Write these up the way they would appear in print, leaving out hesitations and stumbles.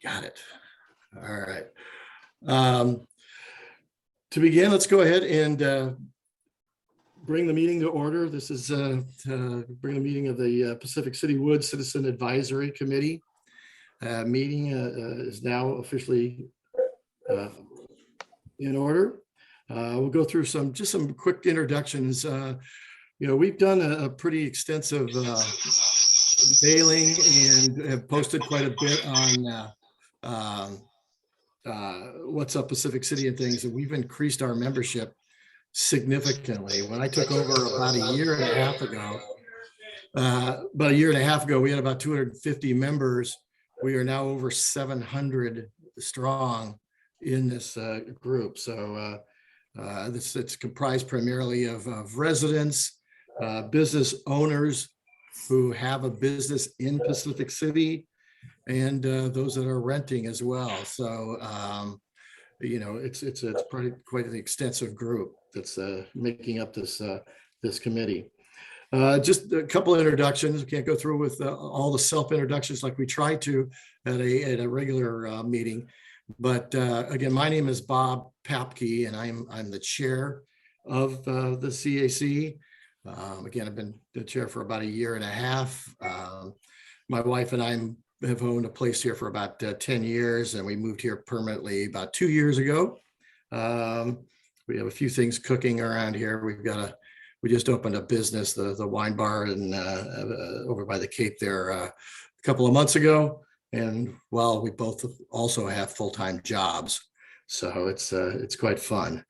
Got it. All right. To begin, let's go ahead and bring the meeting to order. This is bring the meeting of the Pacific City Woods Citizen Advisory Committee. Meeting is now officially in order. We'll go through some quick introductions. We've done a pretty extensive mailing and have posted quite a bit on What's Up Pacific City and things, and we've increased our membership significantly. When I took over about a year and a half ago, we had about 250 members. We are now over 700 strong in this group. So it's comprised primarily of residents, business owners who have a business in Pacific City, and those that are renting as well. So it's probably quite an extensive group that's making up this committee. Just a couple of introductions. We can't go through with all the self-introductions like we try to at a regular meeting. But again, my name is Bob Papke, and I'm the chair of the CAC. Again, I've been the chair for about a year and a half. My wife and I have owned a place here for about 10 years, and we moved here permanently about 2 years ago. We have a few things cooking around here. We just opened a business, the wine bar, and over by the Cape there a couple of months ago. And well, we both also have full-time jobs, so it's quite fun.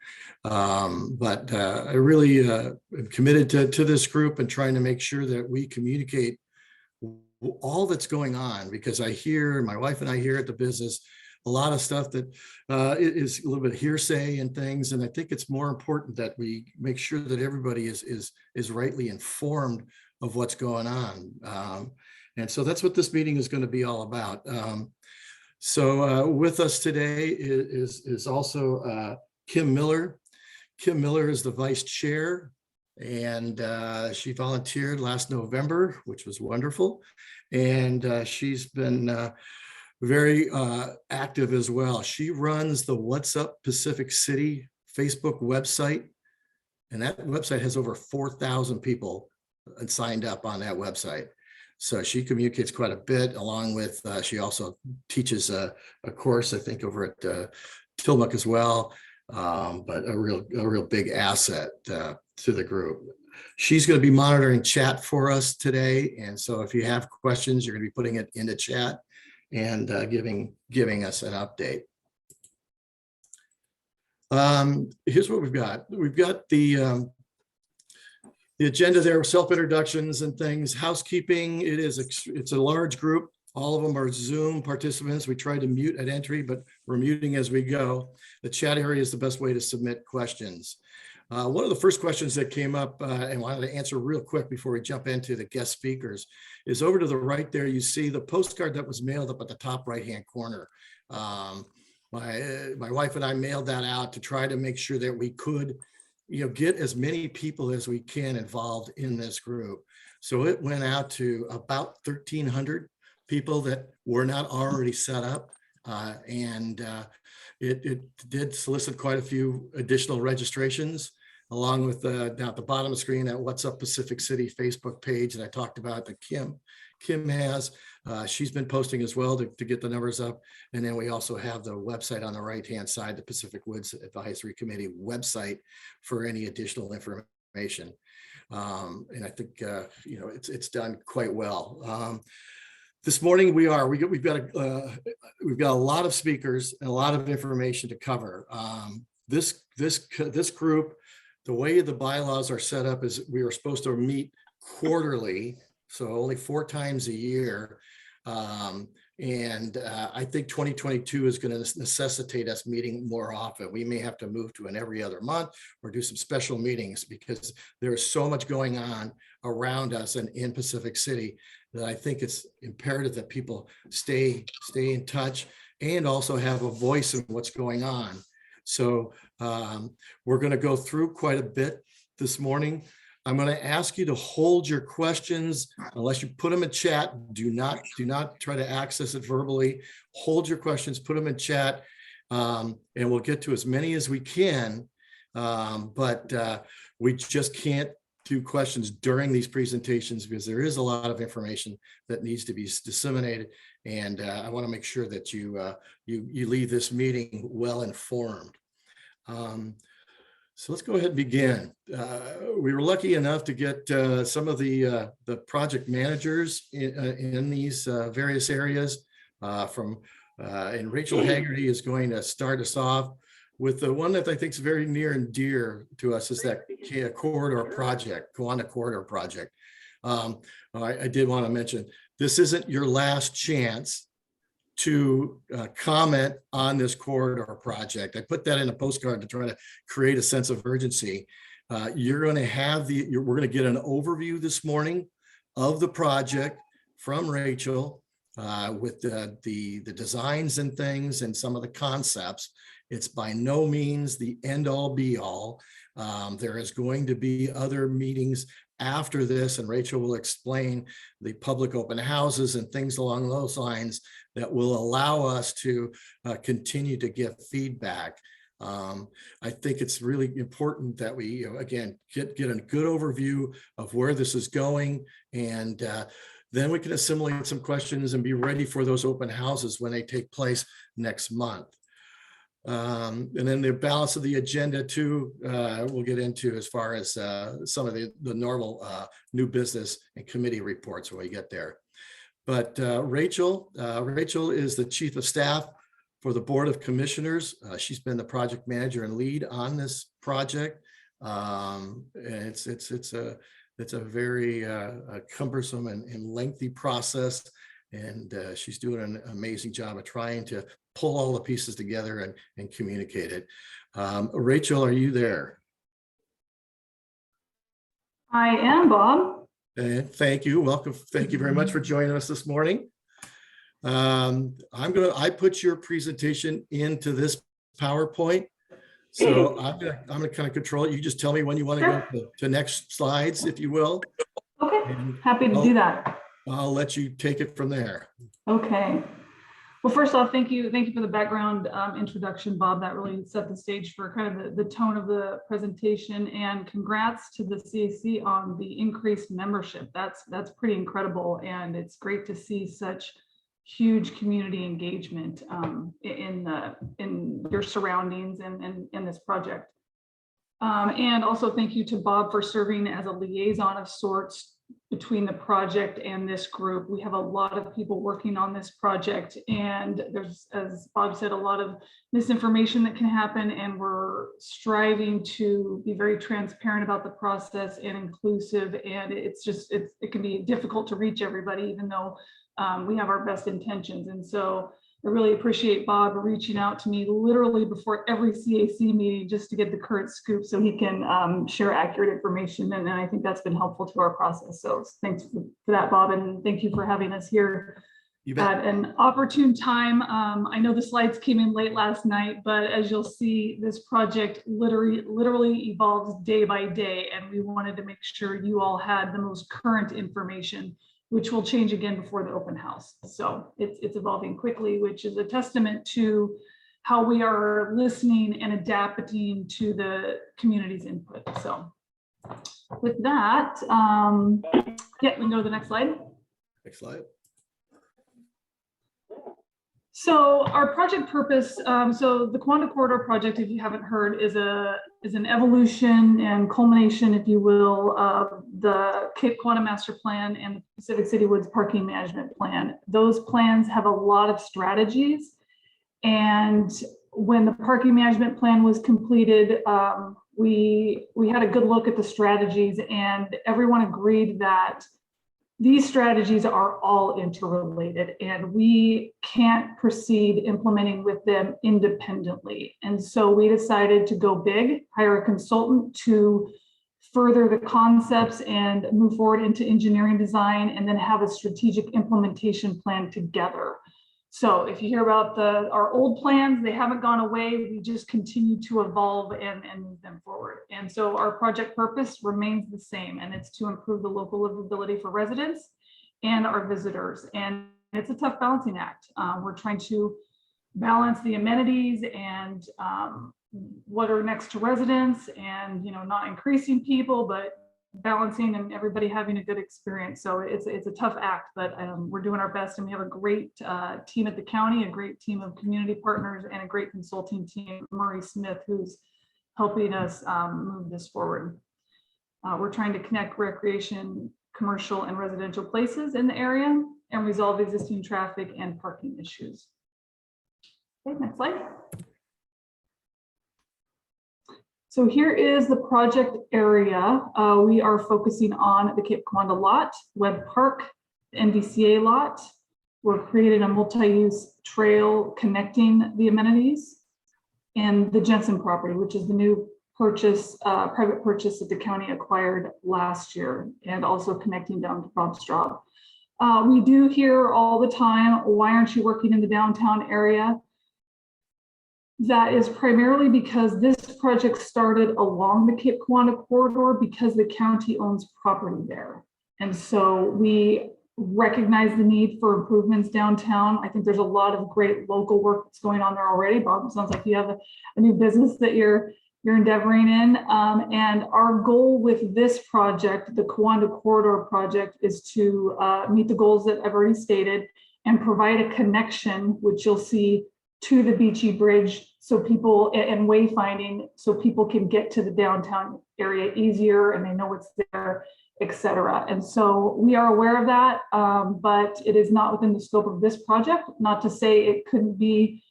But I really am committed to this group and trying to make sure that we communicate all that's going on, because my wife and I hear at the business a lot of stuff that is a little bit hearsay and things, and I think it's more important that we make sure that everybody is rightly informed of what's going on. And so that's what this meeting is going to be all about. So with us today is also Kim Miller. Kim Miller is the vice chair, and she volunteered last November, which was wonderful. And she's been very active as well. She runs the What's Up Pacific City Facebook website, and that website has over 4,000 people signed up on that website. So she communicates quite a bit, along with she also teaches a course, I think, over at Tillman as well, but a real big asset to the group. She's going to be monitoring chat for us today, and so if you have questions, you're going to be putting it into chat and giving us an update. Here's what we've got. We've got the agenda there, self-introductions and things, housekeeping. It's a large group. All of them are Zoom participants. We try to mute at entry, but we're muting as we go. The chat area is the best way to submit questions. One of the first questions that came up and wanted to answer real quick before we jump into the guest speakers is over to the right there. You see the postcard that was mailed up at the top right-hand corner. My wife and I mailed that out to try to make sure that we could get as many people as we can involved in this group. So it went out to about 1,300 people that were not already set up. And it did solicit quite a few additional registrations, along with down at the bottom of the screen, that What's Up Pacific City Facebook page that I talked about that Kim has. She's been posting as well to get the numbers up. And then we also have the website on the right-hand side, the Pacific Woods Advisory Committee website, for any additional information. And I think it's done quite well. This morning we've got a lot of speakers and a lot of information to cover. This group, the way the bylaws are set up, is we are supposed to meet quarterly, so only 4 times a year. I think 2022 is going to necessitate us meeting more often. We may have to move to an every other month or do some special meetings, because there is so much going on around us and in Pacific City that I think it's imperative that people stay in touch and also have a voice in what's going on. So we're going to go through quite a bit this morning. I'm going to ask you to hold your questions unless you put them in chat. Do not try to access it verbally. Hold your questions, put them in chat, and we'll get to as many as we can. But we just can't do questions during these presentations because there is a lot of information that needs to be disseminated, and I want to make sure that you leave this meeting well informed. So let's go ahead and begin. We were lucky enough to get some of the project managers in these various areas and Rachel Haggerty is going to start us off with the one that I think is very near and dear to us, is that Corridor Project, Kiwanda Corridor Project. I did want to mention, this isn't your last chance to comment on this corridor project. I put that in a postcard to try to create a sense of urgency. You're going to have we're going to get an overview this morning of the project from Rachel with the designs and things and some of the concepts. It's by no means the end all be all. There is going to be other meetings after this, and Rachel will explain the public open houses and things along those lines that will allow us to continue to give feedback. I think it's really important that we, again, get a good overview of where this is going, and then we can assimilate some questions and be ready for those open houses when they take place next month. And then the balance of the agenda too, we'll get into as far as some of the normal new business and committee reports when we get there. But Rachel is the Chief of Staff for the Board of Commissioners. She's been the project manager and lead on this project. And it's a very cumbersome and lengthy process. And she's doing an amazing job of trying to pull all the pieces together and communicate it. Rachel, are you there? I am, Bob. Thank you. Welcome. Thank you very much for joining us this morning. I put your presentation into this PowerPoint. So I'm gonna kind of control it. You just tell me when you want to go to next slides, if you will. Okay, happy to do that. I'll let you take it from there. Okay. Well, first off, thank you for the background introduction, Bob. That really set the stage for kind of the tone of the presentation, and congrats to the CAC on the increased membership. That's pretty incredible, and it's great to see such huge community engagement in your surroundings and in this project. And also thank you to Bob for serving as a liaison of sorts between the project and this group. We have a lot of people working on this project, and there's, as Bob said, a lot of misinformation that can happen, and we're striving to be very transparent about the process and inclusive. And it can be difficult to reach everybody, even though we have our best intentions. And so I really appreciate Bob reaching out to me literally before every CAC meeting just to get the current scoop so he can share accurate information. And I think that's been helpful to our process. So thanks for that, Bob. And thank you for having us here at an opportune time. I know the slides came in late last night, but as you'll see, this project literally evolves day by day. And we wanted to make sure you all had the most current information, which will change again before the open house. So it's evolving quickly, which is a testament to how we are listening and adapting to the community's input. So with that, yeah, we can go to the next slide. Next slide. So our project purpose, so the Kiwanda Corridor Project, if you haven't heard, is an evolution and culmination, if you will, of the Cape Kiwanda Master Plan and the Pacific City Woods Parking Management Plan. Those plans have a lot of strategies, and when the parking management plan was completed, we had a good look at the strategies, and everyone agreed that these strategies are all interrelated, and we can't proceed implementing with them independently. And so we decided to go big, hire a consultant to further the concepts and move forward into engineering design, and then have a strategic implementation plan together. So if you hear about our old plans, they haven't gone away. We just continue to evolve and move them forward. And so our project purpose remains the same, and it's to improve the local livability for residents and our visitors. And it's a tough balancing act. We're trying to balance the amenities and what are next to residents, and not increasing people, but balancing and everybody having a good experience. So it's a tough act, but we're doing our best, and we have a great team at the county, a great team of community partners, and a great consulting team, Murray Smith, who's helping us move this forward. We're trying to connect recreation, commercial, and residential places in the area and resolve existing traffic and parking issues. Okay, next slide. So here is the project area. We are focusing on the Cape Kiwanda lot, Webb Park, the NVCA lot. We're creating a multi-use trail connecting the amenities, and the Jensen property, which is the new purchase, private purchase that the county acquired last year, and also connecting down to Bob Straub. We do hear all the time, why aren't you working in the downtown area? That is primarily because this project started along the Cape Kiwanda Corridor because the county owns property there. And so we recognize the need for improvements downtown. I think there's a lot of great local work that's going on there already. Bob, it sounds like you have a new business that you're endeavoring in. And our goal with this project, the Kiwanda Corridor Project, is to meet the goals that I've already stated and provide a connection, which you'll see, to the Beachy Bridge, so people, and wayfinding, so people can get to the downtown area easier and they know it's there, etc. And so we are aware of that, but it is not within the scope of this project. Not to say it couldn't be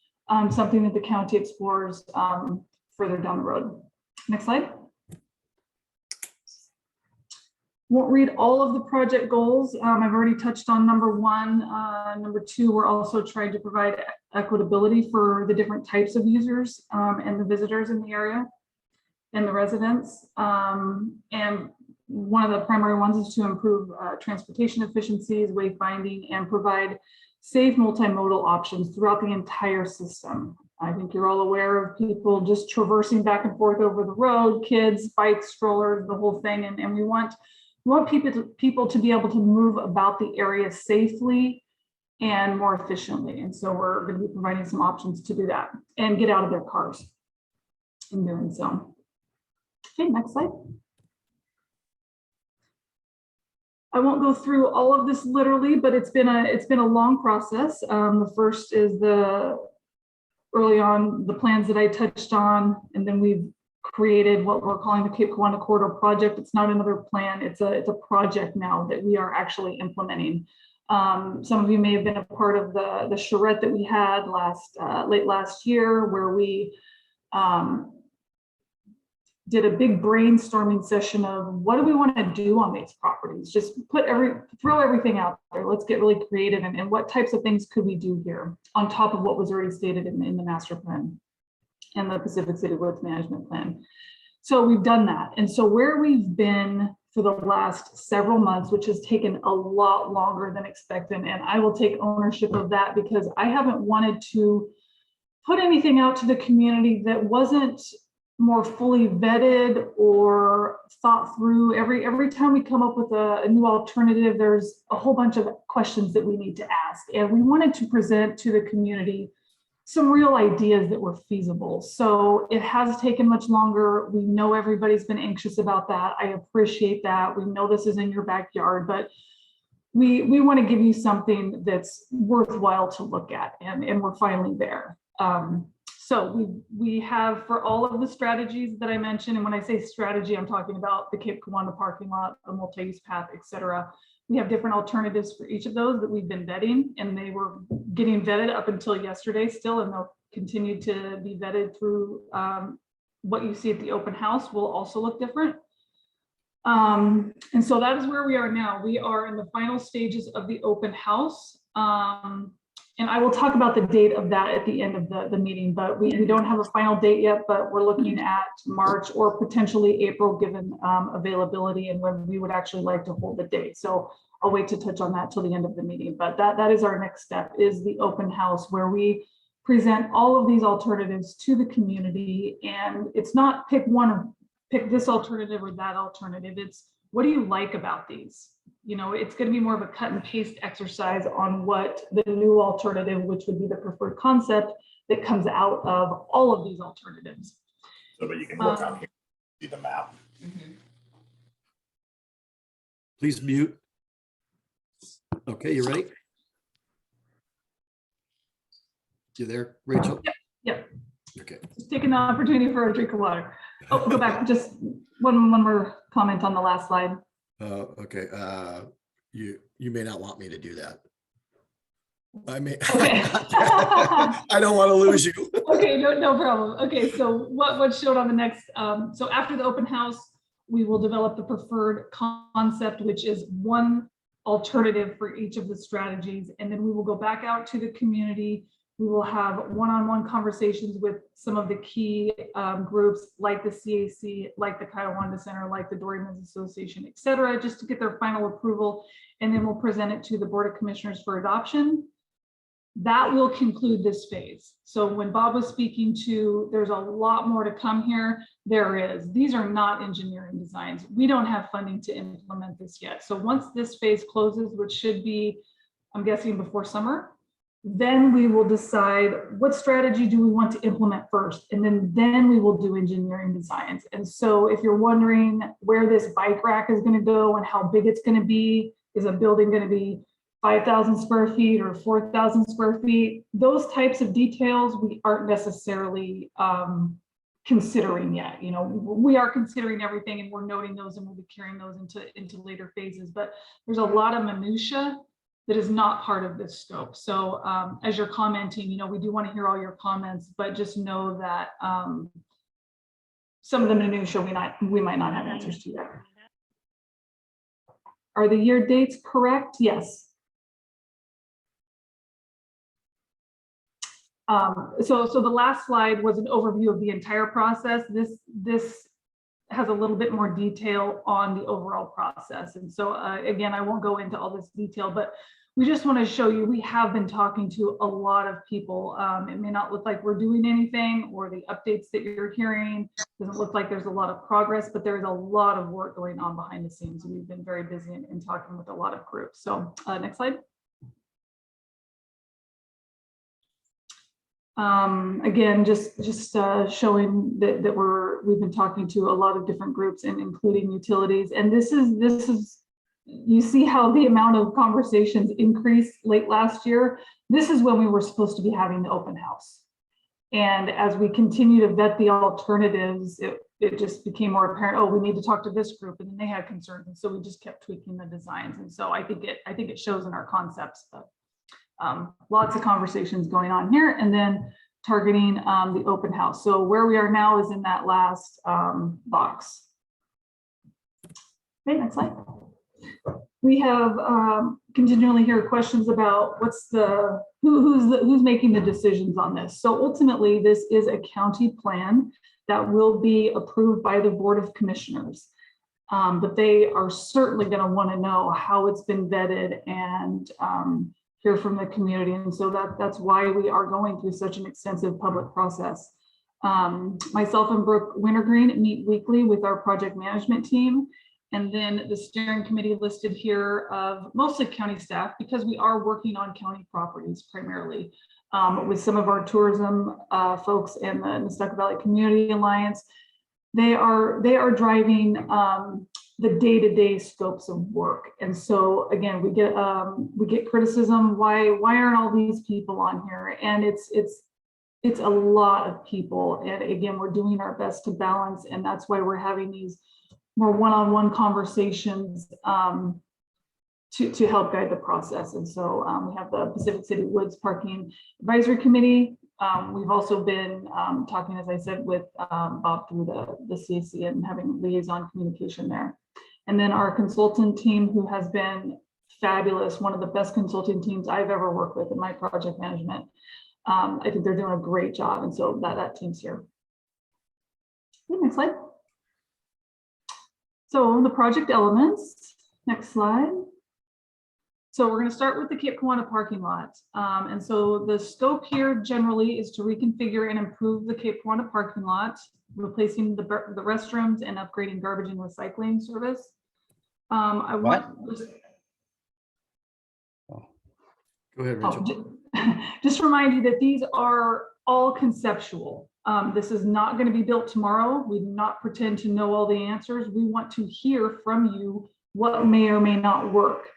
something that the county explores further down the road. Next slide. Won't read all of the project goals. I've already touched on number one. Number two, we're also trying to provide equitability for the different types of users and the visitors in the area and the residents. And one of the primary ones is to improve transportation efficiencies, wayfinding, and provide safe multimodal options throughout the entire system. I think you're all aware of people just traversing back and forth over the road, kids, bikes, strollers, the whole thing. And we want people to be able to move about the area safely and more efficiently. And so we're going to be providing some options to do that and get out of their cars in doing so. Okay, next slide. I won't go through all of this literally, but it's been a long process. The first is early on the plans that I touched on, and then we've created what we're calling the Cape Kiwanda Corridor Project. It's not another plan, it's a project now that we are actually implementing. Some of you may have been a part of the charrette that we had late last year, where we did a big brainstorming session of what do we want to do on these properties. Just throw everything out there. Let's get really creative, and what types of things could we do here on top of what was already stated in the master plan and the Pacific City Woods Management Plan. So we've done that. And so where we've been for the last several months, which has taken a lot longer than expected, and I will take ownership of that because I haven't wanted to put anything out to the community that wasn't more fully vetted or thought through. Every time we come up with a new alternative, there's a whole bunch of questions that we need to ask. And we wanted to present to the community some real ideas that were feasible. So it has taken much longer. We know everybody's been anxious about that. I appreciate that. We know this is in your backyard, but we want to give you something that's worthwhile to look at, and we're finally there. So we have, for all of the strategies that I mentioned, and when I say strategy, I'm talking about the Cape Kiwanda parking lot, the multi-use path, etc. We have different alternatives for each of those that we've been vetting, and they were getting vetted up until yesterday still, and they'll continue to be vetted through what you see at the open house will also look different. And so that is where we are now. We are in the final stages of the open house. And I will talk about the date of that at the end of the meeting, but we don't have a final date yet, but we're looking at March or potentially April, given availability and when we would actually like to hold the date. So I'll wait to touch on that till the end of the meeting. But that is our next step, is the open house, where we present all of these alternatives to the community. And it's not pick this alternative or that alternative. It's, what do you like about these? You know, it's going to be more of a cut and paste exercise on what the new alternative, which would be the preferred concept, that comes out of all of these alternatives. So that you can look out here, see the map. Please mute. Okay, you ready? You there, Rachel? Yep. Okay. Just taking the opportunity for a drink of water. Oh, go back. Just one more comment on the last slide. Okay. You may not want me to do that. I may. Okay. I don't want to lose you. Okay, no problem. Okay, so what's shown on the next, so after the open house, we will develop the preferred concept, which is one alternative for each of the strategies. And then we will go back out to the community. We will have one-on-one conversations with some of the key groups like the CAC, like the Kiwanda Center, like the Doryman's Association, et cetera, just to get their final approval. And then we'll present it to the Board of Commissioners for adoption. That will conclude this phase. So when Bob was speaking to, there's a lot more to come here. There is. These are not engineering designs. We don't have funding to implement this yet. So once this phase closes, which should be, I'm guessing, before summer, then we will decide what strategy do we want to implement first. And then we will do engineering designs. And so if you're wondering where this bike rack is going to go and how big it's going to be, is a building going to be 5,000 square feet or 4,000 square feet? Those types of details we aren't necessarily considering yet. You know, we are considering everything, and we're noting those, and we'll be carrying those into later phases. But there's a lot of minutia that is not part of this scope. So as you're commenting, you know, we do want to hear all your comments, but just know that some of the minutia we might not have answers to yet. Are the year dates correct? Yes. So the last slide was an overview of the entire process. This has a little bit more detail on the overall process. And so again, I won't go into all this detail, but we just want to show you, we have been talking to a lot of people. It may not look like we're doing anything, or the updates that you're hearing doesn't look like there's a lot of progress, but there's a lot of work going on behind the scenes. We've been very busy in talking with a lot of groups. So next slide. Again, just showing that we've been talking to a lot of different groups, and including utilities. And this is you see how the amount of conversations increased late last year. This is when we were supposed to be having the open house. And as we continue to vet the alternatives, it just became more apparent, oh, we need to talk to this group, and then they had concerns. And so we just kept tweaking the designs. And so I think it shows in our concepts. But lots of conversations going on here, and then targeting the open house. So where we are now is in that last box. Okay, next slide. We have continually hear questions about who's making the decisions on this. So ultimately, this is a county plan that will be approved by the Board of Commissioners. But they are certainly going to want to know how it's been vetted and hear from the community. And so that's why we are going through such an extensive public process. Myself and Brooke Wintergreen meet weekly with our project management team. And then the steering committee listed here of mostly county staff, because we are working on county properties primarily, with some of our tourism folks and the Nestucca Valley Community Alliance. They are driving the day-to-day scopes of work. And so again, we get criticism, why aren't all these people on here? And it's a lot of people. And again, we're doing our best to balance, and that's why we're having these more one-on-one conversations to help guide the process. And so we have the Pacific City Woods Parking Advisory Committee. We've also been talking, as I said, with Bob through the CAC and having liaison communication there. And then our consultant team, who has been fabulous, one of the best consulting teams I've ever worked with in my project management. I think they're doing a great job. And so that team's here. Okay, next slide. So the project elements, next slide. So we're going to start with the Cape Kawana parking lot. And so the scope here generally is to reconfigure and improve the Cape Kawana parking lot, replacing the restrooms and upgrading garbage and recycling service. I want Go ahead, Rachel. just remind you that these are all conceptual. This is not going to be built tomorrow. We do not pretend to know all the answers. We want to hear from you what may or may not work.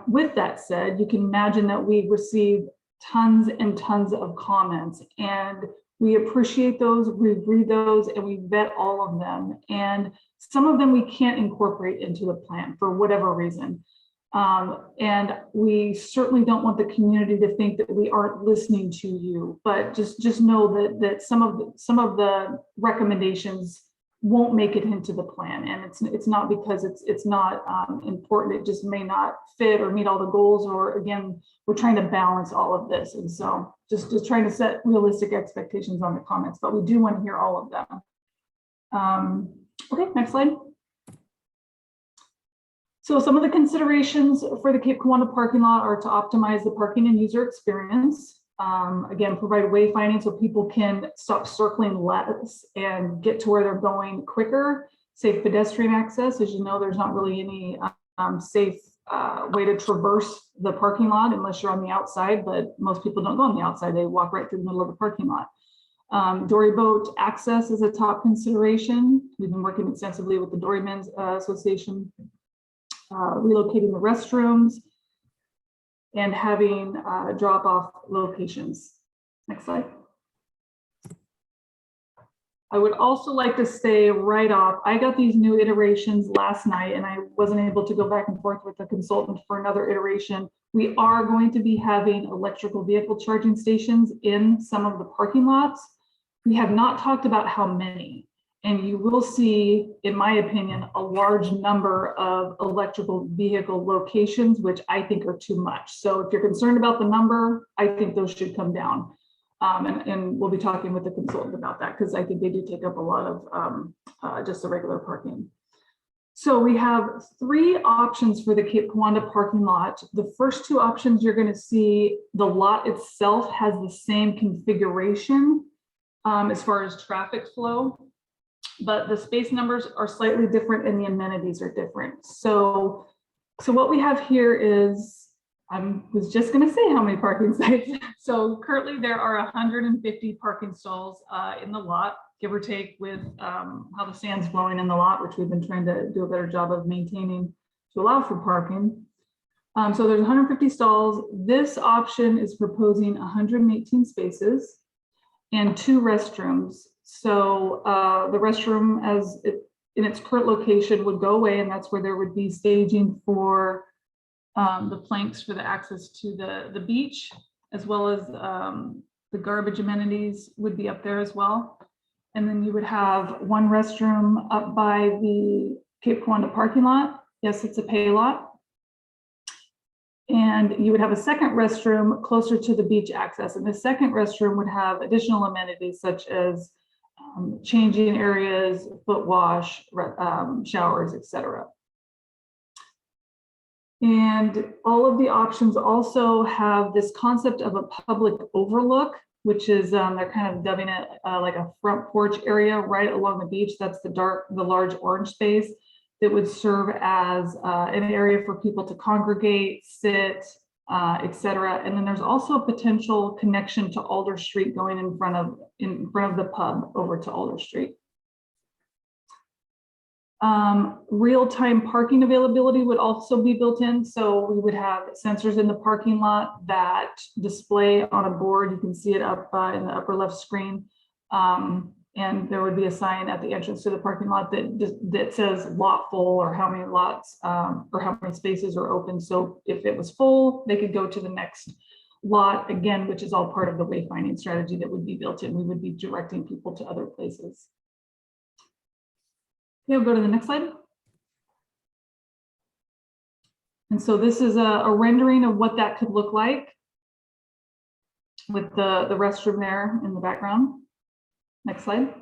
With that said, you can imagine that we receive tons and tons of comments, and we appreciate those, we read those, and we vet all of them. And some of them we can't incorporate into the plan for whatever reason. And we certainly don't want the community to think that we aren't listening to you, but just know that some of the recommendations won't make it into the plan, and it's not because it's not important. It just may not fit or meet all the goals, or again, we're trying to balance all of this, and so just trying to set realistic expectations on the comments, but we do want to hear all of them. Okay, next slide. So some of the considerations for the Cape Kiwanda parking lot are to optimize the parking and user experience. Again, provide wayfinding so people can stop circling less and get to where they're going quicker. Safe pedestrian access. As you know, there's not really any safe way to traverse the parking lot unless you're on the outside, but most people don't go on the outside. They walk right through the middle of the parking lot. Dory boat access is a top consideration. We've been working extensively with the Dorymen's Association, relocating the restrooms, and having drop-off locations. Next slide. I would also like to say right off, I got these new iterations last night and I wasn't able to go back and forth with the consultant for another iteration. We are going to be having electrical vehicle charging stations in some of the parking lots. We have not talked about how many. And you will see, in my opinion, a large number of electrical vehicle locations, which I think are too much. So if you're concerned about the number, I think those should come down. And we'll be talking with the consultant about that, because I think they do take up a lot of just the regular parking. So we have 3 options for the Cape Kiwanda parking lot. The first 2 options you're going to see, the lot itself has the same configuration as far as traffic flow, but the space numbers are slightly different and the amenities are different. So what we have here is, I was just going to say how many parking sites. So currently there are 150 parking stalls in the lot, give or take, with how the sand's blowing in the lot, which we've been trying to do a better job of maintaining to allow for parking. So there's 150 stalls. This option is proposing 118 spaces and 2 restrooms. So the restroom in its current location would go away, and that's where there would be staging for the planks for the access to the beach, as well as the garbage amenities would be up there as well. And then you would have 1 restroom up by the Cape Kiwanda parking lot. Yes, it's a pay lot. And you would have a second restroom closer to the beach access. And the second restroom would have additional amenities such as changing areas, foot wash, showers, etc. And all of the options also have this concept of a public overlook, which is they're kind of dubbing it like a front porch area right along the beach. That's the large orange space that would serve as an area for people to congregate, sit, etc. And then there's also a potential connection to Alder Street going in front of the pub over to Alder Street. Real-time parking availability would also be built in. So we would have sensors in the parking lot that display on a board. You can see it up in the upper left screen. And there would be a sign at the entrance to the parking lot that says lot full, or how many lots or how many spaces are open. So if it was full, they could go to the next lot again, which is all part of the wayfinding strategy that would be built in. We would be directing people to other places. Okay, we'll go to the next slide. And so this is a rendering of what that could look like with the restroom there in the background. Next slide.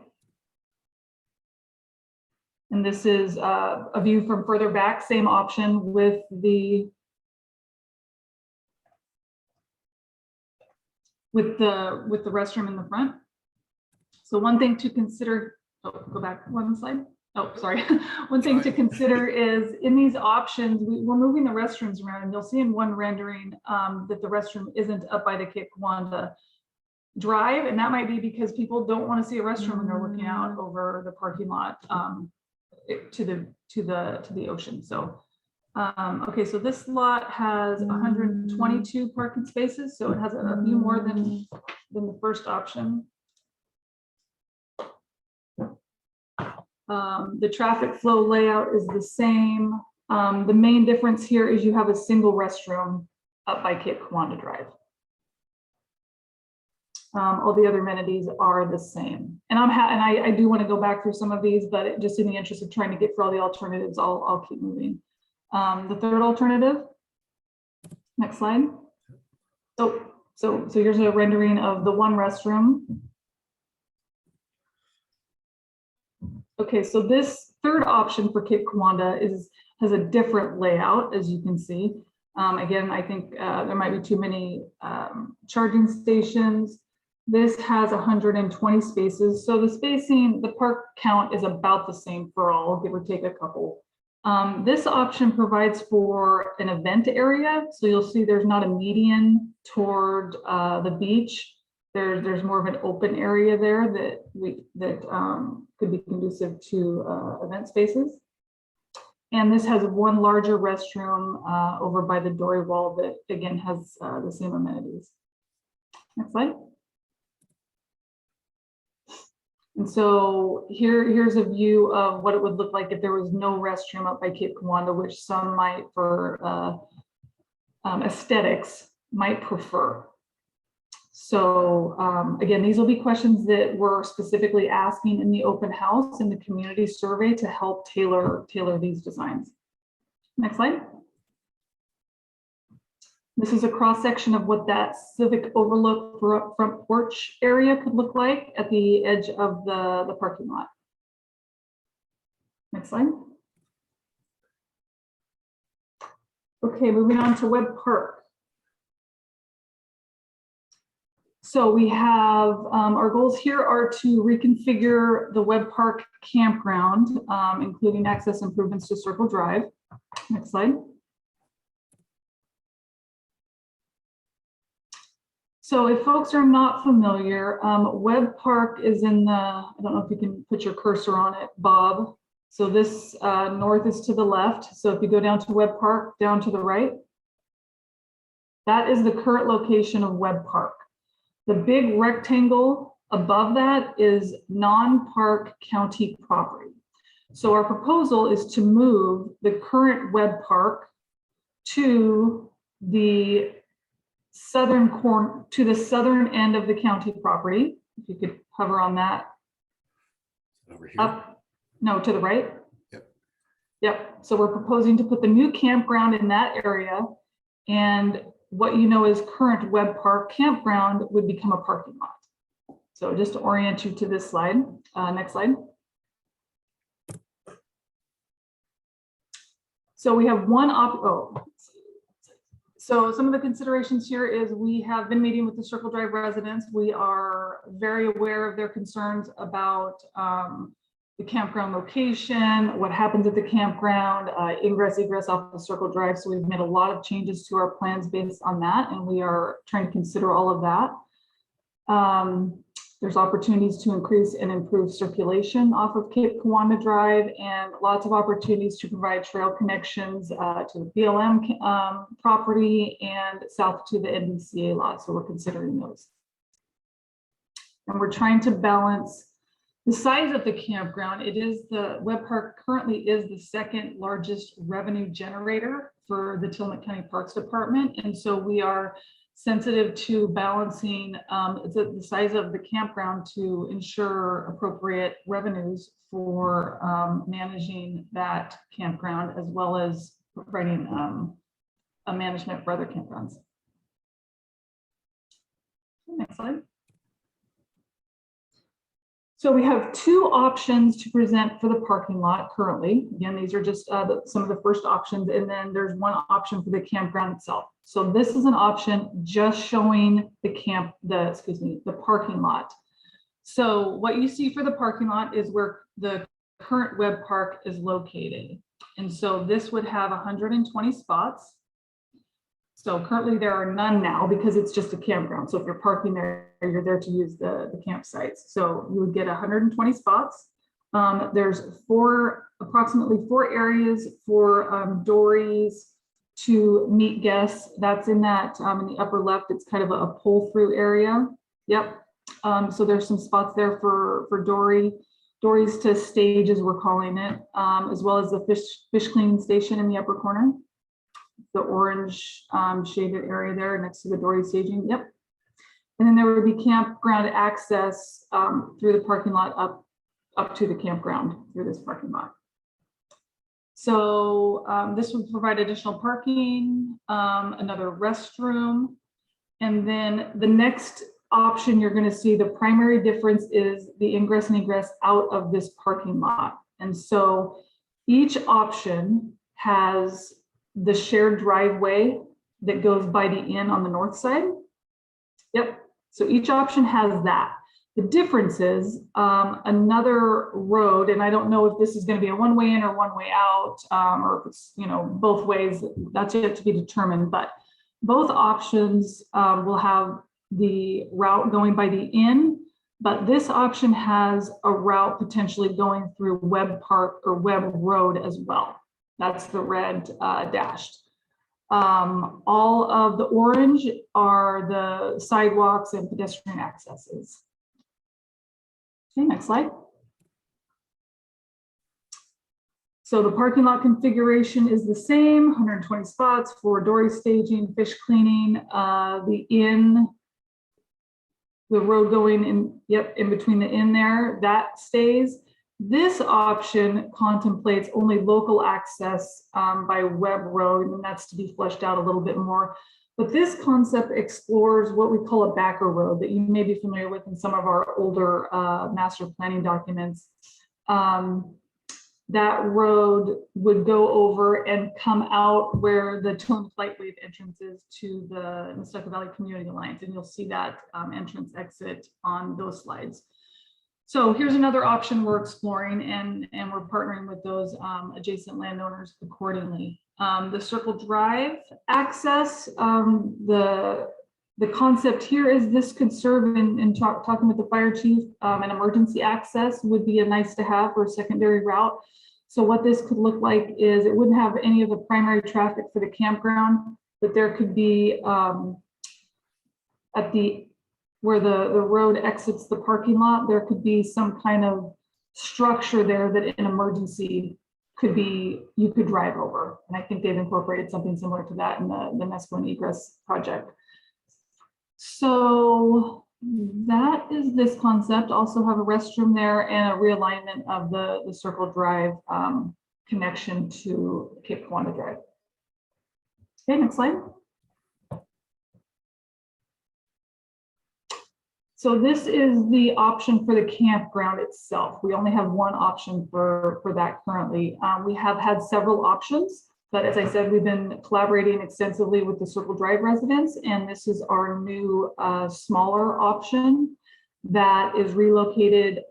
And this is a view from further back, same option with the with the restroom in the front. So one thing to consider, oh, go back one slide. Oh, sorry. One thing to consider is in these options, we're moving the restrooms around, and you'll see in one rendering that the restroom isn't up by the Kiwanda Drive, and that might be because people don't want to see a restroom when they're looking out over the parking lot to the ocean. So okay, so this lot has 122 parking spaces, so it has a few more than the first option. The traffic flow layout is the same. The main difference here is you have a single restroom up by Kiwanda Drive. All the other amenities are the same. And I do want to go back through some of these, but just in the interest of trying to get through all the alternatives, I'll keep moving. The third alternative, next slide. Oh, so here's a rendering of the one restroom. Okay, so this third option for Kiwanda has a different layout, as you can see. Again, I think there might be too many charging stations. This has 120 spaces. So the spacing, the park count is about the same for all, give or take a couple. This option provides for an event area. So you'll see there's not a median toward the beach. There's more of an open area there that could be conducive to event spaces. And this has one larger restroom over by the dory wall that again has the same amenities. Next slide. And so here's a view of what it would look like if there was no restroom up by Kiwanda, which some might, for aesthetics, might prefer. So again, these will be questions that we're specifically asking in the open house in the community survey to help tailor these designs. Next slide. This is a cross section of what that civic overlook front porch area could look like at the edge of the parking lot. Next slide. Okay, moving on to Webb Park. So we have, our goals here are to reconfigure the Webb Park campground, including access improvements to Circle Drive. Next slide. So if folks are not familiar, Webb Park is in the, I don't know if you can put your cursor on it, Bob. So this north is to the left. So if you go down to Webb Park, down to the right, that is the current location of Webb Park. The big rectangle above that is non-park county property. So our proposal is to move the current Webb Park to the southern corner, to the southern end of the county property. If you could hover on that. Over here. Up, no, to the right. Yep. Yep. So we're proposing to put the new campground in that area, and what you know is current Webb Park campground would become a parking lot. So just to orient you to this slide, next slide. So we have one so some of the considerations here is we have been meeting with the Circle Drive residents. We are very aware of their concerns about the campground location, what happens at the campground, ingress, egress off the Circle Drive. So we've made a lot of changes to our plans based on that, and we are trying to consider all of that. There's opportunities to increase and improve circulation off of Kiwanda Drive, and lots of opportunities to provide trail connections to the BLM property and south to the NBCA lot. So we're considering those. And we're trying to balance the size of the campground. It is the Webb Park currently is the second largest revenue generator for the Tillman County Parks Department. And so we are sensitive to balancing the size of the campground to ensure appropriate revenues for managing that campground, as well as providing a management for other campgrounds. Next slide. So we have two options to present for the parking lot currently. Again, these are just some of the first options, and then there's one option for the campground itself. So this is an option just showing the parking lot. So what you see for the parking lot is where the current web park is located. And so this would have 120 spots. So currently there are none now because it's just a campground. So if you're parking there, you're there to use the campsites. So you would get 120 spots. There's approximately four areas for dories to meet guests. That's in that in the upper left, it's kind of a pull through area. Yep. So there's some spots there for dories to stage, as we're calling it, as well as the fish cleaning station in the upper corner. The orange shaded area there next to the dory staging. Yep. And then there would be campground access through the parking lot up to the campground through this parking lot. So this would provide additional parking, another restroom. And then the next option you're going to see, the primary difference is the ingress and egress out of this parking lot. And so each option has the shared driveway that goes by the inn on the north side. Yep. So each option has that. The difference is another road, and I don't know if this is going to be a one-way in or one-way out, or if it's, both ways. That's yet to be determined. But both options will have the route going by the inn, but this option has a route potentially going through Webb Park or Webb Road as well. That's the red dashed. All of the orange are the sidewalks and pedestrian accesses. Okay, next slide. So the parking lot configuration is the same, 120 spots for dory staging, fish cleaning, the inn, the road going in, in between the inn there, that stays. This option contemplates only local access by Webb Road, and that's to be fleshed out a little bit more. But this concept explores what we call a backer road that you may be familiar with in some of our older master planning documents. That road would go over and come out where the Tillman Flightwave entrance is to the Nestucca Valley Community Alliance, and you'll see that entrance exit on those slides. So here's another option we're exploring, and we're partnering with those adjacent landowners accordingly. The Circle Drive access, the concept here is this could serve in talking with the fire chief, an emergency access would be a nice to have for a secondary route. So what this could look like is it wouldn't have any of the primary traffic for the campground, but there could be where the road exits the parking lot, there could be some kind of structure there that in emergency you could drive over. And I think they've incorporated something similar to that in the Nesco and Egress project. So that is this concept. Also have a restroom there and a realignment of the Circle Drive connection to Cape Kiwanda Drive. Okay, next slide. So this is the option for the campground itself. We only have one option for that currently. We have had several options, but as I said, we've been collaborating extensively with the Circle Drive residents, and this is our new smaller option that is relocated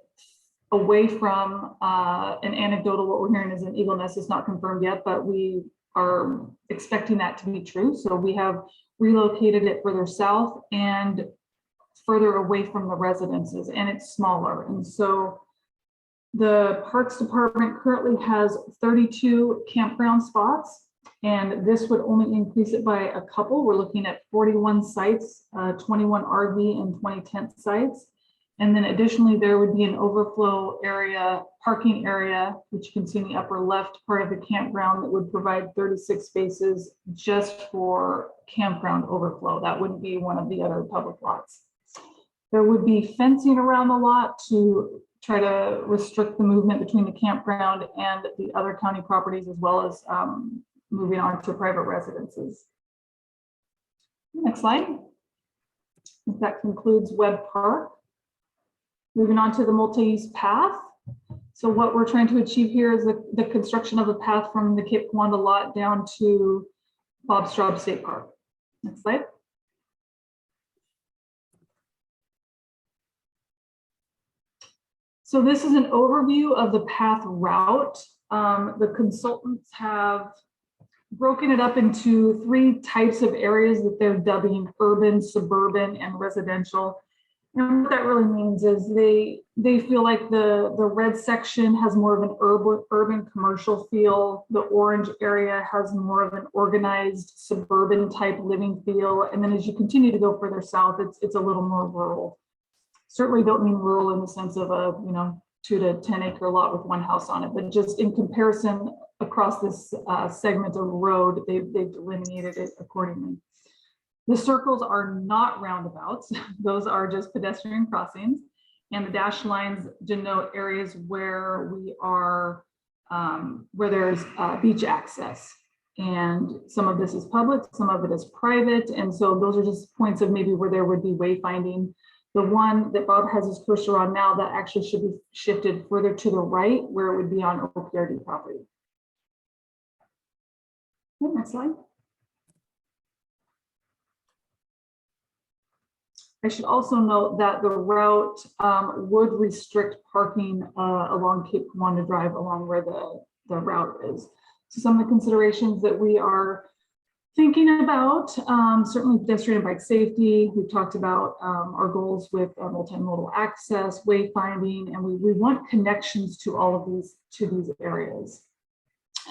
away from an anecdotal. What we're hearing is an Eagle Nest is not confirmed yet, but we are expecting that to be true. So we have relocated it further south and further away from the residences, and it's smaller. And so the Parks Department currently has 32 campground spots, and this would only increase it by a couple. We're looking at 41 sites, 21 RV and 20 tent sites. And then additionally, there would be an overflow area, parking area, which you can see in the upper left part of the campground, that would provide 36 spaces just for campground overflow. That wouldn't be one of the other public lots. There would be fencing around the lot to try to restrict the movement between the campground and the other county properties, as well as moving on to private residences. Next slide. That concludes Webb Park. Moving on to the multi-use path. So what we're trying to achieve here is the construction of a path from the Cape Kiwanda lot down to Bob Straub State Park. Next slide. So this is an overview of the path route. The consultants have broken it up into 3 types of areas that they're dubbing urban, suburban, and residential. And what that really means is they feel like the red section has more of an urban commercial feel. The orange area has more of an organized suburban type living feel. And then as you continue to go further south, it's a little more rural. Certainly don't mean rural in the sense of a 2 to 10 acre lot with 1 house on it, but just in comparison across this segment of road, they've delineated it accordingly. The circles are not roundabouts. Those are just pedestrian crossings. And the dashed lines denote areas where we are, where there's beach access. And some of this is public, some of it is private. And so those are just points of maybe where there would be wayfinding. The one that Bob has his cursor on now, that actually should be shifted further to the right, where it would be on OPRD property. Okay, next slide. I should also note that the route would restrict parking along Cape Kiwanda Drive, along where the route is. So some of the considerations that we are thinking about, certainly pedestrian and bike safety. We've talked about our goals with multimodal access, wayfinding, and we want connections to all of these areas.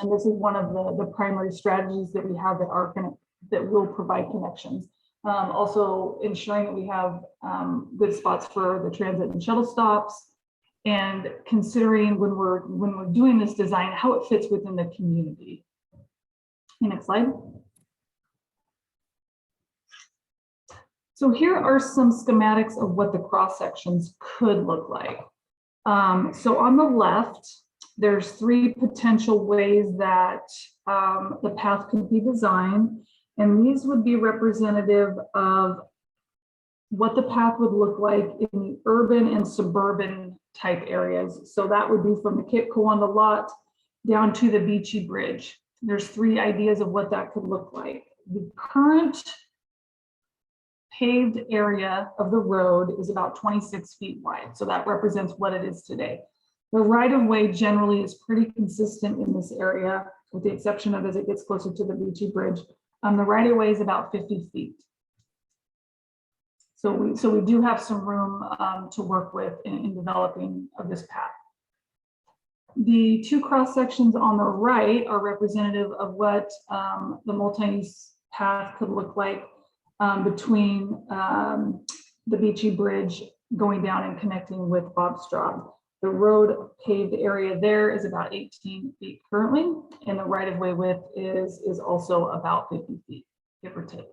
And this is one of the primary strategies that we have that will provide connections. Also ensuring that we have good spots for the transit and shuttle stops, and considering when we're doing this design, how it fits within the community. Okay, next slide. So here are some schematics of what the cross sections could look like. So on the left, there's 3 potential ways that the path could be designed. And these would be representative of what the path would look like in the urban and suburban type areas. So that would be from the Cape Kiwanda lot down to the Beachy Bridge. There's 3 ideas of what that could look like. The current paved area of the road is about 26 feet wide. So that represents what it is today. The right-of-way generally is pretty consistent in this area, with the exception of as it gets closer to the Beachy Bridge. The right-of-way is about 50 feet. So we do have some room to work with in developing of this path. The 2 cross sections on the right are representative of what the multi-use path could look like between the Beachy Bridge going down and connecting with Bob Straub. The road paved area there is about 18 feet currently, and the right-of-way width is also about 50 feet, give or take.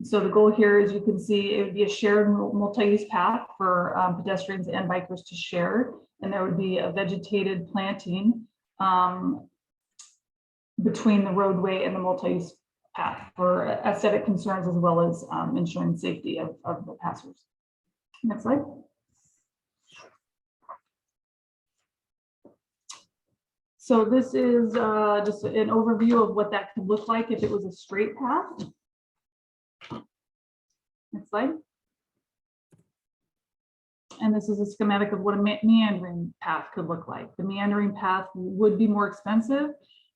So the goal here, as you can see, it would be a shared multi-use path for pedestrians and bikers to share, and there would be a vegetated planting between the roadway and the multi-use path for aesthetic concerns, as well as ensuring safety of the passers. Next slide. So this is just an overview of what that could look like if it was a straight path. Next slide. And this is a schematic of what a meandering path could look like. The meandering path would be more expensive,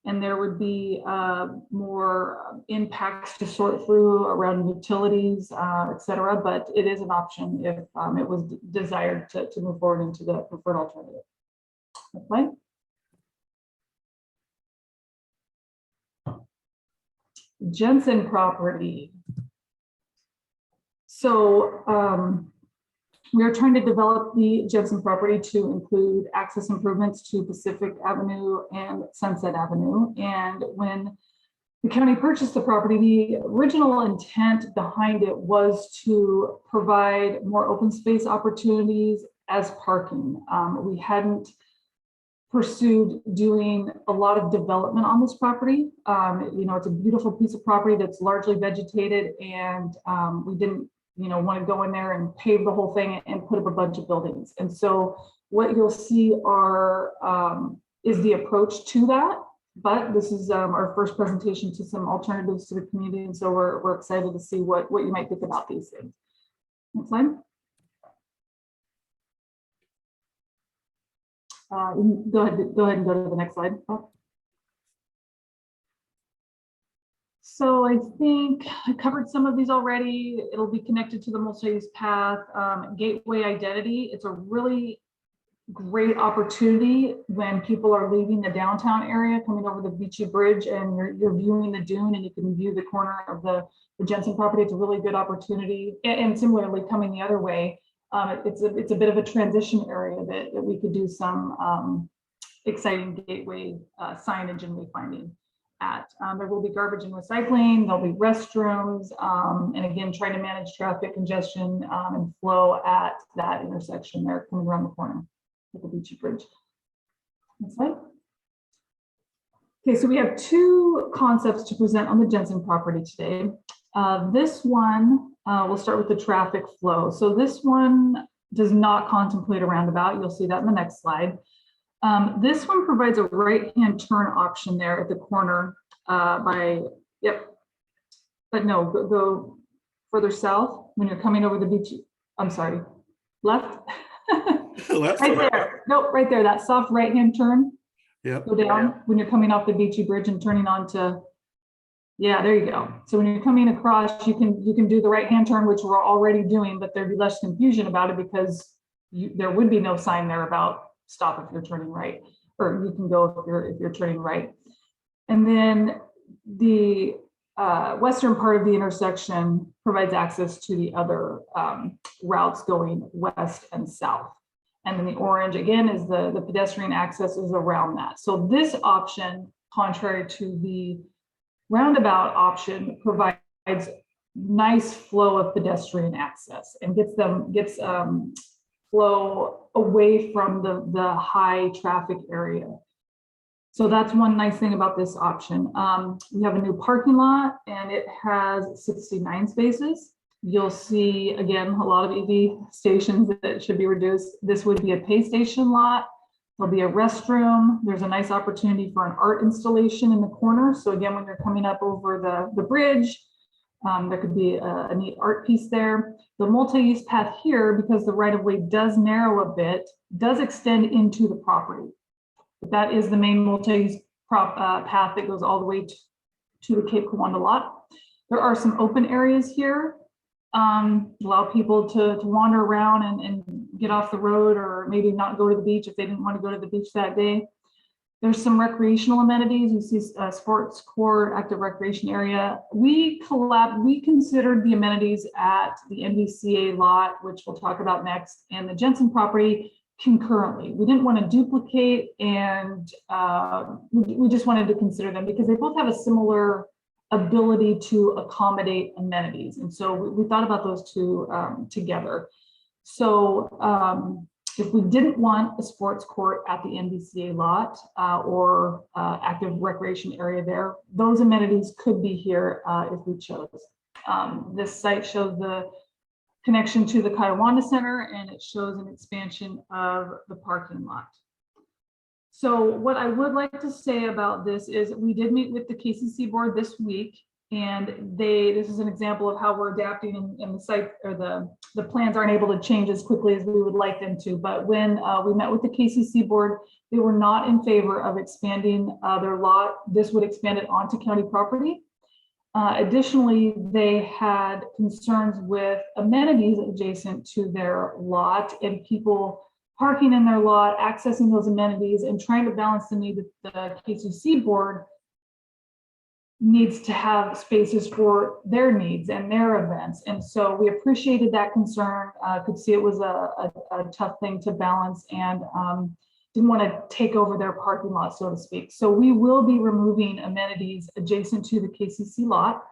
and there would be more impacts to sort through around utilities, et cetera, but it is an option if it was desired to move forward into the preferred alternative. Next slide. Jensen property. So we are trying to develop the Jensen property to include access improvements to Pacific Avenue and Sunset Avenue. And when the county purchased the property, the original intent behind it was to provide more open space opportunities as parking. We hadn't pursued doing a lot of development on this property. It's a beautiful piece of property that's largely vegetated, and we didn't want to go in there and pave the whole thing and put up a bunch of buildings. And so what you'll see are is the approach to that. But this is our first presentation to some alternatives to the community, and so we're excited to see what you might think about these things. Next slide. Go ahead and go to the next slide. So I think I covered some of these already. It'll be connected to the multi-use path, gateway identity. It's a really great opportunity when people are leaving the downtown area, coming over the Beachy Bridge, and you're viewing the dune, and you can view the corner of the Jensen property. It's a really good opportunity. And similarly, coming the other way, it's a bit of a transition area that we could do some exciting gateway signage and wayfinding at. There will be garbage and recycling. There'll be restrooms, and again, trying to manage traffic congestion and flow at that intersection there coming around the corner at the Beachy Bridge. Next slide. Okay, so we have two concepts to present on the Jensen property today. This one, we'll start with the traffic flow. So this one does not contemplate a roundabout. You'll see that in the next slide. This one provides a right-hand turn option there at the corner but no, go further south when you're coming over the beach. I'm sorry, left. Left. Right there. Nope, right there. That soft right-hand turn. Yep. Go down when you're coming off the Beachy Bridge and turning onto. Yeah, there you go. So when you're coming across, you can do the right-hand turn, which we're already doing, but there'd be less confusion about it because there would be no sign there about stop if you're turning right, or you can go if you're turning right. And then the western part of the intersection provides access to the other routes going west and south. And then the orange, again, is the pedestrian access is around that. So this option, contrary to the roundabout option, provides nice flow of pedestrian access and gets flow away from the high traffic area. So that's one nice thing about this option. We have a new parking lot and it has 69 spaces. You'll see, again, a lot of EV stations that should be reduced. This would be a pay station lot. There'll be a restroom. There's a nice opportunity for an art installation in the corner. So again, when you're coming up over the bridge, there could be a neat art piece there. The multi-use path here, because the right-of-way does narrow a bit, does extend into the property. But that is the main multi-use path that goes all the way to the Cape Kiwanda lot. There are some open areas here. Allow people to wander around and get off the road, or maybe not go to the beach if they didn't want to go to the beach that day. There's some recreational amenities. You see a sports court, active recreation area. We considered the amenities at the NVCA lot, which we'll talk about next, and the Jensen property concurrently. We didn't want to duplicate, and we just wanted to consider them because they both have a similar ability to accommodate amenities. And so we thought about those two together. So if we didn't want a sports court at the NVCA lot or active recreation area there, those amenities could be here if we chose. This site shows the connection to the Kawana Center, and it shows an expansion of the parking lot. So what I would like to say about this is we did meet with the KCC board this week, and this is an example of how we're adapting, and the site or the plans aren't able to change as quickly as we would like them to. But when we met with the KCC board, they were not in favor of expanding their lot. This would expand it onto county property. Additionally, they had concerns with amenities adjacent to their lot and people parking in their lot, accessing those amenities, and trying to balance the need that the KCC board needs to have spaces for their needs and their events. And so we appreciated that concern, could see it was a tough thing to balance, and didn't want to take over their parking lot, so to speak. So we will be removing amenities adjacent to the KCC lot.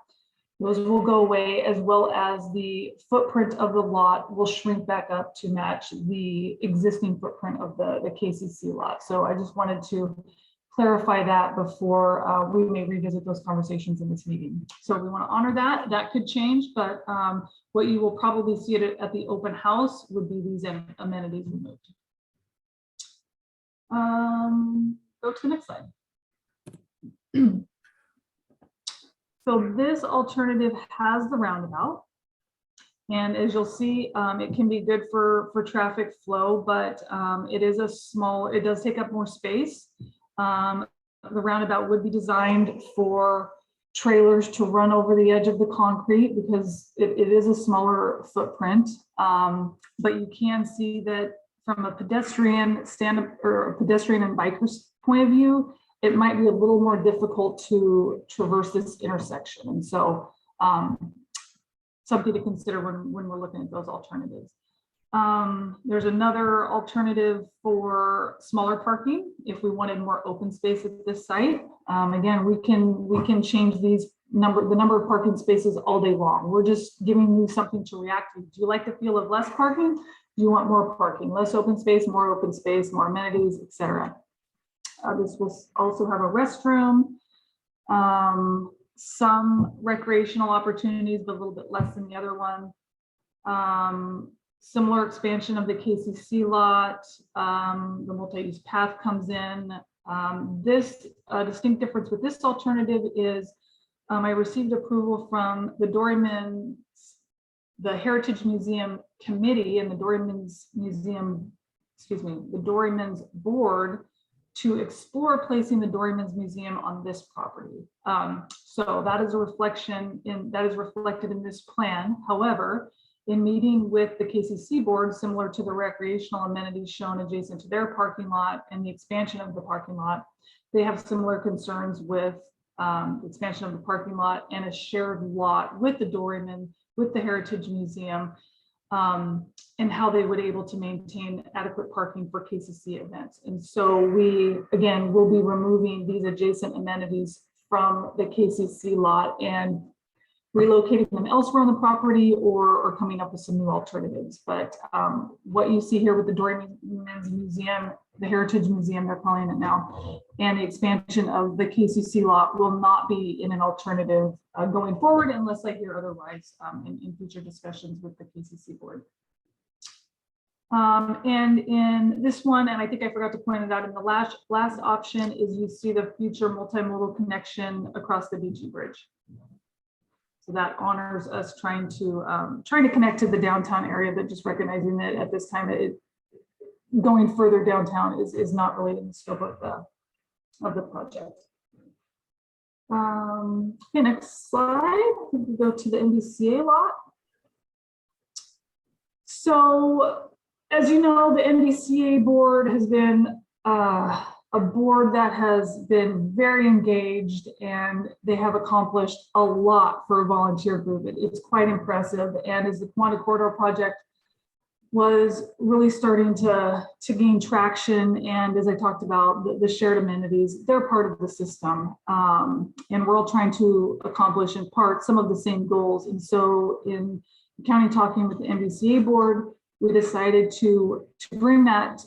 Those will go away, as well as the footprint of the lot will shrink back up to match the existing footprint of the KCC lot. So I just wanted to clarify that before we may revisit those conversations in this meeting. So we want to honor that. That could change, but what you will probably see at the open house would be these amenities removed. Go to the next slide. So this alternative has the roundabout. And as you'll see, it can be good for traffic flow, but it does take up more space. The roundabout would be designed for trailers to run over the edge of the concrete because it is a smaller footprint. But you can see that from a pedestrian or a pedestrian and biker's point of view, it might be a little more difficult to traverse this intersection. And so something to consider when we're looking at those alternatives. There's another alternative for smaller parking if we wanted more open space at this site. Again, we can change the number of parking spaces all day long. We're just giving you something to react to. Do you like the feel of less parking? Do you want more parking? Less open space, more amenities, etc. This will also have a restroom, some recreational opportunities, but a little bit less than the other one. Similar expansion of the KCC lot. The multi-use path comes in. This distinct difference with this alternative is I received approval from the Heritage Museum Committee and the Doryman's board to explore placing the Doryman's Museum on this property. So that is reflected in this plan. However, in meeting with the KCC board, similar to the recreational amenities shown adjacent to their parking lot and the expansion of the parking lot, they have similar concerns with the expansion of the parking lot and a shared lot with the Doryman, with the Heritage Museum, and how they would be able to maintain adequate parking for KCC events. And so we, again, will be removing these adjacent amenities from the KCC lot and relocating them elsewhere on the property or coming up with some new alternatives. But what you see here with the Doryman's Museum, the Heritage Museum, they're calling it now, and the expansion of the KCC lot will not be in an alternative going forward unless I hear otherwise in future discussions with the KCC board. And in this one, and I think I forgot to point it out in the last option, is you see the future multimodal connection across the Beachy Bridge. So that honors us trying to connect to the downtown area, but just recognizing that at this time, going further downtown is not really in the scope of the project. Okay, next slide. We go to the NDCA lot. So, as you know, the NDCA board has been a board that has been very engaged, and they have accomplished a lot for a volunteer group. It's quite impressive. And as the Kiwanda Corridor Project was really starting to gain traction, and as I talked about, the shared amenities, they're part of the system. And we're all trying to accomplish in part some of the same goals. And so in county talking with the NDCA board, we decided to bring that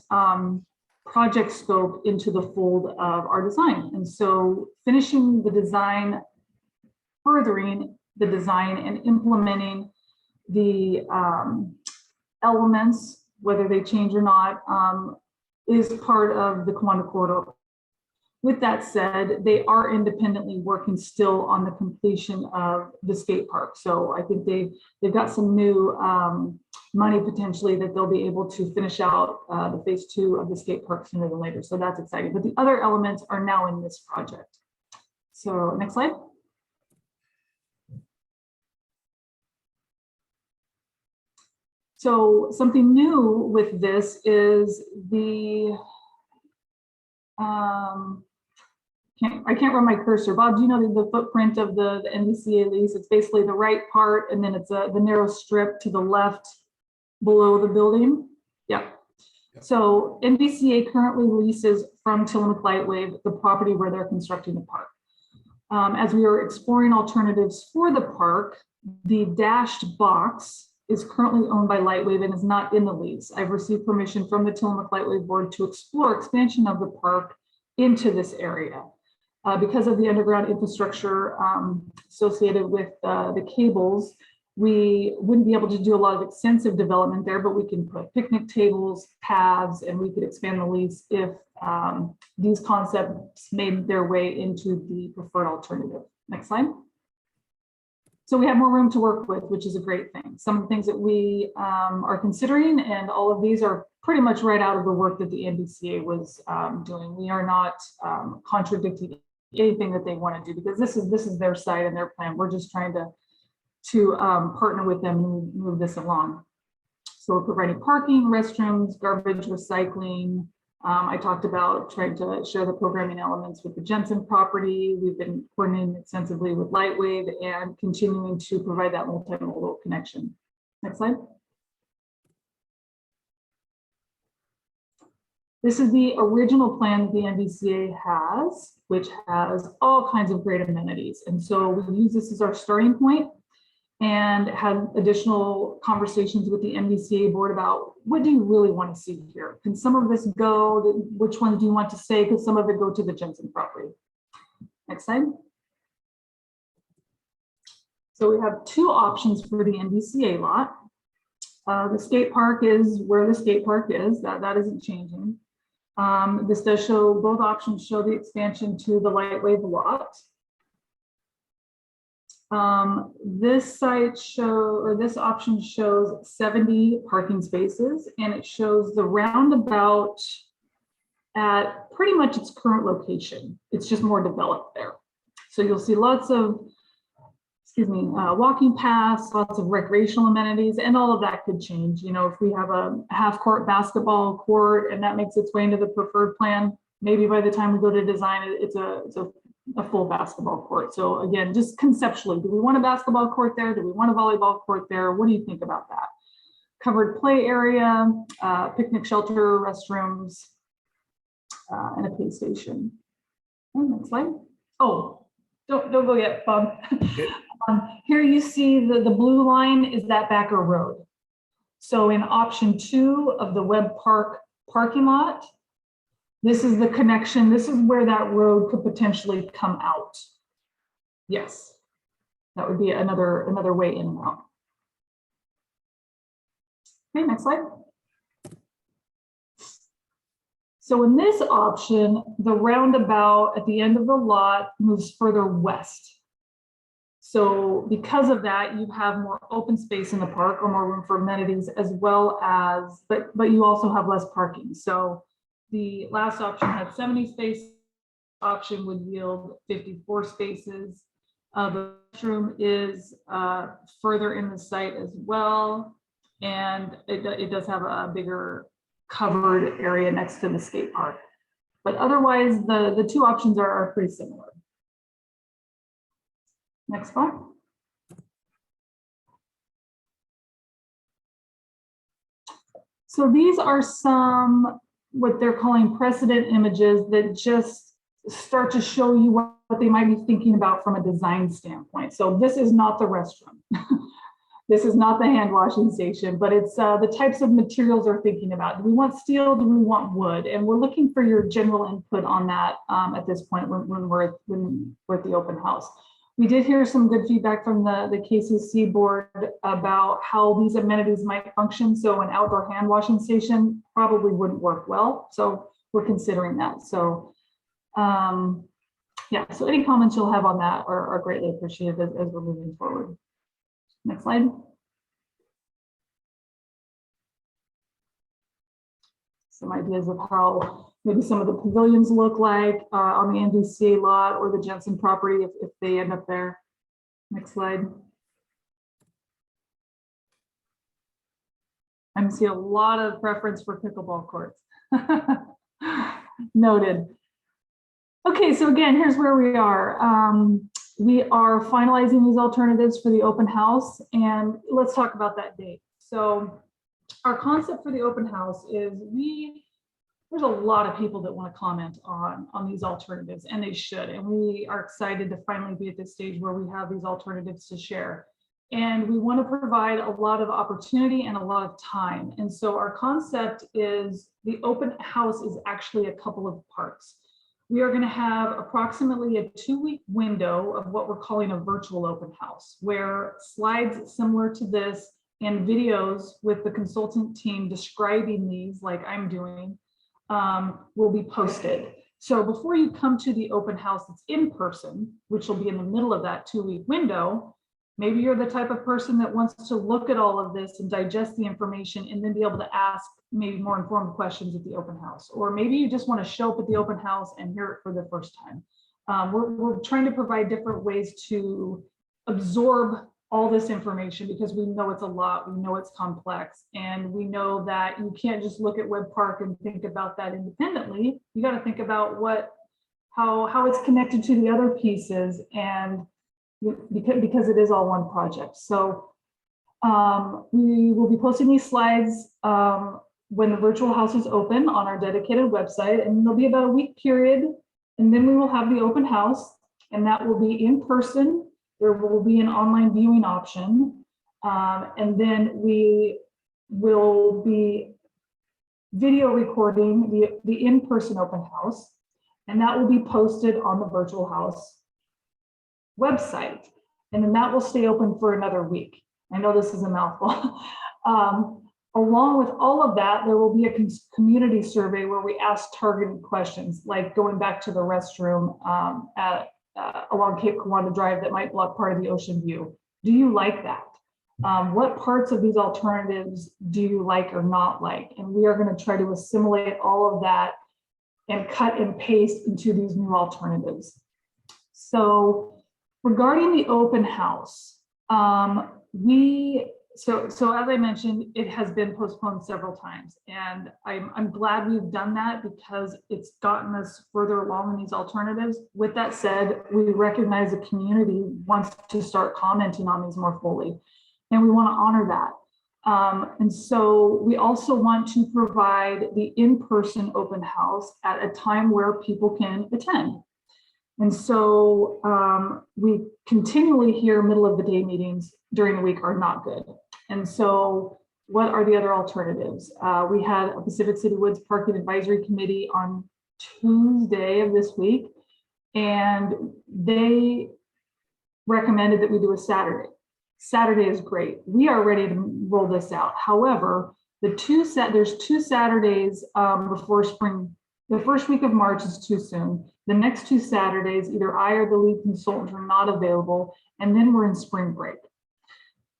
project scope into the fold of our design. And so finishing the design, furthering the design and implementing the elements, whether they change or not, is part of the Kiwanda Corridor. With that said, they are independently working still on the completion of the skate park. So I think they've got some new money potentially that they'll be able to finish out the phase 2 of the skate park sooner than later. So that's exciting. But the other elements are now in this project. So next slide. So something new with this is the I can't run my cursor. Bob, do you know the footprint of the NDCA lease? It's basically the right part, and then it's the narrow strip to the left below the building. Yeah. So NDCA currently leases from Tillman Lightwave the property where they're constructing the park. As we are exploring alternatives for the park, the dashed box is currently owned by Lightwave and is not in the lease. I've received permission from the Tillman Lightwave board to explore expansion of the park into this area. Because of the underground infrastructure associated with the cables, we wouldn't be able to do a lot of extensive development there, but we can put picnic tables, paths, and we could expand the lease if these concepts made their way into the preferred alternative. Next slide. So we have more room to work with, which is a great thing. Some of the things that we are considering, and all of these are pretty much right out of the work that the NBCA was doing. We are not contradicting anything that they want to do, because this is their site and their plan. We're just trying to partner with them and move this along. So we're providing parking, restrooms, garbage, recycling. I talked about trying to share the programming elements with the Jensen property. We've been coordinating extensively with Lightwave and continuing to provide that multimodal connection. Next slide. This is the original plan that the NBCA has, which has all kinds of great amenities. And so we use this as our starting point and had additional conversations with the NBCA board about, what do you really want to see here? Can some of this go? Which ones do you want to say? Could some of it go to the Jensen property? Next slide. So we have two options for the NBCA lot. The skate park is where the skate park is. That isn't changing. This does show, both options show the expansion to the Lightwave lot. This option shows 70 parking spaces, and it shows the roundabout at pretty much its current location. It's just more developed there. So you'll see lots of, walking paths, lots of recreational amenities, and all of that could change. You know, if we have a half-court basketball court and that makes its way into the preferred plan, maybe by the time we go to design it, it's a full basketball court. So again, just conceptually, do we want a basketball court there? Do we want a volleyball court there? What do you think about that? Covered play area, picnic shelter, restrooms, and a pay station. Next slide. Oh, don't go yet, Bob. Here you see the blue line is that Backer Road. So in option 2 of the Webb Park parking lot, this is the connection. This is where that road could potentially come out. Yes, that would be another way in and out. Okay, next slide. So in this option, the roundabout at the end of the lot moves further west. So because of that, you have more open space in the park, or more room for amenities, as well as, but you also have less parking. So the last option had 70 spaces. Option would yield 54 spaces. The restroom is further in the site as well, and it does have a bigger covered area next to the skate park. But otherwise, the two options are pretty similar. Next one. So these are some, what they're calling precedent images, that just start to show you what they might be thinking about from a design standpoint. So this is not the restroom. This is not the hand washing station, but it's the types of materials they're thinking about. Do we want steel? Do we want wood? And we're looking for your general input on that at this point when we're at the open house. We did hear some good feedback from the KCC board about how these amenities might function. So an outdoor hand washing station probably wouldn't work well. So we're considering that. So yeah, so any comments you'll have on that are greatly appreciated as we're moving forward. Next slide. Some ideas of how maybe some of the pavilions look like on the NBCA lot or the Jensen property if they end up there. Next slide. I see a lot of preference for pickleball courts. Noted. Okay, so again, here's where we are. We are finalizing these alternatives for the open house, and let's talk about that date. So our concept for the open house is there's a lot of people that want to comment on these alternatives, and they should. And we are excited to finally be at this stage where we have these alternatives to share. And we want to provide a lot of opportunity and a lot of time. And so our concept is the open house is actually a couple of parts. we are going to have approximately a 2-week window of what we're calling a virtual open house, where slides similar to this and videos with the consultant team describing these, like I'm doing, will be posted. So before you come to the open house that's in person, which will be in the middle of that 2-week window, maybe you're the type of person that wants to look at all of this and digest the information and then be able to ask maybe more informed questions at the open house. Or maybe you just want to show up at the open house and hear it for the first time. We're trying to provide different ways to absorb all this information because we know it's a lot, we know it's complex, and we know that you can't just look at WebPark and think about that independently. You got to think about how it's connected to the other pieces, and because it is all one project. So we will be posting these slides when the virtual house is open on our dedicated website, and there'll be about a week period, and then we will have the open house, and that will be in person. There will be an online viewing option, and then we will be video recording the in-person open house, and that will be posted on the virtual house website, and then that will stay open for another week. I know this is a mouthful. Along with all of that, there will be a community survey where we ask targeted questions, like going back to the restroom along Cape Kiwanda Drive that might block part of the ocean view. Do you like that? What parts of these alternatives do you like or not like? And we are going to try to assimilate all of that and cut and paste into these new alternatives. So regarding the open house, so as I mentioned, it has been postponed several times, and I'm glad we've done that because it's gotten us further along in these alternatives. With that said, we recognize the community wants to start commenting on these more fully, and we want to honor that. And so we also want to provide the in-person open house at a time where people can attend. And so we continually hear middle of the day meetings during the week are not good. And so what are the other alternatives? We had a Pacific City Woods Parking Advisory Committee on Tuesday of this week, and they recommended that we do a Saturday. Saturday is great. We are ready to roll this out. However, there's 2 Saturdays before spring. The first week of March is too soon. The next 2 Saturdays, either I or the lead consultant are not available, and then we're in spring break.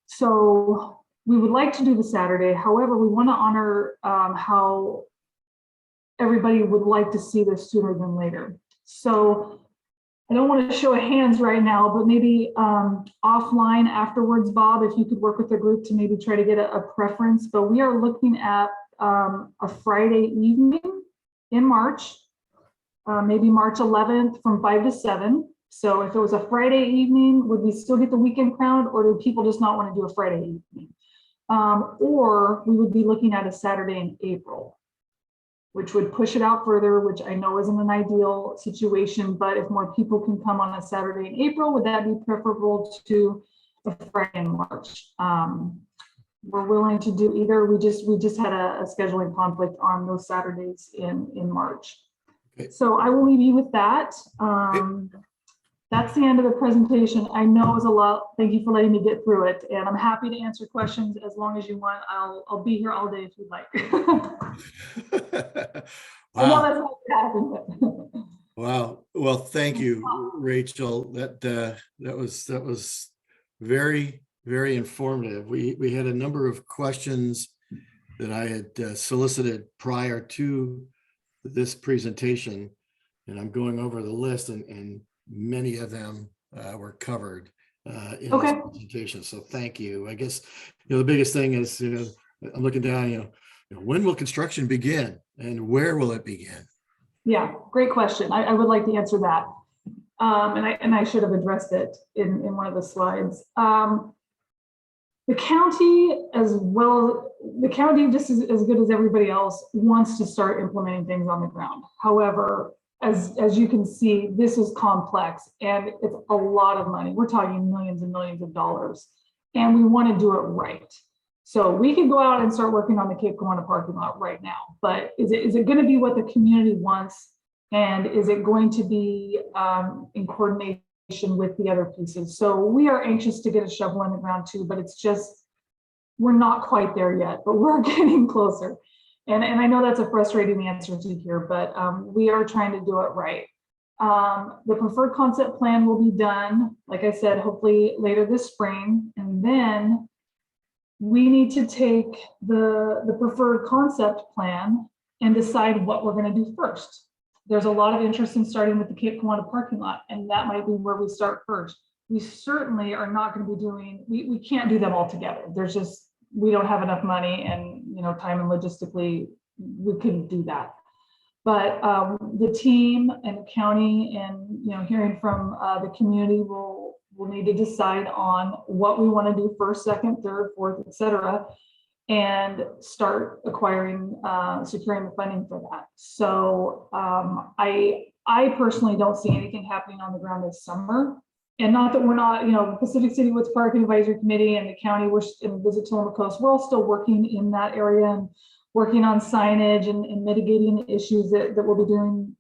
So we would like to do the Saturday. However, we want to honor how everybody would like to see this sooner than later. So I don't want to show of hands right now, but maybe offline afterwards, Bob, if you could work with the group to maybe try to get a preference. But we are looking at a Friday evening in March, maybe March 11th from 5 to 7. So if it was a Friday evening, would we still get the weekend crowd, or do people just not want to do a Friday evening? Or we would be looking at a Saturday in April, which would push it out further, which I know isn't an ideal situation, but if more people can come on a Saturday in April, would that be preferable to a Friday in March? We're willing to do either. We just had a scheduling conflict on those Saturdays in March. Okay. So I will leave you with that. That's the end of the presentation. I know it was a lot. Thank you for letting me get through it, and I'm happy to answer questions as long as you want. I'll be here all day if you'd like. Wow. I know that's not happening. Wow. Well, thank you, Rachel. That was very, very informative. We had a number of questions that I had solicited prior to this presentation, and I'm going over the list, and many of them were covered in this presentation. So thank you. I guess the biggest thing is I'm looking down. When will construction begin, and where will it begin? Yeah, great question. I would like to answer that, and I should have addressed it in one of the slides. The county, just as good as everybody else, wants to start implementing things on the ground. However, as you can see, this is complex and it's a lot of money. We're talking millions and millions of dollars, and we want to do it right. So we can go out and start working on the Cape Kawana parking lot right now, but is it going to be what the community wants And is it going to be in coordination with the other pieces? So we are anxious to get a shovel in the ground too, but it's just, we're not quite there yet, but we're getting closer. And I know that's a frustrating answer to hear, but we are trying to do it right. The preferred concept plan will be done, like I said, hopefully later this spring. And then we need to take the preferred concept plan and decide what we're going to do first. There's a lot of interest in starting with the Kawana parking lot, and that might be where we start first. We certainly are not going to be doing, we can't do them all together. There's just, we don't have enough money and, you know, time and logistically, we couldn't do that. But the team and the county and, you know, hearing from the community will need to decide on what we want to do first, second, third, fourth, et cetera, and start acquiring, securing the funding for that. So I personally don't see anything happening on the ground this summer. And not that we're not, you know, the Pacific City Woods Parking Advisory Committee and the county, we're in Visit Tillman Coast, we're all still working in that area and working on signage and mitigating the issues that we'll be doing,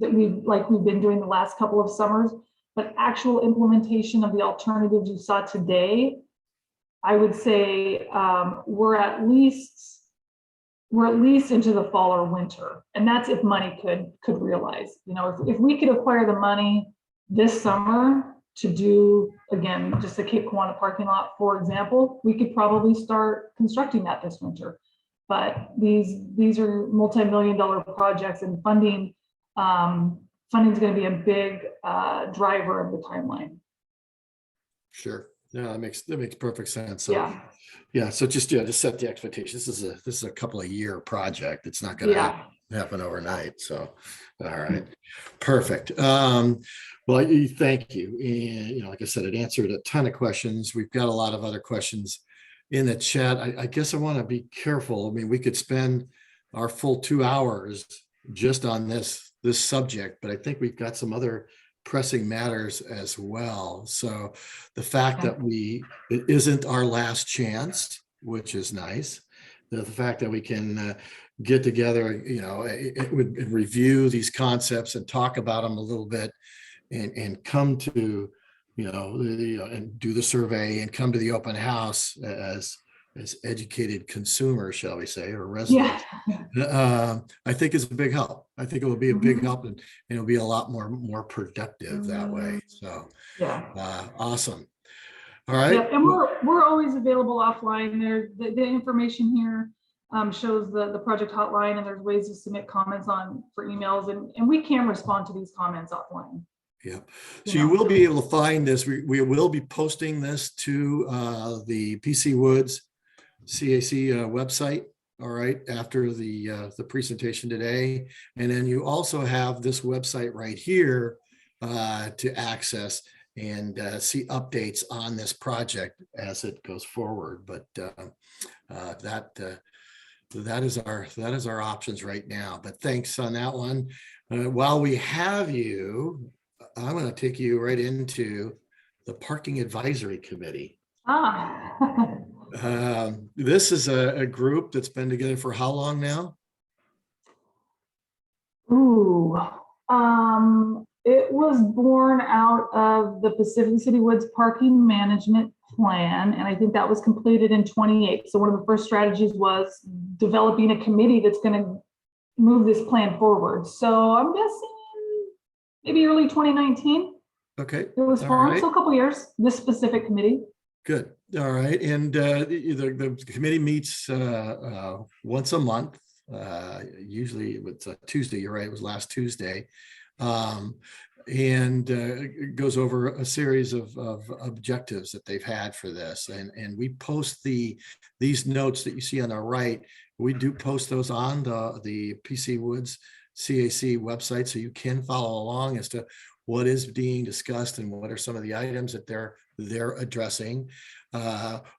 that we've been doing the last couple of summers. But actual implementation of the alternatives you saw today, I would say we're at least into the fall or winter, and that's if money could realize. You know, if we could acquire the money this summer to do, again, just the Cape Kawana parking lot, for example, we could probably start constructing that this winter. But these are multi-million-dollar projects, and funding is going to be a big driver of the timeline. Sure. Yeah, that makes perfect sense. So, Yeah. yeah. So just set the expectations. This is a couple of year project. It's not going to happen overnight. So, all right, perfect. Well, thank you. And, you know, like I said, it answered a ton of questions. We've got a lot of other questions in the chat. I guess I want to be careful. I mean, we could spend our full 2 hours just on this subject, but I think we've got some other pressing matters as well. So the fact that it isn't our last chance, which is nice. The fact that we can get together, you know, and review these concepts and talk about them a little bit, and come to, you know, and do the survey and come to the open house as educated consumers, shall we say, or residents. I think is a big help. I think it will be a big help, and it'll be a lot more productive that way. So awesome. All right. Yeah, and we're always available offline. There, the information here shows the project hotline, and there's ways to submit comments for emails, and we can respond to these comments offline. Yeah, so you will be able to find this. We will be posting this to the PC Woods CAC website. All right, after the presentation today, and then you also have this website right here to access and see updates on this project as it goes forward. But that is our options right now. But thanks on that one. While we have you, I'm going to take you right into the Parking Advisory Committee. This is a group that's been together for how long now? Ooh, it was born out of the Pacific City Woods Parking Management Plan, and I think that was completed in 28. So one of the first strategies was developing a committee that's going to move this plan forward. So I'm guessing maybe early 2019. Okay. It was formed, so a couple years, this specific committee. Good. All right. And the committee meets once a month. Usually it's a Tuesday. You're right. It was last Tuesday. And it goes over a series of objectives that they've had for this. And we post these notes that you see on the right. We do post those on the PC Woods CAC website, so you can follow along as to what is being discussed and what are some of the items that they're addressing.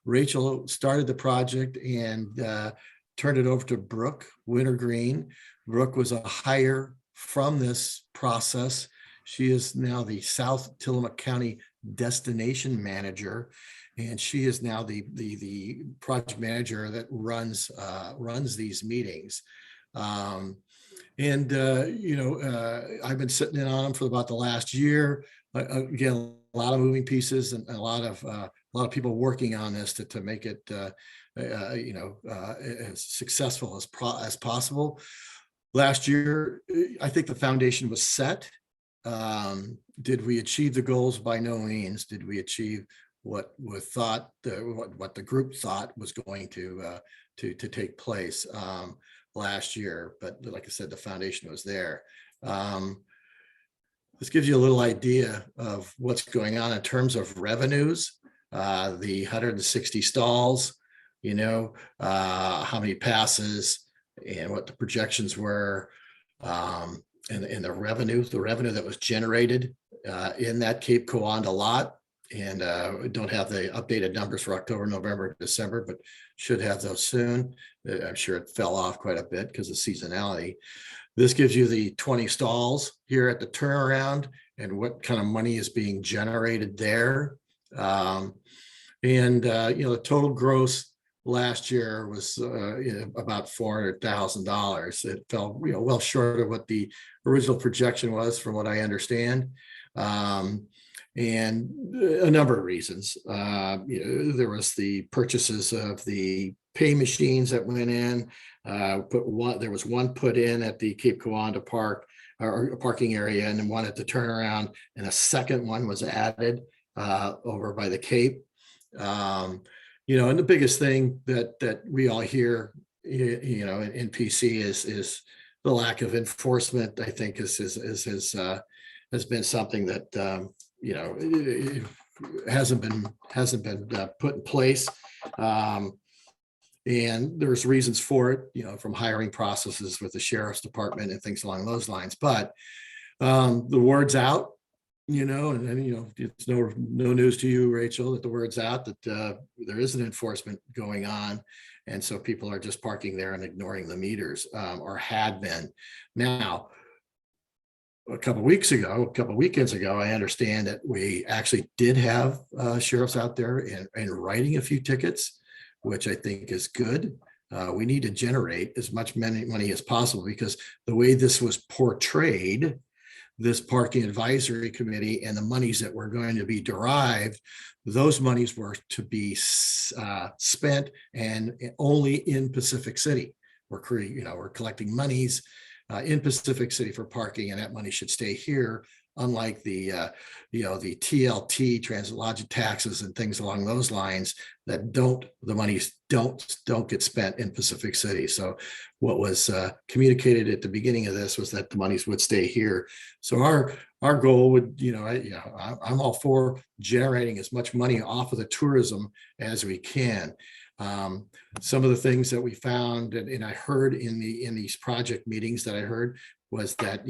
Rachel started the project and turned it over to Brooke Wintergreen. Brooke was a hire from this process. She is now the South Tillamook County Destination Manager, and she is now the project manager that runs these meetings. And, I've been sitting in on them for about the last year. Again, a lot of moving pieces and a lot of people working on this to make it, as successful as possible. Last year, I think the foundation was set. Did we achieve the goals? By no means. Did we achieve what the group thought was going to take place last year? But like I said, the foundation was there. This gives you a little idea of what's going on in terms of revenues. The 160 stalls, how many passes and what the projections were, and the revenue that was generated in that Cape Kiwanda lot. And we don't have the updated numbers for October, November, December, but should have those soon. I'm sure it fell off quite a bit because of seasonality. This gives you the 20 stalls here at the turnaround and what kind of money is being generated there. The total gross last year was about $400,000. It fell well short of what the original projection was, from what I understand. And a number of reasons. There was the purchases of the pay machines that went in. There was one put in at the Cape Kiwanda Park or parking area, and then one at the turnaround, and a second one was added over by the Cape. And the biggest thing that we all hear, in PC is the lack of enforcement. I think has been something that it hasn't been put in place. And there's reasons for it, from hiring processes with the sheriff's department and things along those lines. But the word's out, and it's no news to you, Rachel, that the word's out that there is an enforcement going on. And so people are just parking there and ignoring the meters, or had been. Now, a couple weekends ago, I understand that we actually did have sheriffs out there and writing a few tickets, which I think is good. We need to generate as much money as possible, because the way this was portrayed, this parking advisory committee and the monies that were going to be derived, those monies were to be spent and only in Pacific City. We're collecting monies in Pacific City for parking, and that money should stay here. Unlike the TLT, transit lodging taxes and things along those lines, the monies don't get spent in Pacific City. So what was communicated at the beginning of this was that the monies would stay here. So our goal would, I'm all for generating as much money off of the tourism as we can. Some of the things that we found and I heard in these project meetings that I heard was that,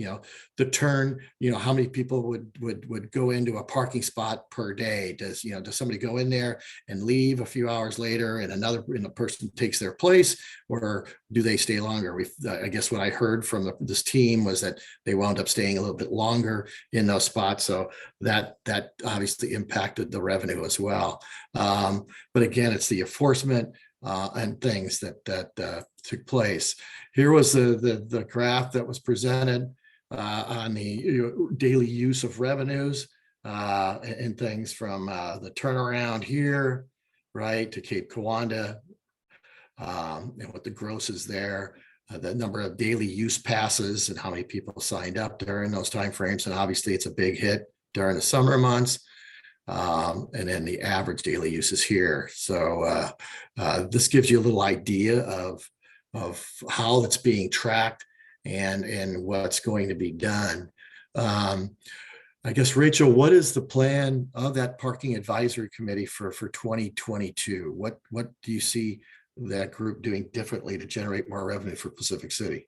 the turn, how many people would go into a parking spot per day? Does somebody go in there and leave a few hours later and a person takes their place, or do they stay longer? I guess what I heard from this team was that they wound up staying a little bit longer in those spots. So that obviously impacted the revenue as well. But again, it's the enforcement and things that took place. Here was the graph that was presented on the daily use of revenues and things from the turnaround here, right, to Cape Kiwanda, and what the gross is there, the number of daily use passes and how many people signed up during those timeframes. And obviously it's a big hit during the summer months. And then the average daily use is here. So this gives you a little idea of how it's being tracked and what's going to be done. I guess, Rachel, what is the plan of that parking advisory committee for 2022? What do you see that group doing differently to generate more revenue for Pacific City?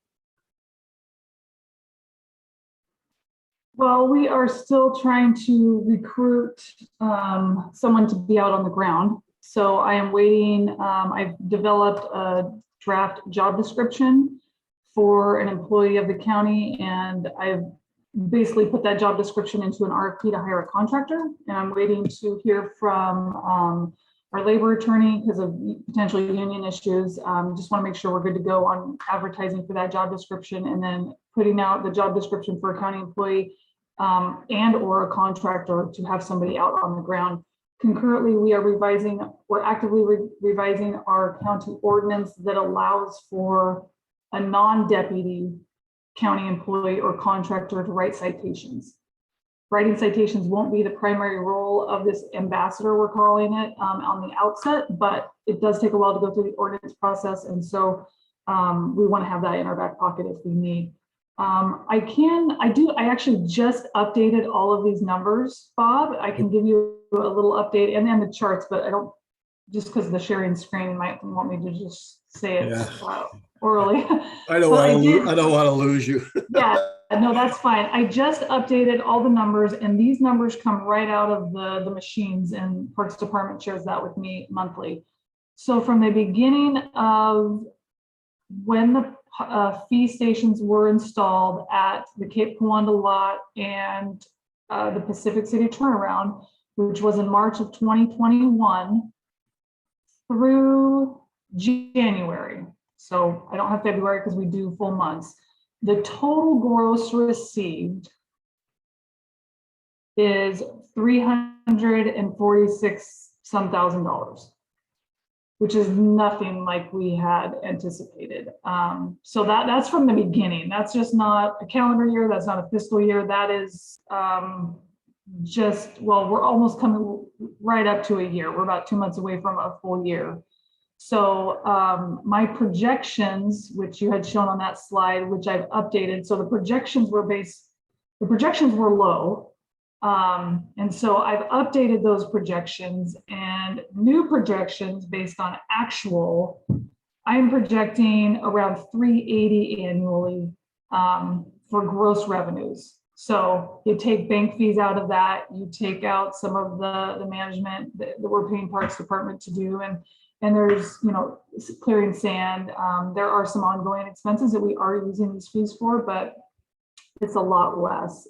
Well, we are still trying to recruit someone to be out on the ground. So I am waiting. I've developed a draft job description for an employee of the county, and I've basically put that job description into an RFP to hire a contractor. And I'm waiting to hear from our labor attorney because of potential union issues. Just want to make sure we're good to go on advertising for that job description, and then putting out the job description for a county employee and or a contractor to have somebody out on the ground. Concurrently, we're actively revising our county ordinance that allows for a non-deputy county employee or contractor to write citations. Writing citations won't be the primary role of this ambassador, we're calling it, on the outset, but it does take a while to go through the ordinance process. And so we want to have that in our back pocket if we need. I actually just updated all of these numbers, Bob. I can give you a little update and then the charts, but I don't, just because of the sharing screen, you might want me to just say it orally. I don't want to lose you. Yeah, no, that's fine. I just updated all the numbers, and these numbers come right out of the machines, and Parks Department shares that with me monthly. So from the beginning of when the fee stations were installed at the Cape Kiwanda lot and the Pacific City turnaround, which was in March of 2021 through January. So I don't have February because we do full months. The total gross received is $346,000, which is nothing like we had anticipated. So that's from the beginning. That's just not a calendar year. That's not a fiscal year. That is we're almost coming right up to a year. We're about 2 months away from a full year. So my projections, which you had shown on that slide, which I've updated. So the projections were low. And so I've updated those projections, and new projections based on actual, I'm projecting around 380 annually for gross revenues. So you take bank fees out of that, you take out some of the management that we're paying Parks Department to do, and there's, clearing sand. There are some ongoing expenses that we are using these fees for, but it's a lot less.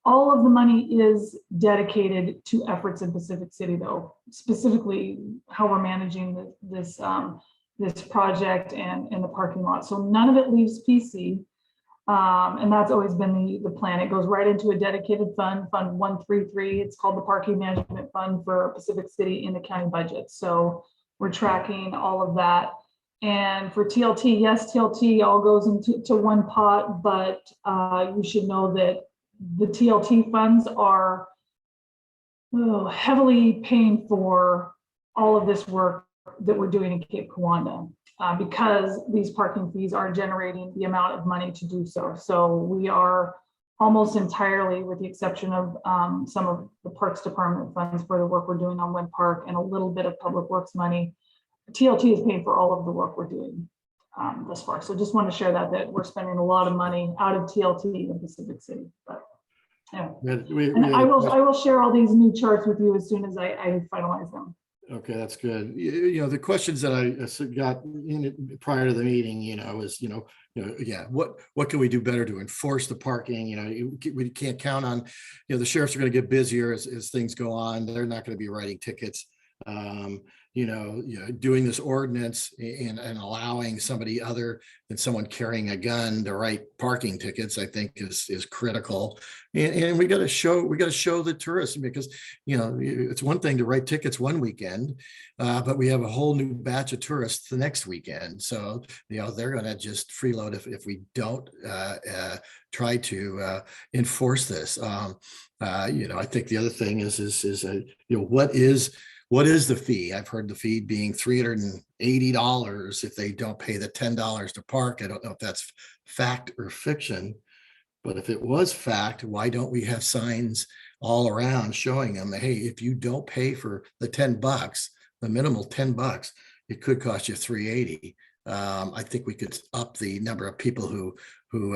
All of the money is dedicated to efforts in Pacific City, though, specifically how we're managing this project and the parking lot. So none of it leaves PC. And that's always been the plan. It goes right into a dedicated fund, Fund 133. It's called the Parking Management Fund for Pacific City in the county budget. So we're tracking all of that. And for TLT, yes, TLT all goes into one pot, but you should know that the TLT funds are heavily paying for all of this work that we're doing in Cape Kiwanda because these parking fees are generating the amount of money to do so. So we are almost entirely, with the exception of some of the Parks Department funds for the work we're doing on Wind Park and a little bit of Public Works money, TLT is paying for all of the work we're doing thus far. So just want to share that we're spending a lot of money out of TLT in Pacific City. But yeah, I will share all these new charts with you as soon as I finalize them. Okay, that's good. The questions that I got prior to the meeting, was, what can we do better to enforce the parking? We can't count on, the sheriffs are going to get busier as things go on. They're not going to be writing tickets. Doing this ordinance and allowing somebody other than someone carrying a gun to write parking tickets, I think is critical. And we got to show the tourists, because, it's one thing to write tickets one weekend, but we have a whole new batch of tourists the next weekend. So, they're going to just freeload if we don't try to enforce this. I think the other thing is what is the fee? I've heard the fee being $380 if they don't pay the $10 to park. I don't know if that's fact or fiction, but if it was fact, why don't we have signs all around showing them, hey, if you don't pay for the $10, the minimal $10, it could cost you $380. I think we could up the number of people who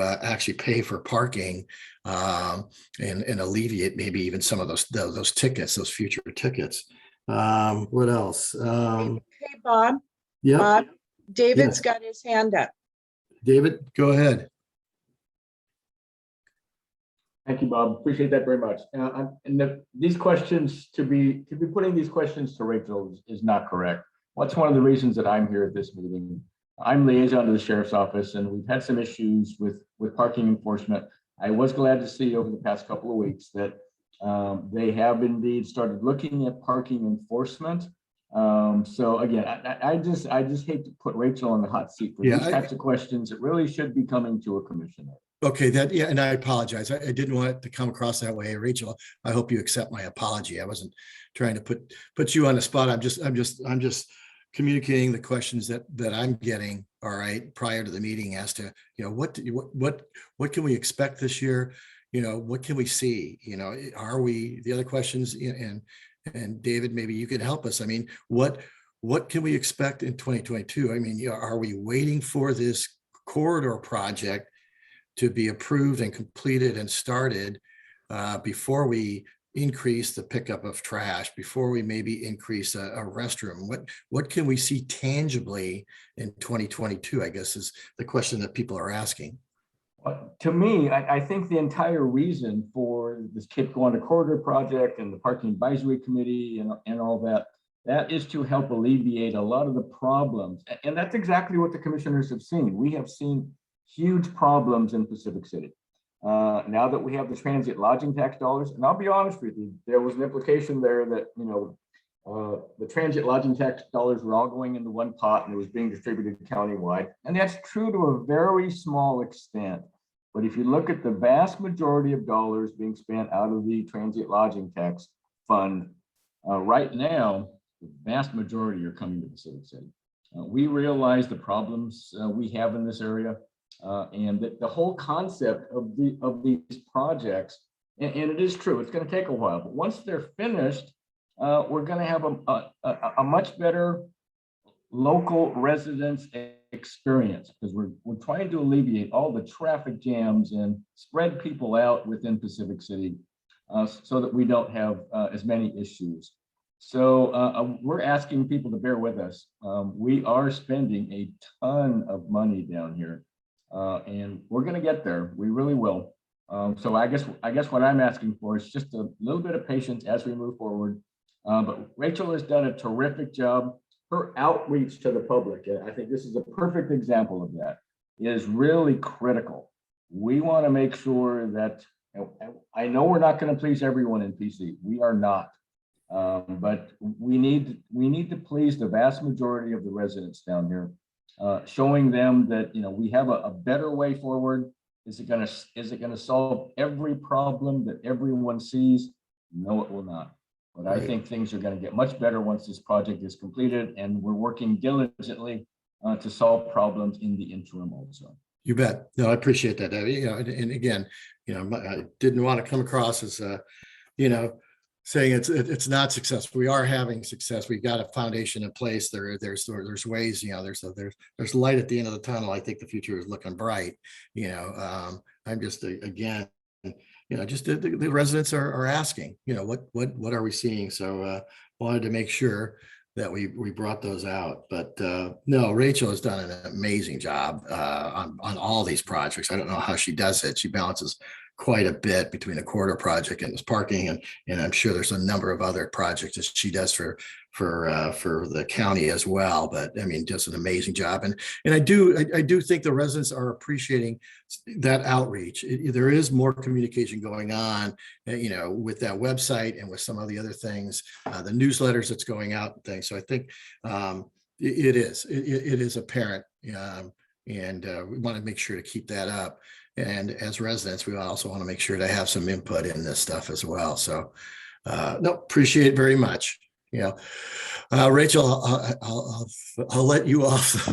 actually pay for parking and alleviate maybe even some of those tickets, those future tickets. What else? Hey, Bob. Yeah. Bob, David's Yes. got his hand up. David, go ahead. Thank you, Bob. Appreciate that very much. These questions, to be putting these questions to Rachel is not correct. That's one of the reasons that I'm here at this meeting. I'm liaison to the sheriff's office, and we've had some issues with parking enforcement. I was glad to see over the past couple of weeks that they have indeed started looking at parking enforcement. So again, I just hate to put Rachel on the hot seat for these types of questions. It really should be coming to a commissioner. Okay, yeah, and I apologize. I didn't want it to come across that way, Rachel. I hope you accept my apology. I wasn't trying to put you on the spot. I'm just communicating the questions that I'm getting. All right, prior to the meeting, as to what can we expect this year? What can we see? Are we the other questions? And David, maybe you can help us. I mean, what can we expect in 2022? I mean, are we waiting for this corridor project to be approved and completed and started before we increase the pickup of trash, before we maybe increase a restroom? What can we see tangibly in 2022, I guess, is the question that people are asking. To me, I think the entire reason for this Kiwanda Corridor Project and the Parking Advisory Committee and all that is to help alleviate a lot of the problems. And that's exactly what the commissioners have seen. We have seen huge problems in Pacific City. Now that we have the transit lodging tax dollars, and I'll be honest with you, there was an implication there that, the transit lodging tax dollars were all going into one pot and it was being distributed countywide. And that's true to a very small extent. But if you look at the vast majority of dollars being spent out of the transit lodging tax fund, right now, the vast majority are coming to Pacific City. We realize the problems we have in this area. And the whole concept of these projects, and it is true, it's going to take a while, but once they're finished, we're going to have a much better local residents experience, because we're trying to alleviate all the traffic jams and spread people out within Pacific City so that we don't have as many issues. So we're asking people to bear with us. We are spending a ton of money down here. And we're going to get there. We really will. So I guess what I'm asking for is just a little bit of patience as we move forward. But Rachel has done a terrific job. Her outreach to the public, and I think this is a perfect example of that, is really critical. We want to make sure that, I know we're not going to please everyone in PC. We are not. But we need to please the vast majority of the residents down here. Showing them that we have a better way forward. Is it going to solve every problem that everyone sees? No, it will not. But I think things are going to get much better once this project is completed, and we're working diligently to solve problems in the interim also. You bet. No, I appreciate that. And again, I didn't want to come across as saying it's not successful. We are having success. We've got a foundation in place. There's ways, there's light at the end of the tunnel. I think the future is looking bright. I'm just again, just the residents are asking, what are we seeing? So wanted to make sure that we brought those out. But no, Rachel has done an amazing job on all these projects. I don't know how she does it. She balances quite a bit between the corridor project and this parking, and I'm sure there's a number of other projects that she does for the county as well. But I mean, just an amazing job, and I do think the residents are appreciating that outreach. There is more communication going on, with that website and with some of the other things, the newsletters that's going out and things. So I think it is apparent, and we want to make sure to keep that up. And as residents, we also want to make sure to have some input in this stuff as well. So, no, appreciate it very much. Rachel, I'll let you off.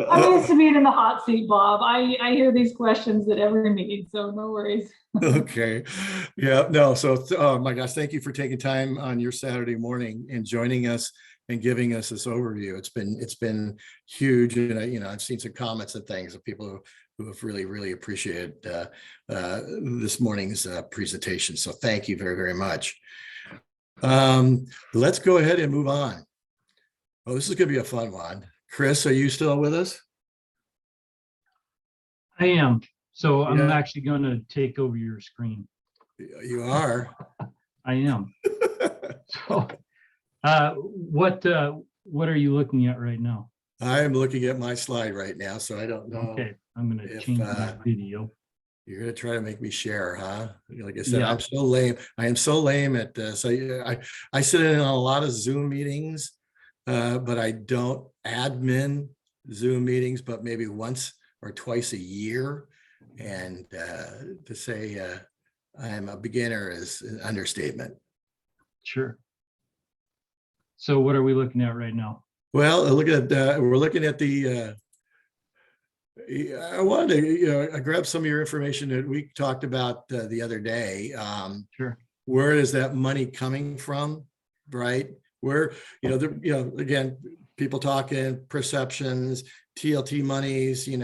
I'm used to being in the hot seat, Bob. I hear these questions at every meeting, so no worries. Okay. Yeah, no. So, oh my gosh, thank you for taking time on your Saturday morning and joining us and giving us this overview. It's been huge, and I've seen some comments and things of people who have really appreciated this morning's presentation. So thank you very, very much. Let's go ahead and move on. Oh, this is going to be a fun one. Chris, are you still with us? I am. So I'm Yeah. actually going to take over your screen. You are. I am. So what are you looking at right now? I'm looking at my slide right now, so I don't know. Okay, I'm gonna if, change my video. You're gonna try to make me share, huh? Like I said, Yeah. I'm so lame. I am so lame at this. I sit in on a lot of Zoom meetings, but I don't admin Zoom meetings, but maybe once or twice a year. And to say I'm a beginner is an understatement. Sure. So what are we looking at right now? Well, we're looking at the. I wanted to, I grabbed some of your information that we talked about the other day. Sure. Where is that money coming from, right? Where, again, people talking perceptions, TLT monies, you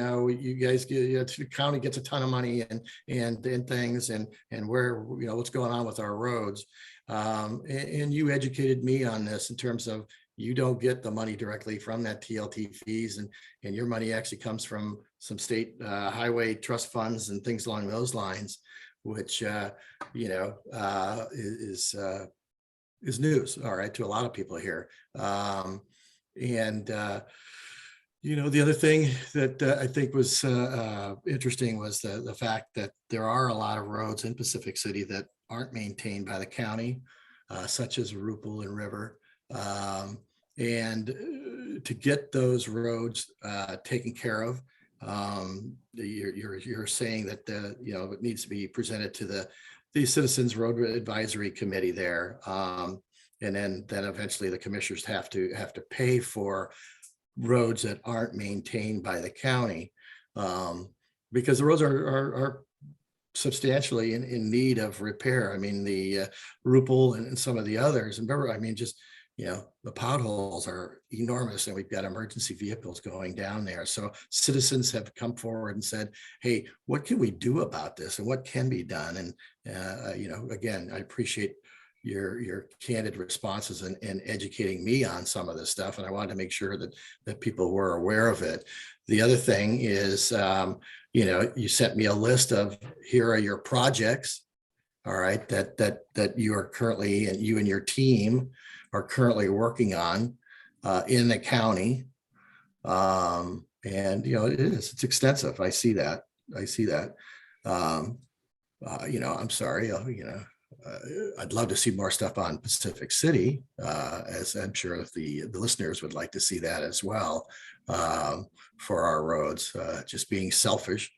guys get, the county gets a ton of money and things and where, what's going on with our roads. And you educated me on this in terms of you don't get the money directly from that TLT fees and your money actually comes from some state highway trust funds and things along those lines, which, is news, all right, to a lot of people here. The other thing that I think was interesting was the fact that there are a lot of roads in Pacific City that aren't maintained by the county, such as Rupel and River. To get those roads taken care of, you're saying that it needs to be presented to the Citizens Road Advisory Committee there, and then eventually the commissioners have to pay for roads that aren't maintained by the county, because the roads are substantially in need of repair. I mean, the Rupel and some of the others, and remember, I mean, just the potholes are enormous and we've got emergency vehicles going down there. So citizens have come forward and said, hey, what can we do about this and what can be done? And, again, I appreciate your candid responses and educating me on some of this stuff. And I wanted to make sure that people were aware of it. The other thing is, you sent me a list of, here are your projects, all right, that you are currently, and you and your team are currently working on in the county. It's extensive. I see that. I'm sorry, I'd love to see more stuff on Pacific City, as I'm sure the listeners would like to see that as well, for our roads, just being selfish.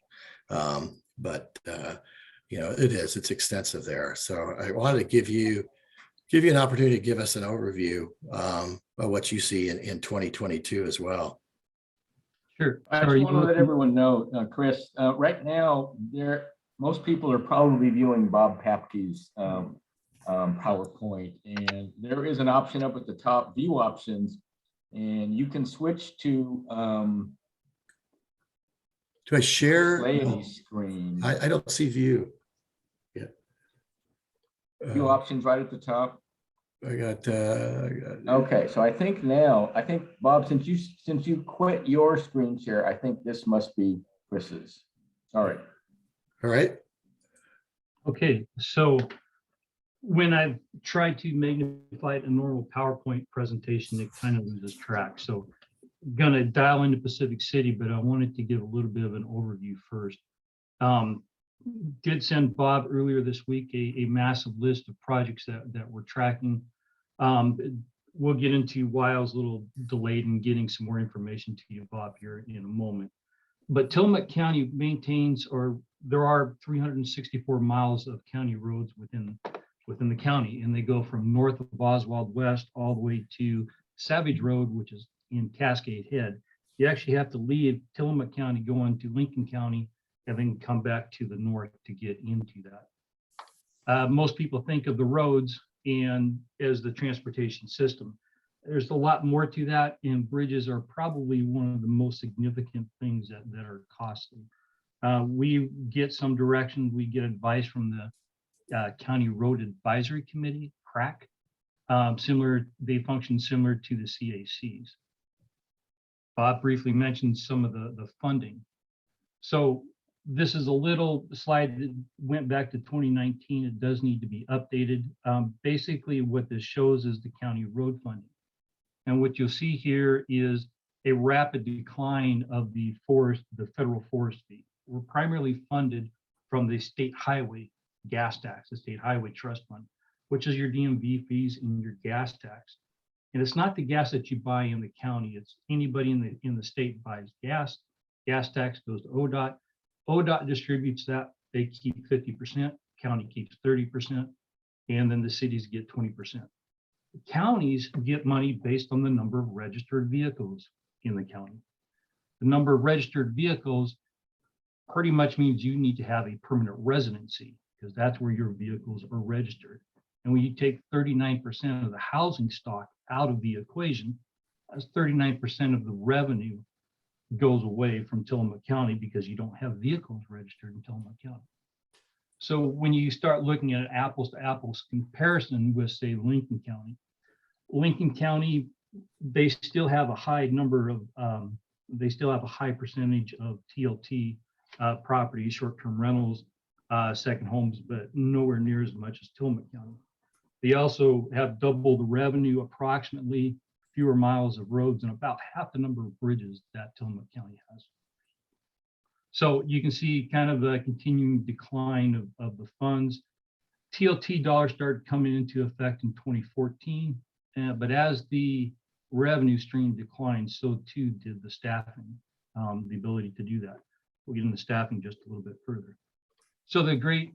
It's extensive there. So I wanted to give you an opportunity to give us an overview of what you see in 2022 as well. Sure. I just want to let everyone know, Chris, right now, most people are probably viewing Bob Papke's PowerPoint, and there is an option up at the top, view options, and you can switch to Do I share? display screen. I don't see view. Yeah. View options right at the top. I got Okay, so I think Bob, since you quit your screen share, I think this must be Chris's. All right. all right. Okay, so when I try to magnify a normal PowerPoint presentation, it kind of loses track. So I'm gonna dial into Pacific City, but I wanted to give a little bit of an overview first. Did send Bob earlier this week a massive list of projects that we're tracking. We'll get into why I was a little delayed in getting some more information to you, Bob, here in a moment. But Tillman County maintains, or there are 364 miles of county roads within the county, and they go from north of Oswald West all the way to Savage Road, which is in Cascade Head. You actually have to leave Tillman County, go into Lincoln County, and then come back to the north to get into that. Most people think of the roads and as the transportation system. There's a lot more to that, and bridges are probably one of the most significant things that are costly. We get some direction, we get advice from the County Road Advisory Committee, CRAC. They function similar to the CACs. Bob briefly mentioned some of the funding. So this is a little slide that went back to 2019. It does need to be updated. Basically, what this shows is the county road funding. And what you'll see here is a rapid decline of the federal forest fee. We're primarily funded from the state highway gas tax, the state highway trust fund, which is your DMV fees and your gas tax. And it's not the gas that you buy in the county, it's anybody in the state buys gas. Gas tax goes to ODOT. ODOT distributes that, they keep 50%, county keeps 30%, and then the cities get 20%. The counties get money based on the number of registered vehicles in the county. The number of registered vehicles pretty much means you need to have a permanent residency because that's where your vehicles are registered. And when you take 39% of the housing stock out of the equation, that's 39% of the revenue goes away from Tillman County because you don't have vehicles registered in Tillman County. So when you start looking at an apples to apples comparison with, say, Lincoln County, they still have a high number of, they still have a high percentage of TLT properties, short-term rentals, second homes, but nowhere near as much as Tillman County. They also have double the revenue, approximately, fewer miles of roads, and about half the number of bridges that Tillman County has. So you can see kind of the continuing decline of the funds. TLT dollars started coming into effect in 2014, but as the revenue stream declined, so too did the staffing, the ability to do that. We'll get into staffing just a little bit further. So the great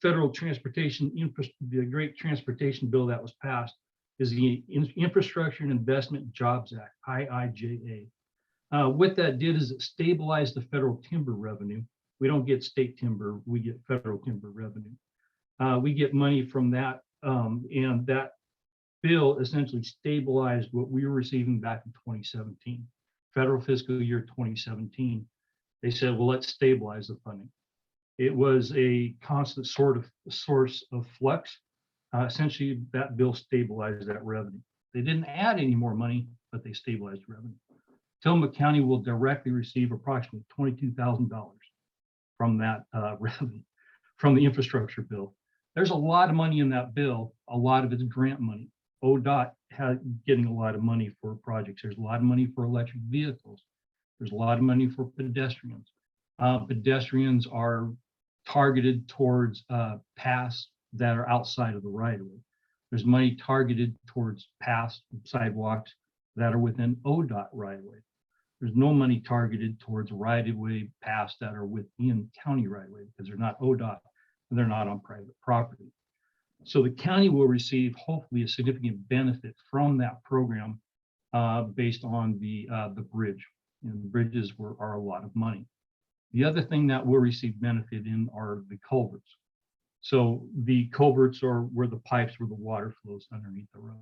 federal transportation, the great transportation bill that was passed is the Infrastructure and Investment Jobs Act, IIJA. What that did is it stabilized the federal timber revenue. We don't get state timber, we get federal timber revenue. We get money from that, and that bill essentially stabilized what we were receiving back in 2017. Federal fiscal year 2017, they said, well, let's stabilize the funding. It was a constant sort of source of flux. Essentially, that bill stabilized that revenue. They didn't add any more money, but they stabilized revenue. Tillman County will directly receive approximately $22,000 from that revenue, from the infrastructure bill. There's a lot of money in that bill. A lot of it's grant money. ODOT getting a lot of money for projects. There's a lot of money for electric vehicles. There's a lot of money for pedestrians. Pedestrians are targeted towards paths that are outside of the right of way. There's money targeted towards paths, sidewalks that are within ODOT right of way. There's no money targeted towards right of way paths that are within county right of way because they're not ODOT and they're not on private property. So the county will receive hopefully a significant benefit from that program based on the bridge. And the bridges are a lot of money. The other thing that we'll receive benefit in are the culverts. So the culverts are where the pipes where the water flows underneath the road.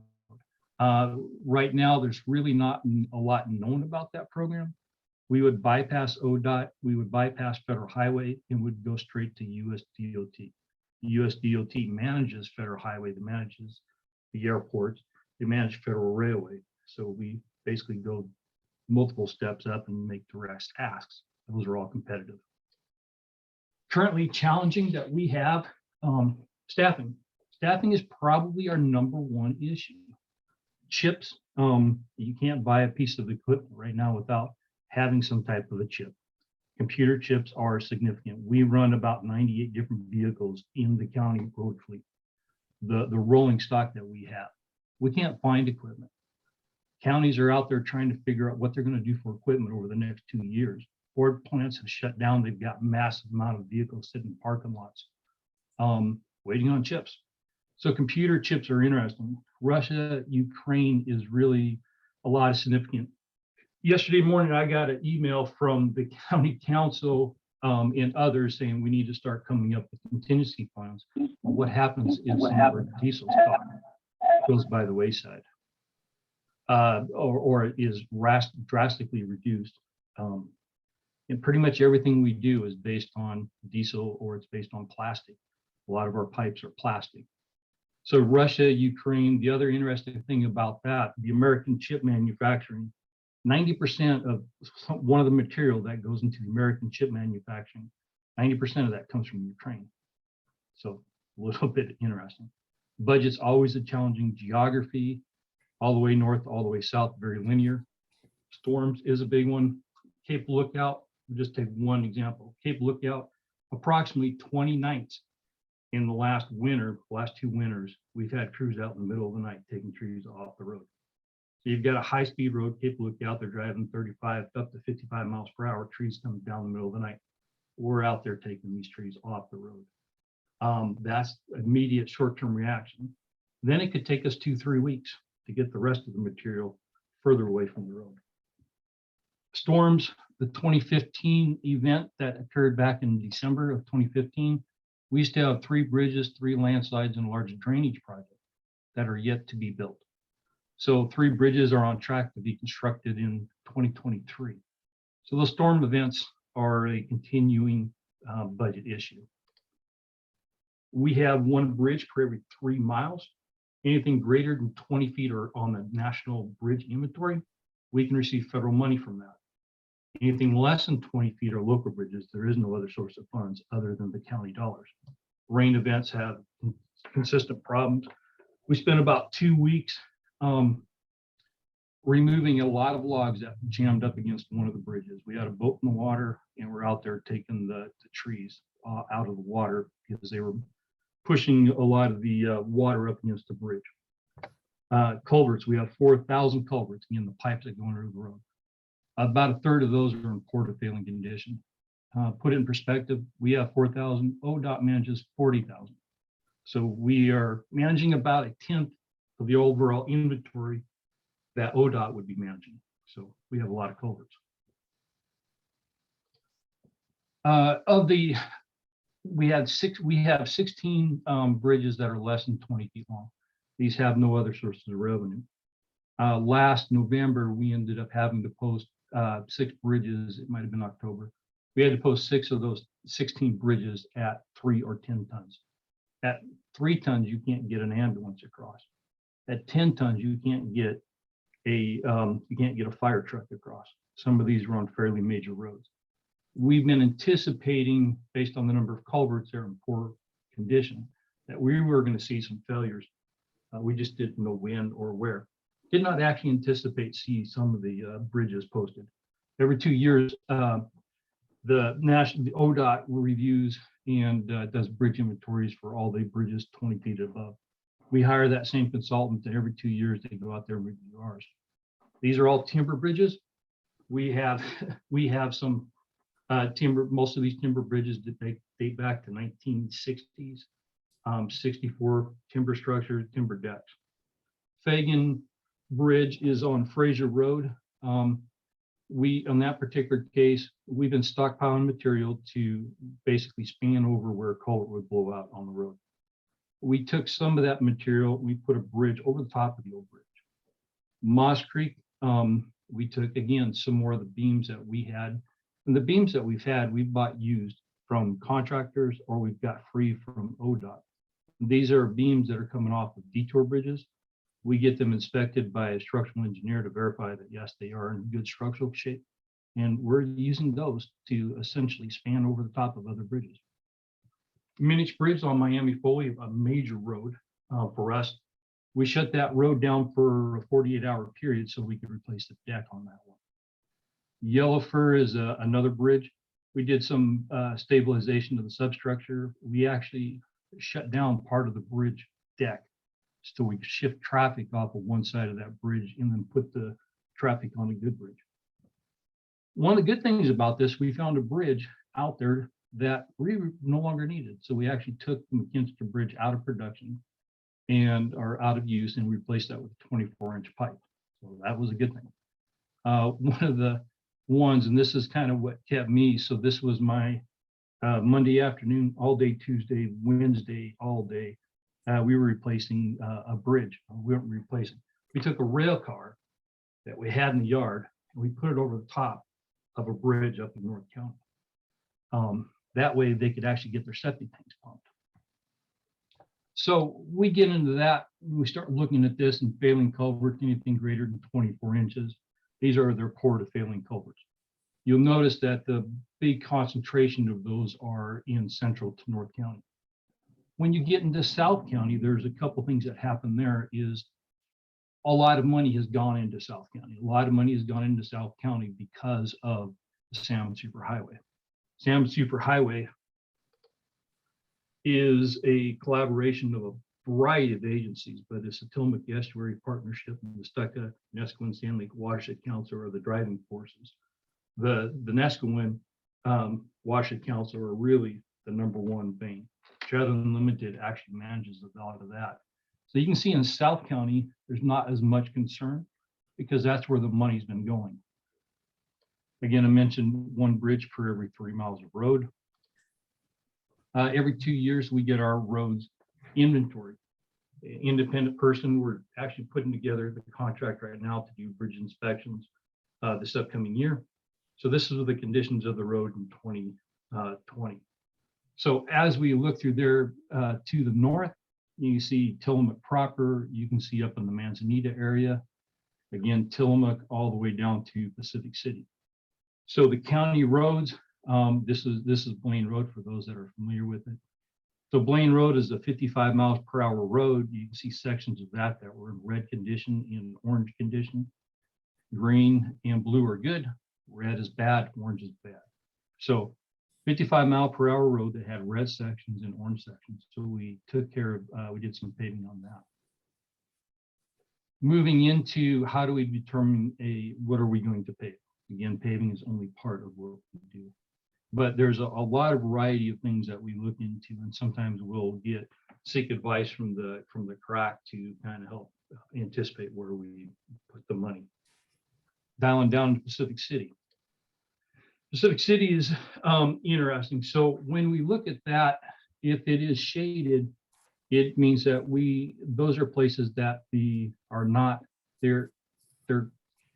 Right now, there's really not a lot known about that program. We would bypass ODOT, we would bypass federal highway, and would go straight to USDOT. The USDOT manages federal highway, that manages the airports, they manage federal railway. So we basically go multiple steps up and make direct asks. Those are all competitive. Currently challenging that we have staffing. Staffing is probably our #1 issue. Chips, you can't buy a piece of equipment right now without having some type of a chip. Computer chips are significant. We run about 98 different vehicles in the county road fleet. The rolling stock that we have, we can't find equipment. Counties are out there trying to figure out what they're going to do for equipment over the next 2 years. Ford plants have shut down. They've got massive amount of vehicles sitting in parking lots, waiting on chips. So computer chips are interesting. Russia, Ukraine is really a lot of significant. Yesterday morning, I got an email from the county council and others saying we need to start coming up with contingency plans. What happens if some of our diesel stock goes by the wayside or is drastically reduced? And pretty much everything we do is based on diesel or it's based on plastic. A lot of our pipes are plastic. So Russia, Ukraine, the other interesting thing about that, the American chip manufacturing, 90% of one of the material that goes into the American chip manufacturing, 90% of that comes from Ukraine. So a little bit interesting. Budget's always a challenging geography, all the way north, all the way south, very linear. Storms is a big one. Cape Lookout, we'll just take one example. Cape Lookout, approximately 20 nights in the last winter, last 2 winters, we've had crews out in the middle of the night taking trees off the road. So you've got a high-speed road, Cape Lookout, they're driving 35 up to 55 miles per hour, trees coming down the middle of the night. We're out there taking these trees off the road. That's immediate short-term reaction. Then it could take us 2-3 weeks to get the rest of the material further away from the road. Storms, the 2015 event that occurred back in December of 2015, we still have 3 bridges, 3 landslides, and a large drainage project that are yet to be built. So 3 bridges are on track to be constructed in 2023. So those storm events are a continuing budget issue. We have 1 bridge per every 3 miles. Anything greater than 20 feet or on the national bridge inventory, we can receive federal money from that. Anything less than 20 feet or local bridges, there is no other source of funds other than the county dollars. Rain events have consistent problems. We spent about 2 weeks removing a lot of logs that jammed up against one of the bridges. We had a boat in the water and we're out there taking the trees out of the water because they were pushing a lot of the water up against the bridge. Culverts, we have 4,000 culverts, again, the pipes that go under the road. About 1/3 of those are in poor to failing condition. Put it in perspective, we have 4,000, ODOT manages 40,000. So we are managing about 1/10 of the overall inventory that ODOT would be managing. So we have a lot of culverts. We have 16 bridges that are less than 20 feet long. These have no other sources of revenue. Last November, we ended up having to post 6 bridges. It might have been October. We had to post 6 of those 16 bridges at 3 or 10 tons. At 3 tons, you can't get an ambulance across. At 10 tons, you can't get a fire truck across. Some of these are on fairly major roads. We've been anticipating, based on the number of culverts that are in poor condition, that we were going to see some failures. We just didn't know when or where. Did not actually anticipate see some of the bridges posted. Every 2 years, the ODOT reviews and does bridge inventories for all the bridges 20 feet above. We hire that same consultant, and every 2 years they go out there and review ours. These are all timber bridges. We have some timber. Most of these timber bridges date back to 1960s. 64 timber structures, timber decks. Fagan Bridge is on Fraser Road. On that particular case, we've been stockpiling material to basically span over where a culvert would blow out on the road. We took some of that material, we put a bridge over the top of the old bridge. Moss Creek, we took, again, some more of the beams that we had. And the beams that we've had, we've bought used from contractors or we've got free from ODOT. These are beams that are coming off of detour bridges. We get them inspected by a structural engineer to verify that, yes, they are in good structural shape. And we're using those to essentially span over the top of other bridges. Minich Bridge on Miami Foley, a major road for us. We shut that road down for a 48-hour period so we could replace the deck on that one. Yellow Fir is another bridge. We did some stabilization of the substructure. We actually shut down part of the bridge deck so we could shift traffic off of one side of that bridge and then put the traffic on a good bridge. One of the good things about this, we found a bridge out there that we no longer needed. So we actually took the McKinster Bridge out of production and are out of use and replaced that with a 24-inch pipe. So that was a good thing. One of the ones, and this is kind of what kept me, so this was my Monday afternoon, all day Tuesday, Wednesday, all day. We were replacing a bridge. We weren't replacing. We took a rail car that we had in the yard and we put it over the top of a bridge up in North County. That way they could actually get their septic tanks pumped. So we get into that. We start looking at this and failing culverts, anything greater than 24 inches. These are their poor to failing culverts. You'll notice that the big concentration of those are in central to North County. When you get into South County, there's a couple things that happen there is a lot of money has gone into South County. A lot of money has gone into South County because of the Salmon Superhighway. Salmon Superhighway is a collaboration of a variety of agencies, but it's the Tillamook Estuary Partnership and the Stucca, Nesquin, Sand Lake Watershed Council are the driving forces. The Nesquin Watershed Council are really the #1 vein. Trout Unlimited actually manages a lot of that. So you can see in South County, there's not as much concern because that's where the money's been going. Again, I mentioned 1 bridge per every 3 miles of road. Every 2 years, we get our roads inventory. Independent person, we're actually putting together the contract right now to do bridge inspections this upcoming year. So this is the conditions of the road in 2020. So as we look through there to the north, you see Tillamook proper, you can see up in the Manzanita area. Again, Tillamook all the way down to Pacific City. So the county roads, this is Blaine Road for those that are familiar with it. So Blaine Road is a 55 miles per hour road. You can see sections of that were in red condition, in orange condition. Green and blue are good. Red is bad, orange is bad. So 55 mile per hour road that had red sections and orange sections. So we took care of, we did some paving on that. Moving into how do we determine what are we going to pave? Again, paving is only part of what we do. But there's a lot of variety of things that we look into, and sometimes we'll seek advice from the CRAC to kind of help anticipate where we put the money. Dialing down to Pacific City. Pacific City is interesting. So when we look at that, if it is shaded, it means that those are places that are not their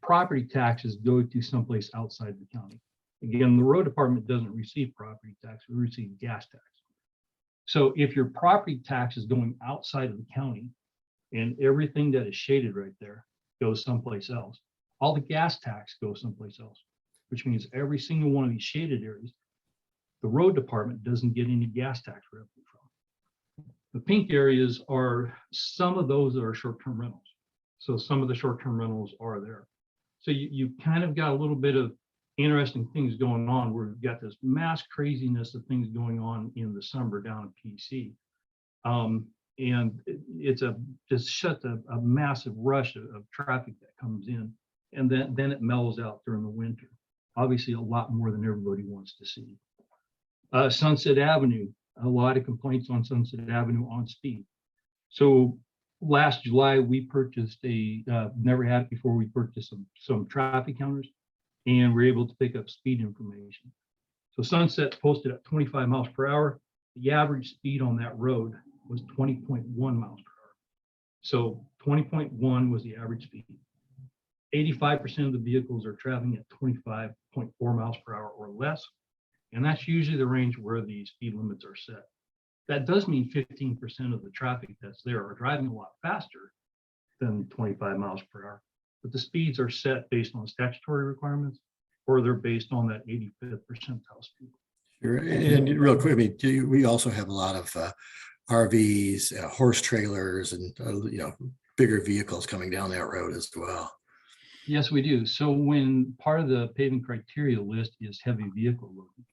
property taxes go to someplace outside the county. Again, the road department doesn't receive property tax, we receive gas tax. So if your property tax is going outside of the county and everything that is shaded right there goes someplace else, all the gas tax goes someplace else, which means every single one of these shaded areas, the road department doesn't get any gas tax revenue from. The pink areas are some of those that are short-term rentals. So some of the short-term rentals are there. So you kind of got a little bit of interesting things going on where we've got this mass craziness of things going on in the summer down in PC. And it's just a massive rush of traffic that comes in, and then it mellows out during the winter. Obviously a lot more than everybody wants to see. Sunset Avenue, a lot of complaints on Sunset Avenue on speed. So last July, we purchased never had it before, we purchased some traffic counters, and we're able to pick up speed information. So Sunset posted at 25 miles per hour. The average speed on that road was 20.1 miles per hour. So 20.1 was the average speed. 85% of the vehicles are traveling at 25.4 miles per hour or less. And that's usually the range where the speed limits are set. That does mean 15% of the traffic that's there are driving a lot faster than 25 miles per hour. But the speeds are set based on statutory requirements, or they're based on that 85th percentile speed. Sure. And real quick, I mean, we also have a lot of RVs, horse trailers, and bigger vehicles coming down that road as well. Yes, we do. So when part of the paving criteria list is heavy vehicle loading,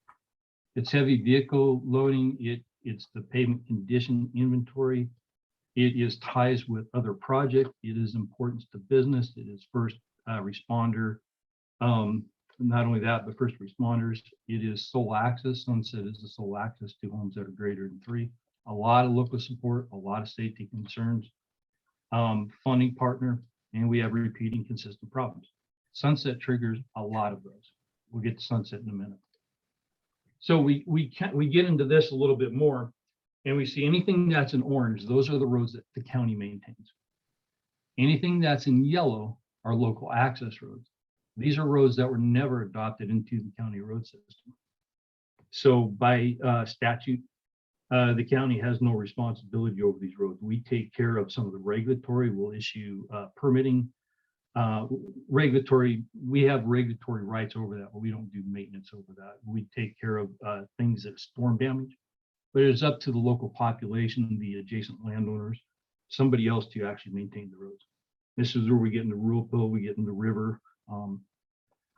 it's heavy vehicle loading. It's the pavement condition inventory. It is ties with other projects. It is importance to business. It is first responder. Not only that, but first responders. It is sole access. Sunset is the sole access to homes that are greater than 3. A lot of local support, a lot of safety concerns, funding partner, and we have repeating consistent problems. Sunset triggers a lot of those. We'll get to Sunset in a minute. So we get into this a little bit more, and we see anything that's in orange, those are the roads that the county maintains. Anything that's in yellow are local access roads. These are roads that were never adopted into the county road system. So by statute, the county has no responsibility over these roads. We take care of some of the regulatory, we'll issue permitting, regulatory, we have regulatory rights over that, but we don't do maintenance over that. We take care of things that storm damage, but it's up to the local population, the adjacent landowners, somebody else to actually maintain the roads. This is where we get into Ruleville, we get into River. A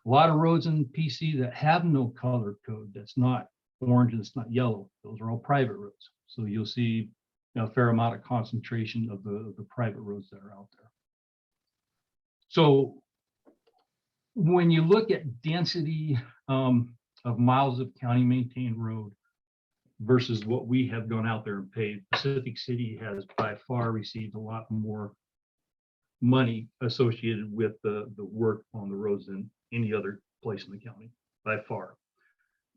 lot of roads in PC that have no color code, that's not orange and it's not yellow. Those are all private roads. So you'll see a fair amount of concentration of the private roads that are out there. So when you look at density of miles of county maintained road versus what we have gone out there and paid, Pacific City has by far received a lot more money associated with the work on the roads than any other place in the county, by far.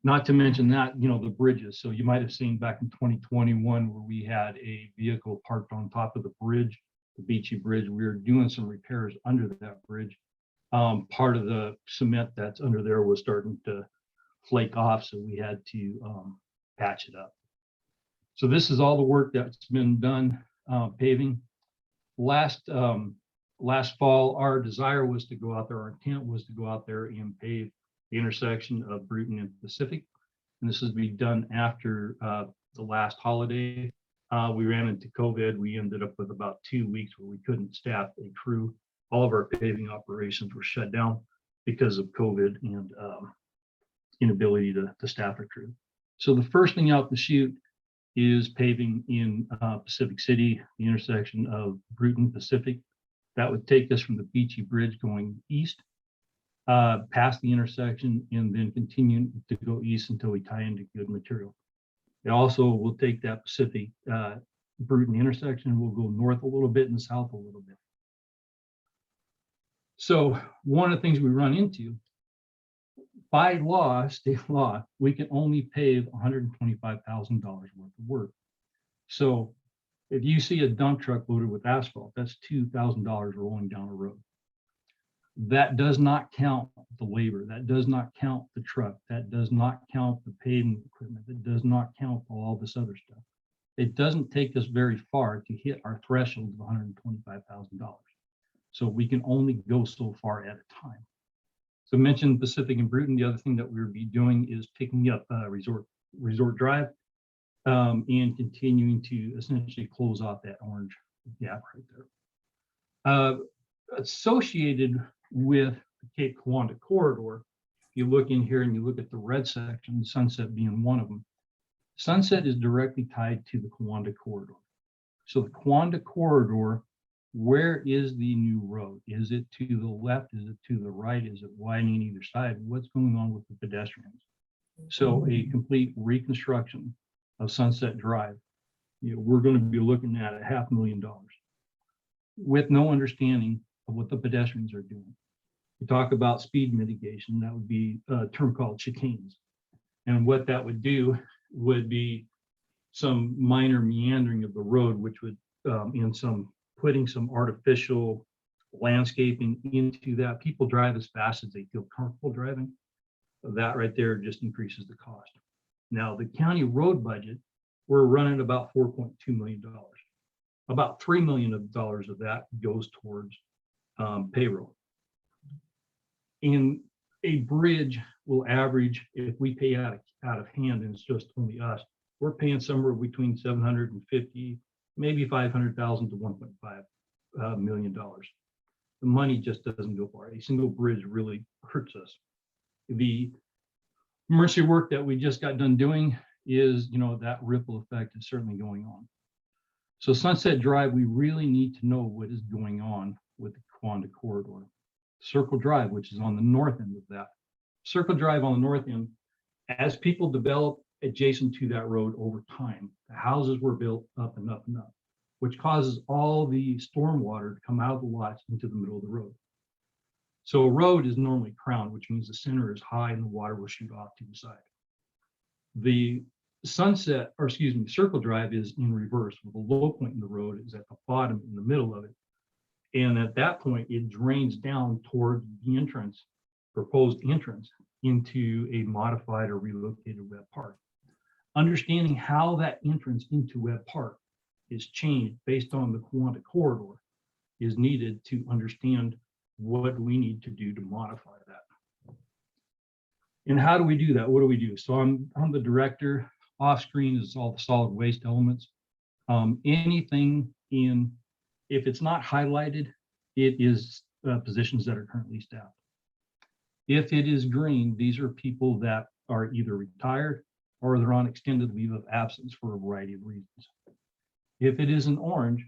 Not to mention that, the bridges. So you might have seen back in 2021 where we had a vehicle parked on top of the bridge, the Beachy Bridge. We were doing some repairs under that bridge. Part of the cement that's under there was starting to flake off, so we had to patch it up. So this is all the work that's been done paving. Last fall, our desire was to go out there, our intent was to go out there and pave the intersection of Bruton and Pacific. And this is be done after the last holiday. We ran into COVID. We ended up with about 2 weeks where we couldn't staff a crew. All of our paving operations were shut down because of COVID and inability to staff a crew. So the first thing out the chute is paving in Pacific City, the intersection of Bruton Pacific. That would take us from the Beachy Bridge going east, past the intersection, and then continue to go east until we tie into good material. It also will take that Pacific Bruton intersection. We'll go north a little bit and south a little bit. So one of the things we run into, by law, state law, we can only pave $125,000 worth of work. So if you see a dump truck loaded with asphalt, that's $2,000 rolling down a road. That does not count the labor. That does not count the truck. That does not count the paving equipment. That does not count all this other stuff. It doesn't take us very far to hit our threshold of $125,000. So we can only go so far at a time. So mentioned Pacific and Bruton. The other thing that we'll be doing is picking up Resort Drive and continuing to essentially close off that orange gap right there. Associated with the Cape Kiwanda Corridor, if you look in here and you look at the red section, Sunset being one of them, Sunset is directly tied to the Kiwanda Corridor. So the Kiwanda Corridor, where is the new road? Is it to the left? Is it to the right? Is it widening either side? What's going on with the pedestrians? So a complete reconstruction of Sunset Drive, we're going to be looking at $500,000 with no understanding of what the pedestrians are doing. We talk about speed mitigation. That would be a term called chicanes. And what that would do would be some minor meandering of the road, which would putting some artificial landscaping into that. People drive as fast as they feel comfortable driving. That right there just increases the cost. Now, the county road budget, we're running about $4.2 million. About $3 million of that goes towards payroll. In a bridge will average, if we pay out of hand and it's just only us, we're paying somewhere between $750,000, maybe $500,000 to $1.5 million. The money just doesn't go far. A single bridge really hurts us. The emergency work that we just got done doing is, that ripple effect is certainly going on. So Sunset Drive, we really need to know what is going on with the Kiwanda Corridor. Circle Drive, which is on the north end of that. Circle Drive on the north end, as people develop adjacent to that road over time, the houses were built up and up and up, which causes all the stormwater to come out of the lots into the middle of the road. So a road is normally crowned, which means the center is high and the water will shoot off to the side. The Circle Drive is in reverse, where the low point in the road is at the bottom in the middle of it. And at that point, it drains down toward the proposed entrance into a modified or relocated Webb Park. Understanding how that entrance into Webb Park is changed based on the Kiwanda Corridor is needed to understand what we need to do to modify that. And how do we do that? What do we do? So I'm the director. Off screen is all the solid waste elements. Anything if it's not highlighted it is positions that are currently staffed. If it is green, these are people that are either retired or they're on extended leave of absence for a variety of reasons. If it is an orange,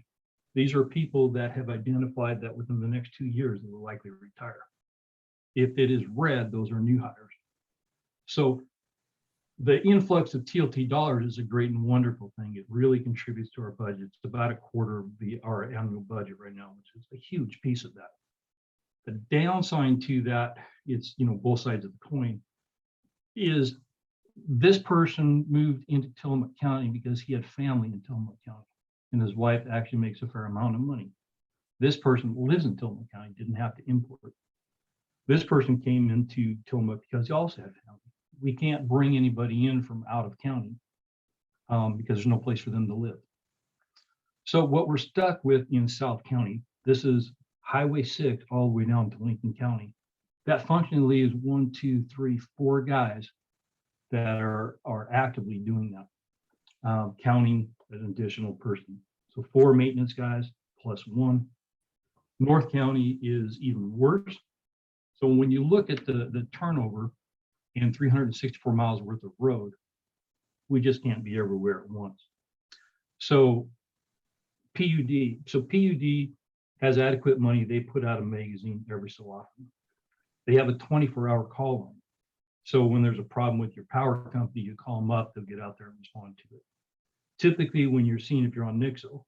these are people that have identified that within the next 2 years they will likely retire. If it is red, those are new hires. So the influx of TLT dollars is a great and wonderful thing. It really contributes to our budget. It's about a quarter of our annual budget right now, which is a huge piece of that. The downside to that, it's, you know, both sides of the coin, is this person moved into Tillman County because he had family in Tillman County, and his wife actually makes a fair amount of money. This person lives in Tillman County, didn't have to import. This person came into Tillman because he also had family. We can't bring anybody in from out of county because there's no place for them to live. So what we're stuck with in South County, this is Highway 6 all the way down to Lincoln County. That functionally is 1, 2, 3, 4 guys that are actively doing that, counting an additional person. So 4 maintenance guys plus 1. North County is even worse. So when you look at the turnover and 364 miles worth of road, we just can't be everywhere at once. So PUD has adequate money. They put out a magazine every so often. They have a 24-hour call line. So when there's a problem with your power company, you call them up, they'll get out there and respond to it. Typically, when you're seeing, if you're on Nixle,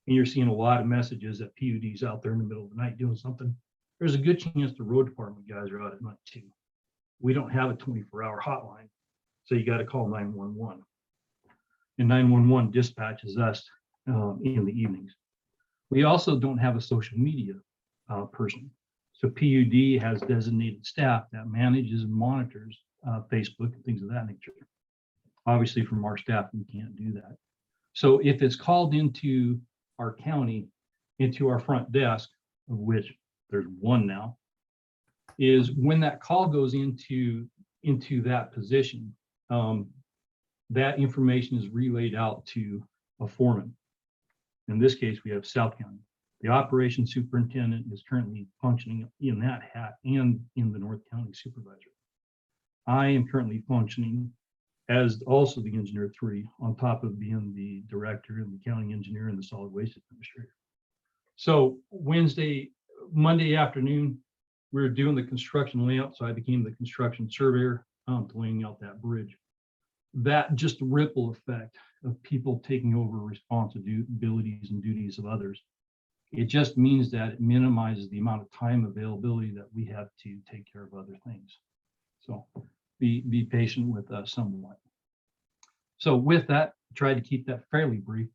and you're seeing a lot of messages that PUD's out there in the middle of the night doing something, there's a good chance the road department guys are out at night too. We don't have a 24-hour hotline, so you got to call 911. And 911 dispatches us in the evenings. We also don't have a social media person. So PUD has designated staff that manages and monitors Facebook and things of that nature. Obviously, from our staff, we can't do that. So if it's called into our county, into our front desk, of which there's 1 now, is when that call goes into that position, that information is relayed out to a foreman. In this case, we have South County. The operations superintendent is currently functioning in that hat and in the North County supervisor. I am currently functioning as also the engineer 3, on top of being the director and the county engineer and the solid waste administrator. So Monday afternoon, we were doing the construction layout. So I became the construction surveyor to laying out that bridge. That just ripple effect of people taking over responsibilities and duties of others. It just means that it minimizes the amount of time availability that we have to take care of other things. So be patient with us somewhat. So with that, try to keep that fairly brief.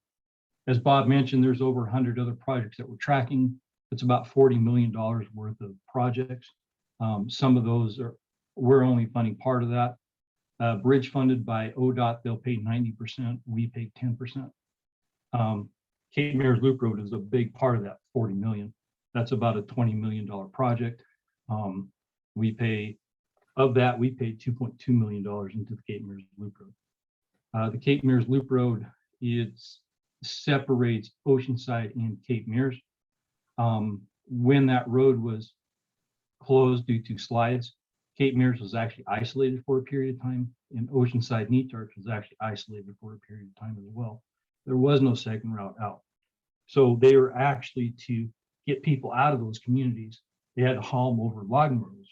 As Bob mentioned, there's over 100 other projects that we're tracking. It's about $40 million worth of projects. Some of those we're only funding part of that. Bridge funded by ODOT, they'll pay 90%, we pay 10%. Cape Mayor's Loop Road is a big part of that 40 million. That's about a $20 million project. We paid $2.2 million into the Cape Mayor's Loop Road. The Cape Mayor's Loop Road, it separates Oceanside and Cape Mears. When that road was closed due to slides, Cape Mears was actually isolated for a period of time, and Oceanside Neatarch was actually isolated for a period of time as well. There was no second route out. So they were actually, to get people out of those communities, they had to haul them over logging roads.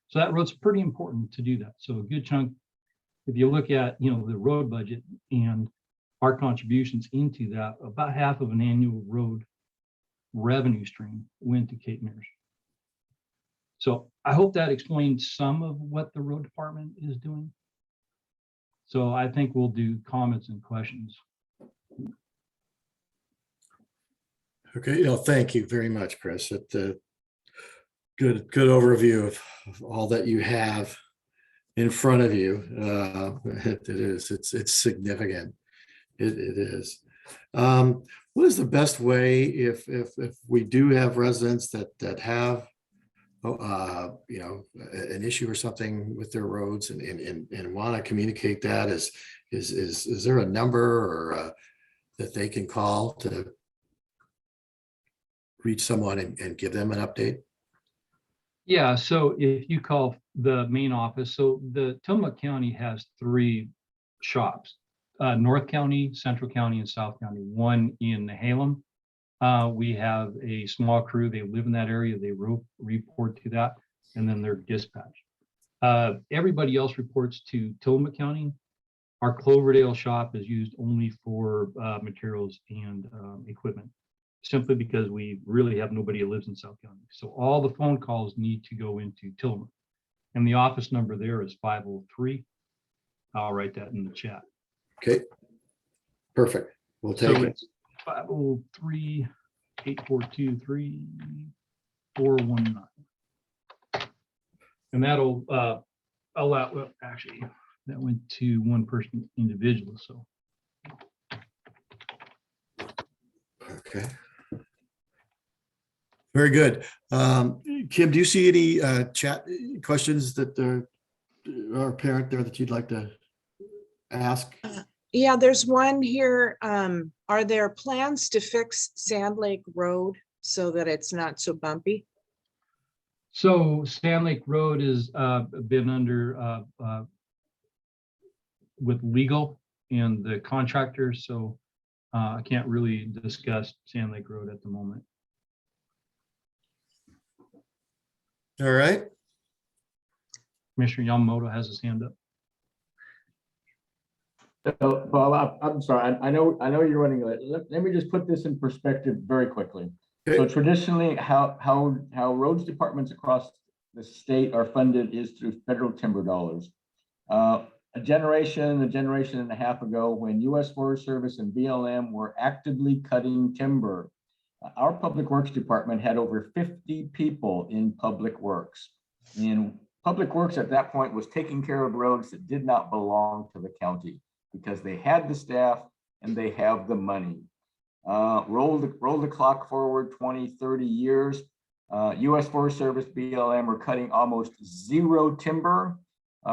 So that road's pretty important to do that. So a good chunk, if you look at, the road budget and our contributions into that, about half of an annual road revenue stream went to Cape Mears. So I hope that explains some of what the road department is doing. So I think we'll do comments and questions. Okay, thank you very much, Chris. Good overview of all that you have in front of you. It's significant. It is. What is the best way if we do have residents that have an issue or something with their roads and want to communicate that? Is there a number or that they can call to reach someone and give them an update? Yeah, so if you call the main office, so the Tillman County has 3 shops, North County, Central County, and South County, one in Halem. We have a small crew, they live in that area, they report to that, and then they're dispatched. Everybody else reports to Tillman County. Our Cloverdale shop is used only for materials and equipment, simply because we really have nobody who lives in South County. So all the phone calls need to go into Tillman. And the office number there is 503. I'll write that in the chat. Okay, perfect. We'll take So it. it's 503-8423-419. And that'll allow, well, actually, that went to one person individual, so. Okay. Very good. Kim, do you see any chat questions that our parent there that you'd like to ask? Yeah, there's one here. Are there plans to fix Sand Lake Road so that it's not so bumpy? So Sand Lake Road has been under with legal and the contractor, so I can't really discuss Sand Lake Road at the moment. All right. Commissioner Yamamoto has his hand up. So, Bob, I'm sorry. I know you're running late. Let me just put this in perspective very quickly. Okay. So traditionally, how roads departments across the state are funded is through federal timber dollars. A generation and a half ago, when U.S. Forest Service and BLM were actively cutting timber, our public works department had over 50 people in public works. And public works at that point was taking care of roads that did not belong to the county because they had the staff and they have the money. Roll the clock forward 20, 30 years. U.S. Forest Service, BLM are cutting almost zero timber,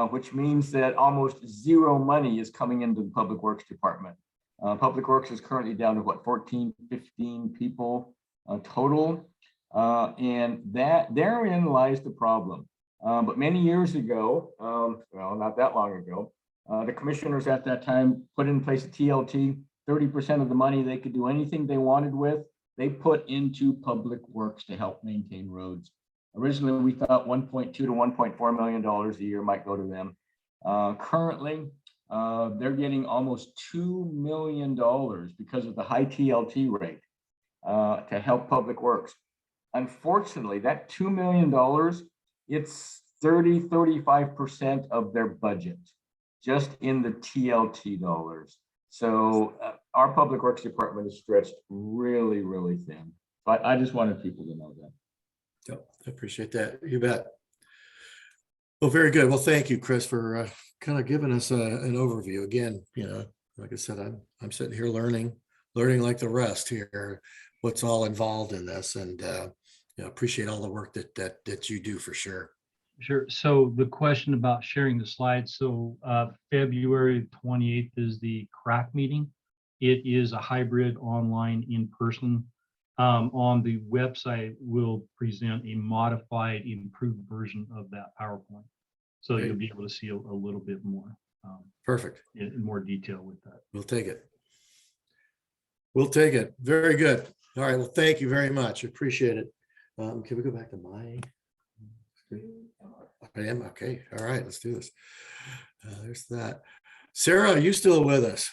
which means that almost zero money is coming into the public works department. Public works is currently down to what, 14, 15 people total. And that therein lies the problem. But many years ago, well, not that long ago, the commissioners at that time put in place a TLT. 30% of the money they could do anything they wanted with, they put into public works to help maintain roads. Originally, we thought $1.2 to $1.4 million a year might go to them. Currently, they're getting almost $2 million because of the high TLT rate to help public works. Unfortunately, that $2 million, it's 35% of their budget, just in the TLT dollars. So our public works department is stretched really, really thin. But I just wanted people to know that. Yep, I appreciate that. You bet. Well, very good. Well, thank you, Chris, for kind of giving us an overview. Again, you know, like I said, I'm sitting here learning like the rest here, what's all involved in this, and you know, appreciate all the work that you do for sure. Sure. So the question about sharing the slides. So February 28th is the CAC meeting. It is a hybrid online in person. On the website, we'll present a modified, improved version of that PowerPoint. So Okay. you'll be able to see a little bit more Perfect. in more detail with that. We'll take it. We'll take it. Very good. All right. Well, thank you very much. Appreciate it. Can we go back to my screen? I am. Okay. All right. Let's do this. There's that. Sarah, are you still with us?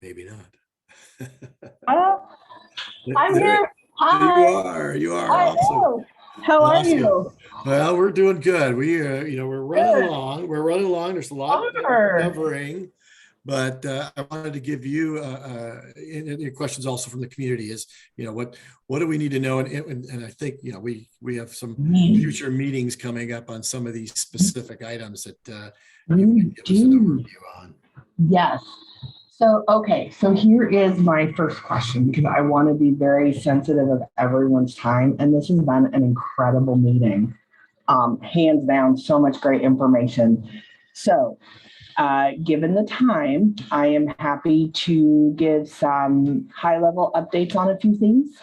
Maybe not. I'm here. Hi. You are I awesome. know. How are Awesome. you? Well, we're doing good. You know, we're running along. We're running along. There's a lot Sure. covering, but I wanted to give you any questions also from the community. Is, you know, what do we need to know? And I think, you know, we have some future meetings coming up on some of these specific items that you can give us an overview on. Yes. So, okay. So here is my first question, because I want to be very sensitive of everyone's time. And this has been an incredible meeting. Hands down, so much great information. So given the time, I am happy to give some high-level updates on a few things.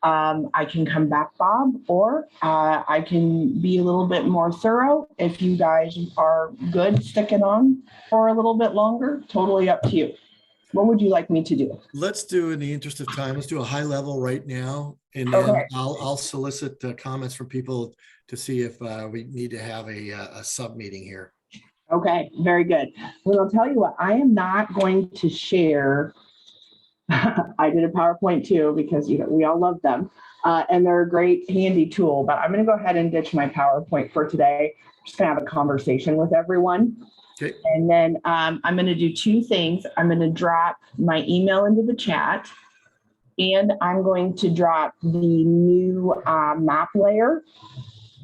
I can come back, Bob, or I can be a little bit more thorough. If you guys are good sticking on for a little bit longer, totally up to you. What would you like me to do? Let's do, in the interest of time, let's do a high level right now. And then Okay. I'll solicit comments from people to see if we need to have a sub meeting here. Okay, very good. Well, I'll tell you what, I am not going to share. I did a PowerPoint too, because we all love them. And they're a great handy tool, but I'm going to go ahead and ditch my PowerPoint for today. I'm just going to have a conversation with everyone. Okay. And then I'm going to do two things. I'm going to drop my email into the chat, and I'm going to drop the new map layer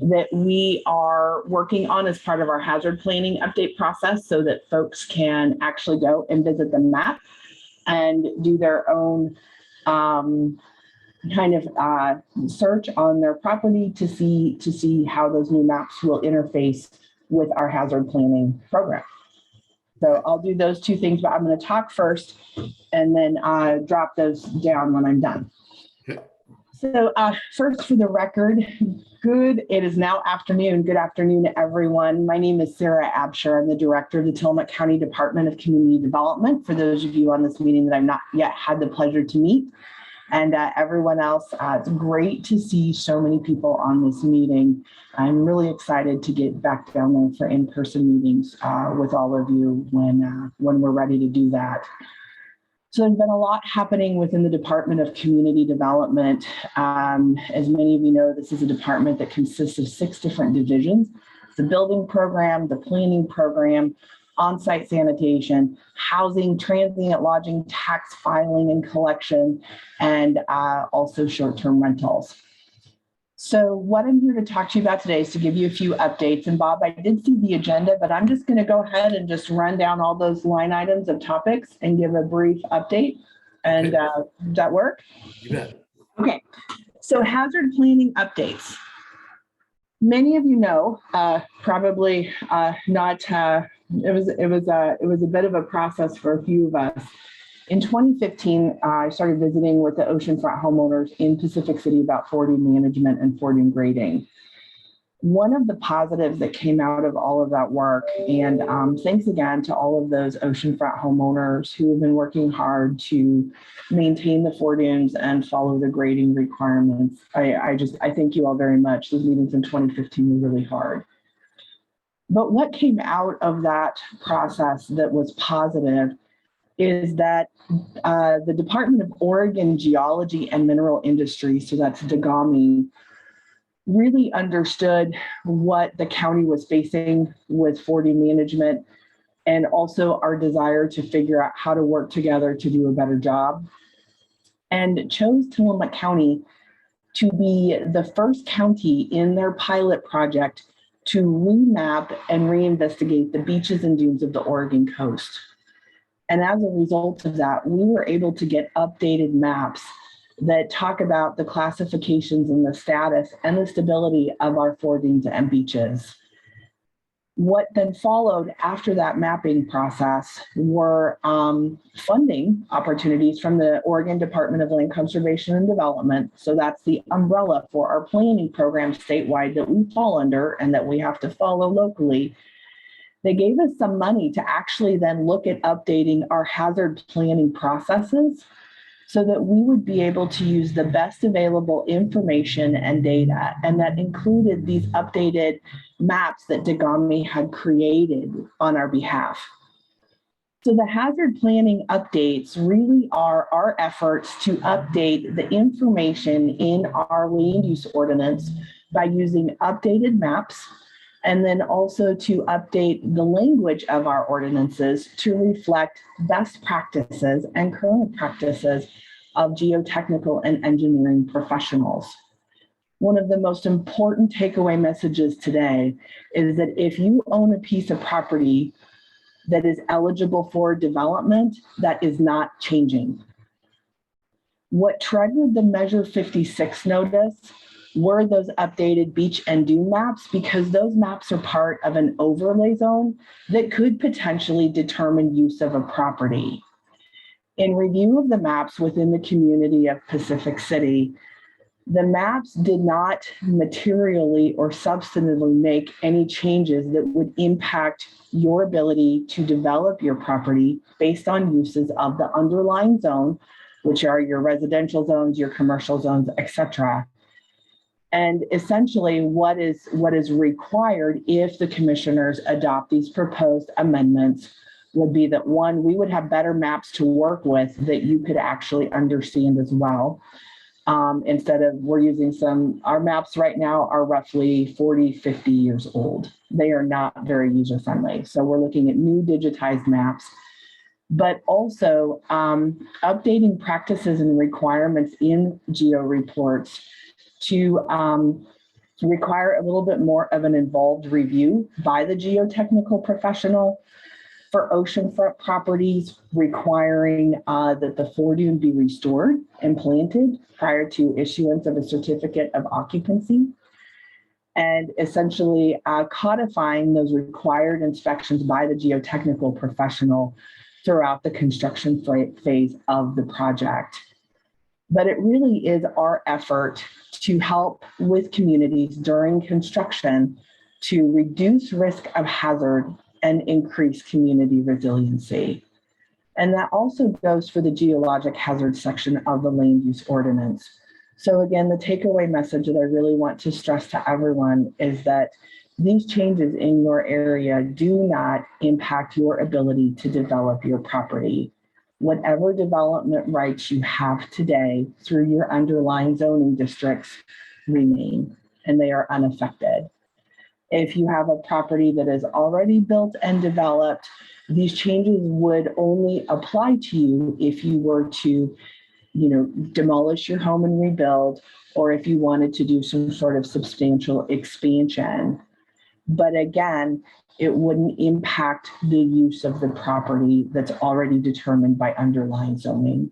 that we are working on as part of our hazard planning update process, so that folks can actually go and visit the map and do their own kind of search on their property to see how those new maps will interface with our hazard planning program. So I'll do those two things, but I'm going to talk first and then drop those down when I'm done. Okay. So first, for the record, it is now afternoon. Good afternoon to everyone. My name is Sarah Absher. I'm the director of the Tillman County Department of Community Development. For those of you on this meeting that I've not yet had the pleasure to meet, and everyone else, it's great to see so many people on this meeting. I'm really excited to get back down there for in-person meetings with all of you when we're ready to do that. So there's been a lot happening within the Department of Community Development. As many of you know, this is a department that consists of 6 different divisions: the building program, the planning program, on-site sanitation, housing, transient lodging, tax filing and collection, and also short-term rentals. So what I'm here to talk to you about today is to give you a few updates. And Bob, I did see the agenda, but I'm just going to go ahead and just run down all those line items of topics and give a brief update. And does that work? You bet. Okay, so hazard planning updates. Many of you know, probably not. It was a bit of a process for a few of us. In 2015, I started visiting with the oceanfront homeowners in Pacific City about fording management and fording grading. One of the positives that came out of all of that work, and thanks again to all of those oceanfront homeowners who have been working hard to maintain the fordings and follow the grading requirements. I thank you all very much. Those meetings in 2015 were really hard. But what came out of that process that was positive is that the Department of Oregon Geology and Mineral Industry, so that's DGOMI, really understood what the county was facing with fording management, and also our desire to figure out how to work together to do a better job, and chose Tillman County to be the first county in their pilot project to remap and reinvestigate the beaches and dunes of the Oregon coast. And as a result of that, we were able to get updated maps that talk about the classifications and the status and the stability of our fordings and beaches. What then followed after that mapping process were funding opportunities from the Oregon Department of Land Conservation and Development. So that's the umbrella for our planning program statewide that we fall under and that we have to follow locally. They gave us some money to actually then look at updating our hazard planning processes so that we would be able to use the best available information and data. And that included these updated maps that DGOMI had created on our behalf. So the hazard planning updates really are our efforts to update the information in our land use ordinance by using updated maps, and then also to update the language of our ordinances to reflect best practices and current practices of geotechnical and engineering professionals. One of the most important takeaway messages today is that if you own a piece of property that is eligible for development, that is not changing. What triggered the Measure 56 notice were those updated beach and dune maps, because those maps are part of an overlay zone that could potentially determine use of a property. In review of the maps within the community of Pacific City, the maps did not materially or substantively make any changes that would impact your ability to develop your property based on uses of the underlying zone, which are your residential zones, your commercial zones, etc. And essentially what is required if the commissioners adopt these proposed amendments would be that, one, we would have better maps to work with that you could actually understand as well. Instead of, we're using our maps right now are roughly 40, 50 years old. They are not very user friendly. So we're looking at new digitized maps, but also updating practices and requirements in geo reports to require a little bit more of an involved review by the geotechnical professional. For oceanfront properties, requiring that the foredune be restored and planted prior to issuance of a certificate of occupancy, and essentially codifying those required inspections by the geotechnical professional throughout the construction phase of the project. But it really is our effort to help with communities during construction to reduce risk of hazard and increase community resiliency. And that also goes for the geologic hazard section of the land use ordinance. So again, the takeaway message that I really want to stress to everyone is that these changes in your area do not impact your ability to develop your property. Whatever development rights you have today through your underlying zoning districts remain, and they are unaffected. If you have a property that is already built and developed, these changes would only apply to you if you were to, demolish your home and rebuild, or if you wanted to do some sort of substantial expansion. But again, it wouldn't impact the use of the property that's already determined by underlying zoning.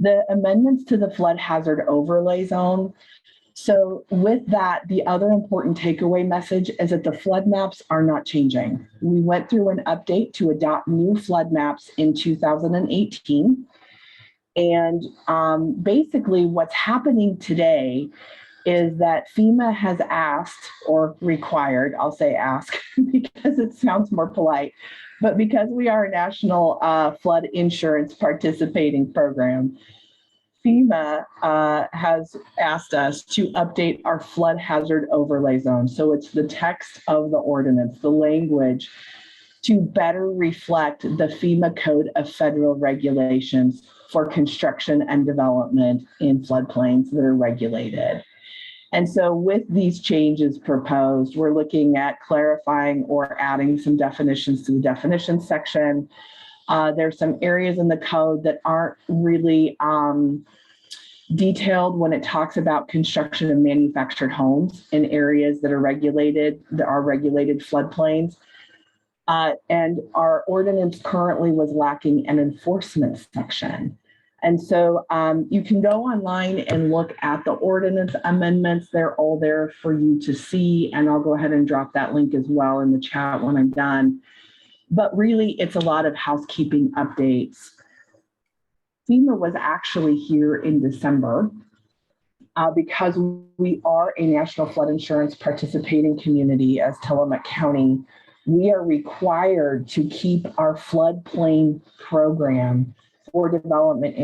The amendments to the flood hazard overlay zone. So with that, the other important takeaway message is that the flood maps are not changing. We went through an update to adopt new flood maps in 2018. And basically what's happening today is that FEMA has asked, or required, I'll say ask because it sounds more polite, but because we are a national flood insurance participating program, FEMA has asked us to update our flood hazard overlay zone. So it's the text of the ordinance, the language, to better reflect the FEMA Code of Federal Regulations for construction and development in floodplains that are regulated. And so with these changes proposed, we're looking at clarifying or adding some definitions to the definitions section. There's some areas in the code that aren't really detailed when it talks about construction of manufactured homes in areas that are regulated floodplains. And our ordinance currently was lacking an enforcement section. And so you can go online and look at the ordinance amendments. They're all there for you to see. And I'll go ahead and drop that link as well in the chat when I'm done. But really, it's a lot of housekeeping updates. FEMA was actually here in December because we are a national flood insurance participating community as Tillamook County. We are required to keep our floodplain program for development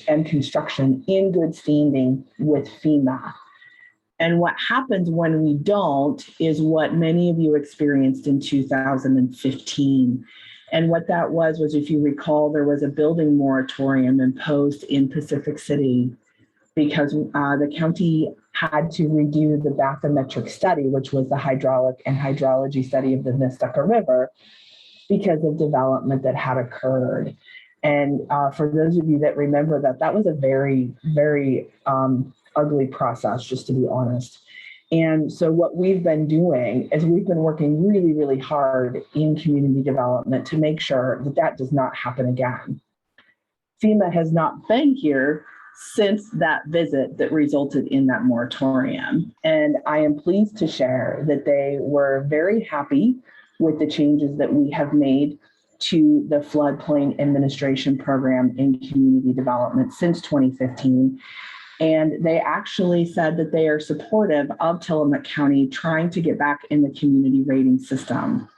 and construction in good standing with FEMA. And what happens when we don't is what many of you experienced in 2015. And what that was, if you recall, there was a building moratorium imposed in Pacific City because the county had to redo the bathymetric study, which was the hydraulic and hydrology study of the Nestucca River, because of development that had occurred. And for those of you that remember that was a very, very ugly process, just to be honest. And so what we've been doing is we've been working really, really hard in community development to make sure that does not happen again. FEMA has not been here since that visit that resulted in that moratorium. And I am pleased to share that they were very happy with the changes that we have made to the floodplain administration program in community development since 2015. And they actually said that they are supportive of Tillamook County trying to get back in the community rating system.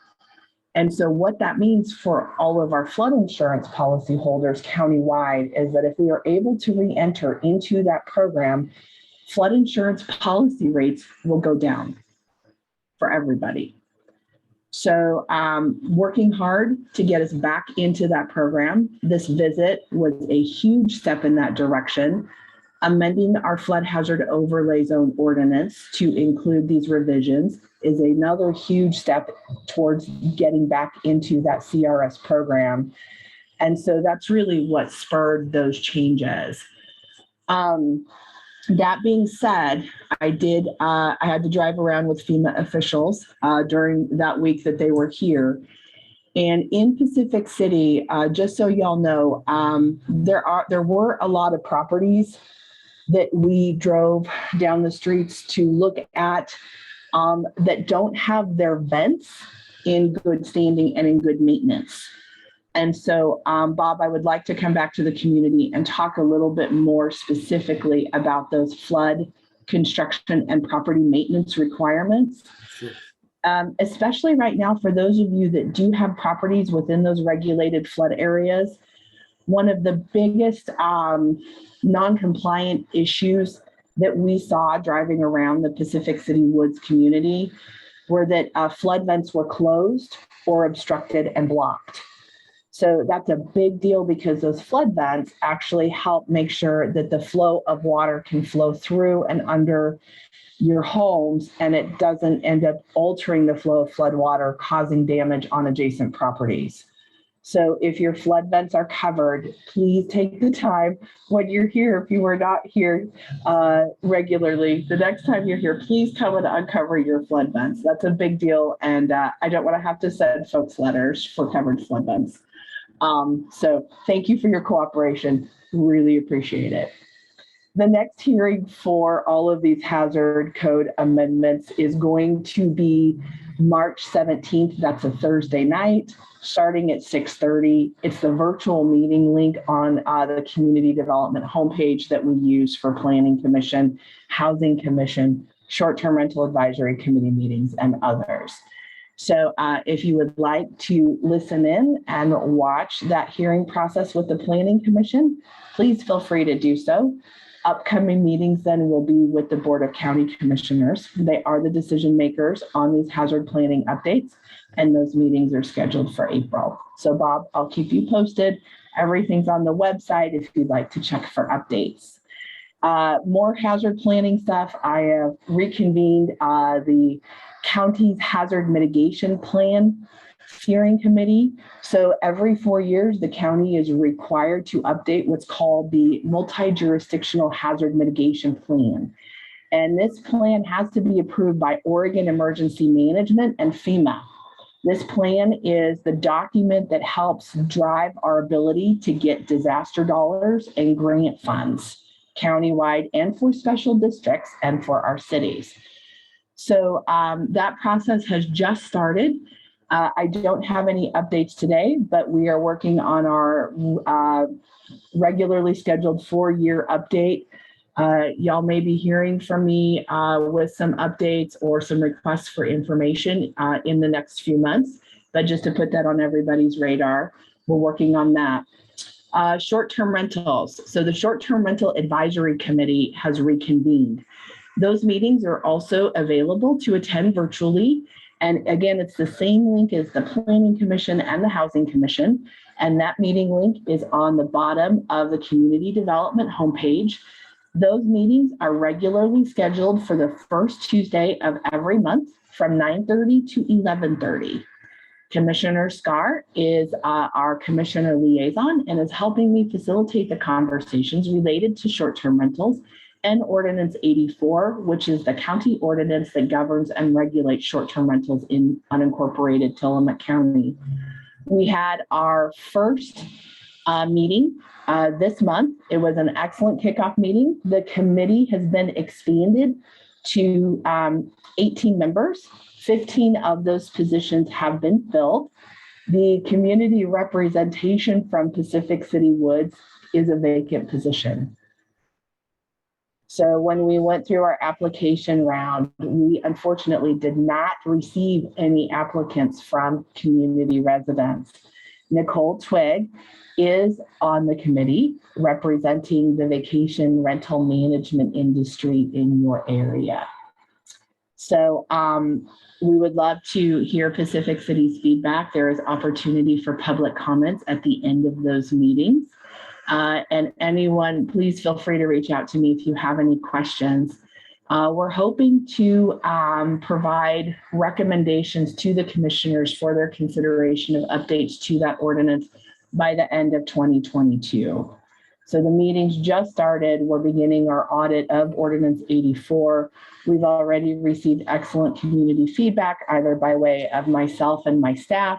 And so what that means for all of our flood insurance policyholders countywide is that if we are able to re-enter into that program, flood insurance policy rates will go down for everybody. So working hard to get us back into that program. This visit was a huge step in that direction. Amending our flood hazard overlay zone ordinance to include these revisions is another huge step towards getting back into that CRS program. And so that's really what spurred those changes. That being said, I had to drive around with FEMA officials during that week that they were here. And in Pacific City, just so y'all know, there were a lot of properties that we drove down the streets to look at that don't have their vents in good standing and in good maintenance. And so, Bob, I would like to come back to the community and talk a little bit more specifically about those flood construction and property maintenance requirements. Sure. Especially right now, for those of you that do have properties within those regulated flood areas, one of the biggest non-compliant issues that we saw driving around the Pacific City Woods community were that flood vents were closed or obstructed and blocked. So that's a big deal because those flood vents actually help make sure that the flow of water can flow through and under your homes, and it doesn't end up altering the flow of flood water, causing damage on adjacent properties. So if your flood vents are covered, please take the time when you're here. If you are not here regularly, the next time you're here, please come and uncover your flood vents. That's a big deal. And I don't want to have to send folks letters for covered flood vents. So thank you for your cooperation. Really appreciate it. The next hearing for all of these hazard code amendments is going to be March 17th. That's a Thursday night, starting at 6:30. It's the virtual meeting link on the community development homepage that we use for Planning Commission, Housing Commission, Short-Term Rental Advisory Committee meetings, and others. So if you would like to listen in and watch that hearing process with the Planning Commission, please feel free to do so. Upcoming meetings then will be with the Board of County Commissioners. They are the decision makers on these hazard planning updates, and those meetings are scheduled for April. So Bob, I'll keep you posted. Everything's on the website if you'd like to check for updates. More hazard planning stuff. I have reconvened the county's hazard mitigation plan steering committee. So every 4 years, the county is required to update what's called the multi-jurisdictional hazard mitigation plan. And this plan has to be approved by Oregon Emergency Management and FEMA. This plan is the document that helps drive our ability to get disaster dollars and grant funds countywide and for special districts and for our cities. So that process has just started. I don't have any updates today, but we are working on our regularly scheduled 4-year update. Y'all may be hearing from me with some updates or some requests for information in the next few months, but just to put that on everybody's radar, we're working on that. Short-term rentals. So the Short-Term Rental Advisory Committee has reconvened. Those meetings are also available to attend virtually. And again, it's the same link as the Planning Commission and the Housing Commission. And that meeting link is on the bottom of the Community Development homepage. Those meetings are regularly scheduled for the first Tuesday of every month from 9:30 to 11:30. Commissioner Scar is our commissioner liaison and is helping me facilitate the conversations related to short-term rentals and Ordinance 84, which is the county ordinance that governs and regulates short-term rentals in unincorporated Tillamook County. We had our first meeting this month. It was an excellent kickoff meeting. The committee has been expanded to 18 members. 15 of those positions have been filled. The community representation from Pacific City Woods is a vacant position. So when we went through our application round, we unfortunately did not receive any applicants from community residents. Nicole Twig is on the committee representing the vacation rental management industry in your area. So we would love to hear Pacific City's feedback. There is opportunity for public comments at the end of those meetings. And anyone, please feel free to reach out to me if you have any questions. We're hoping to provide recommendations to the commissioners for their consideration of updates to that ordinance by the end of 2022. So the meetings just started. We're beginning our audit of Ordinance 84. We've already received excellent community feedback, either by way of myself and my staff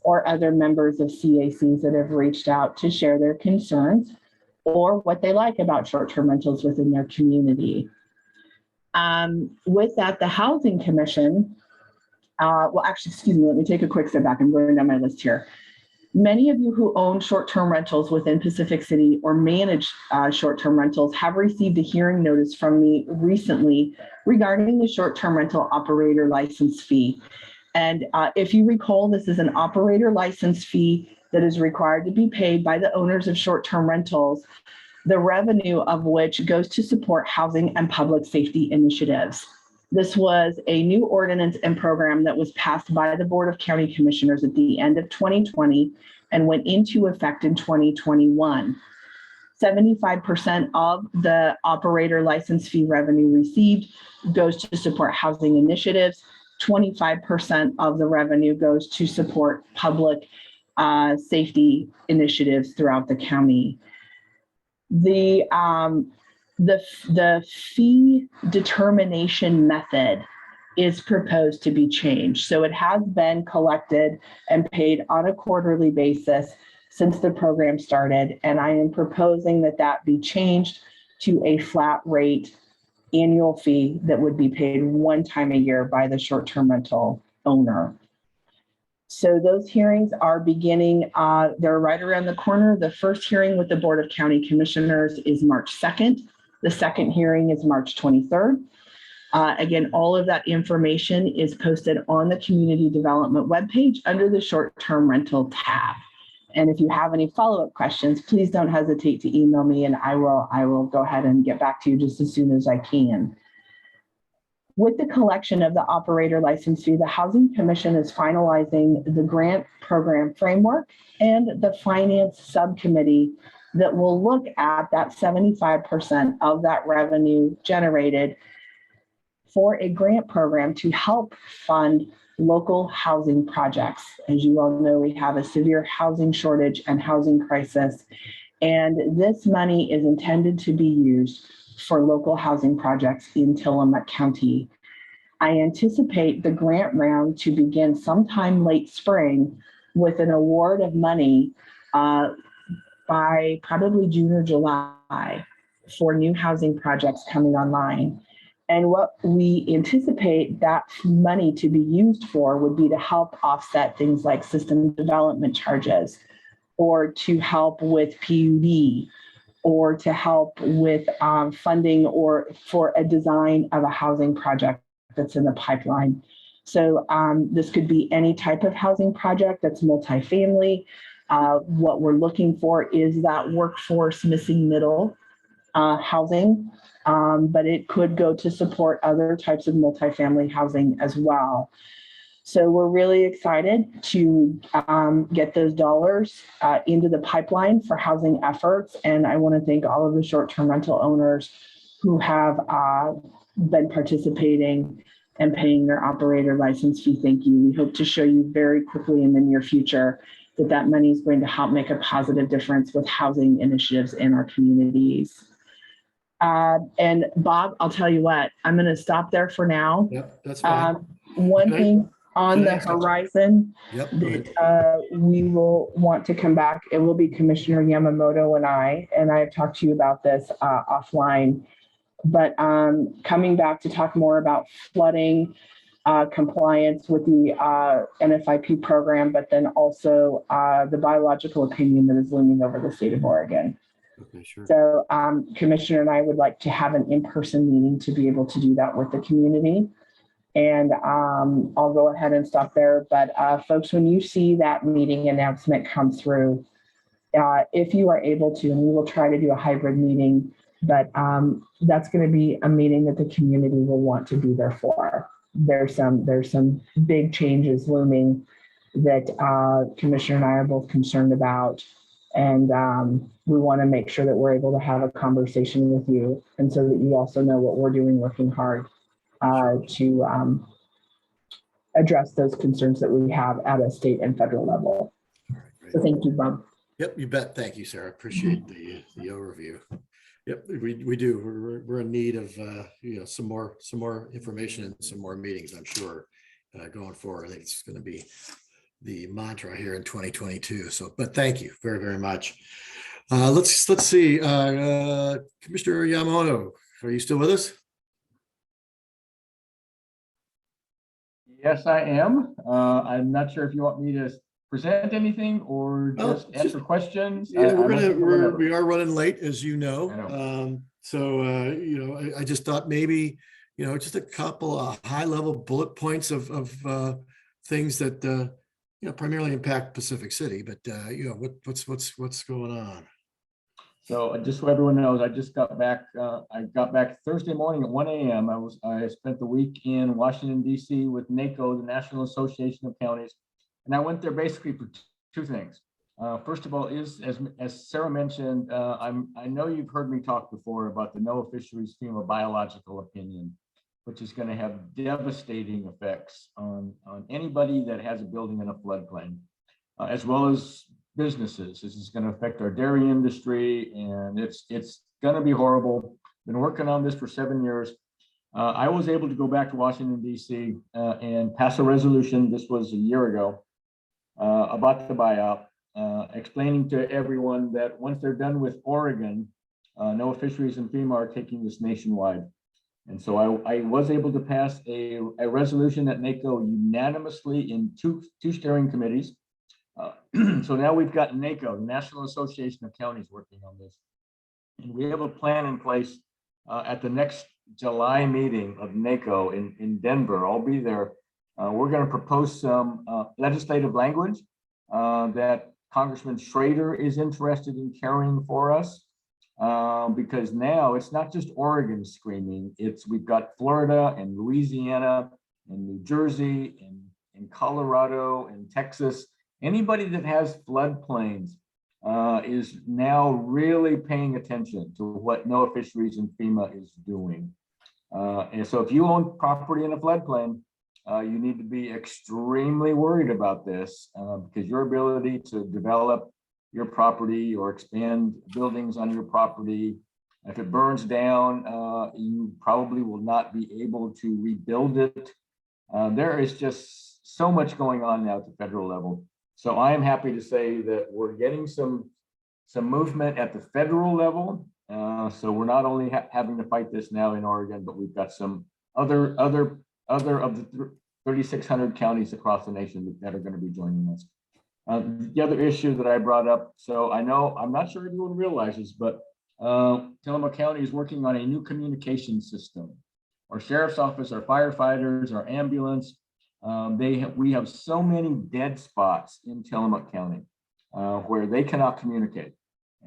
or other members of CACs that have reached out to share their concerns or what they like about short-term rentals within their community. With that, the Housing Commission, well, actually, excuse me, let me take a quick step back. I'm going down my list here. Many of you who own short-term rentals within Pacific City or manage short-term rentals have received a hearing notice from me recently regarding the short-term rental operator license fee. And if you recall, this is an operator license fee that is required to be paid by the owners of short-term rentals, the revenue of which goes to support housing and public safety initiatives. This was a new ordinance and program that was passed by the Board of County Commissioners at the end of 2020 and went into effect in 2021. 75% of the operator license fee revenue received goes to support housing initiatives. 25% of the revenue goes to support public safety initiatives throughout the county. The fee determination method is proposed to be changed. So it has been collected and paid on a quarterly basis since the program started. And I am proposing that that be changed to a flat rate annual fee that would be paid one time a year by the short-term rental owner. So those hearings are beginning, they're right around the corner. The first hearing with the Board of County Commissioners is March 2nd. The second hearing is March 23rd. Again, all of that information is posted on the community development webpage under the short-term rental tab. And if you have any follow-up questions, please don't hesitate to email me and I will go ahead and get back to you just as soon as I can. With the collection of the operator license fee, the Housing Commission is finalizing the grant program framework and the finance subcommittee that will look at that 75% of that revenue generated for a grant program to help fund local housing projects. As you all know, we have a severe housing shortage and housing crisis, and this money is intended to be used for local housing projects in Tillman County. I anticipate the grant round to begin sometime late spring with an award of money by probably June or July for new housing projects coming online. And what we anticipate that money to be used for would be to help offset things like system development charges, or to help with PUD, or to help with funding or for a design of a housing project that's in the pipeline. So this could be any type of housing project that's multifamily. What we're looking for is that workforce missing middle housing, but it could go to support other types of multifamily housing as well. So we're really excited to get those dollars into the pipeline for housing efforts. And I want to thank all of the short-term rental owners who have been participating and paying their operator license fee. Thank you. We hope to show you very quickly in the near future that that money is going to help make a positive difference with housing initiatives in our communities. And Bob, I'll tell you what, I'm going to stop there for now. Yep, that's fine. One Okay. thing on the Thanks. horizon Yep. go ahead. that we will want to come back. It will be Commissioner Yamamoto and I have talked to you about this offline, but coming back to talk more about flooding, compliance with the NFIP program, but then also the biological opinion that is looming over the state of Oregon. Okay, sure. So Commissioner and I would like to have an in-person meeting to be able to do that with the community. And I'll go ahead and stop there. But folks, when you see that meeting announcement come through, if you are able to, and we will try to do a hybrid meeting, but that's going to be a meeting that the community will want to be there for. There's some big changes looming that Commissioner and I are both concerned about. And we want to make sure that we're able to have a conversation with you, and so that you also know what we're doing, working hard to address those concerns that we have at a state and federal level. All right, great. So thank you, Bob. Yep, you bet. Thank you, Sarah. Appreciate the overview. Yep, we do. We're in need of some more information and some more meetings, I'm sure, going forward. I think it's going to be the mantra here in 2022. So, but thank you very, very much. Let's see. Commissioner Yamamoto, are you still with us? Yes, I am. I'm not sure if you want me to present anything or Oh, just answer questions. Yeah, I'm open to whatever. we are running late, as you I know. know. I just thought maybe, just a couple of high level bullet points of things that primarily impact Pacific City, but what's going on? So just so everyone knows, I just got back. I got back Thursday morning at 1 a.m. I spent the week in Washington, D.C. with NACO, the National Association of Counties. And I went there basically for two things. First of all, as Sarah mentioned, I know you've heard me talk before about the NOAA Fisheries FEMA biological opinion, which is going to have devastating effects on anybody that has a building in a floodplain, as well as businesses. This is going to affect our dairy industry, and it's going to be horrible. Been working on this for 7 years. I was able to go back to Washington, D.C. And pass a resolution. This was a year ago about the buyout, explaining to everyone that once they're done with Oregon, NOAA Fisheries and FEMA are taking this nationwide. And so I was able to pass a resolution at NACO unanimously in two steering committees. So now we've got NACO, the National Association of Counties, working on this. And we have a plan in place at the next July meeting of NACO in Denver. I'll be there. We're going to propose some legislative language that Congressman Schrader is interested in carrying for us, because now it's not just Oregon screaming. We've got Florida and Louisiana and New Jersey and Colorado and Texas. Anybody that has floodplains is now really paying attention to what NOAA Fisheries and FEMA is doing. And so if you own property in a floodplain, you need to be extremely worried about this, because your ability to develop your property or expand buildings on your property, if it burns down, you probably will not be able to rebuild it. There is just so much going on now at the federal level. So I am happy to say that we're getting some movement at the federal level. So we're not only having to fight this now in Oregon, but we've got some other of the 3,600 counties across the nation that are going to be joining us. The other issue that I brought up, so I know, I'm not sure everyone realizes, but Tillamook County is working on a new communication system. Our sheriff's office, our firefighters, our ambulance, we have so many dead spots in Tillamook County where they cannot communicate.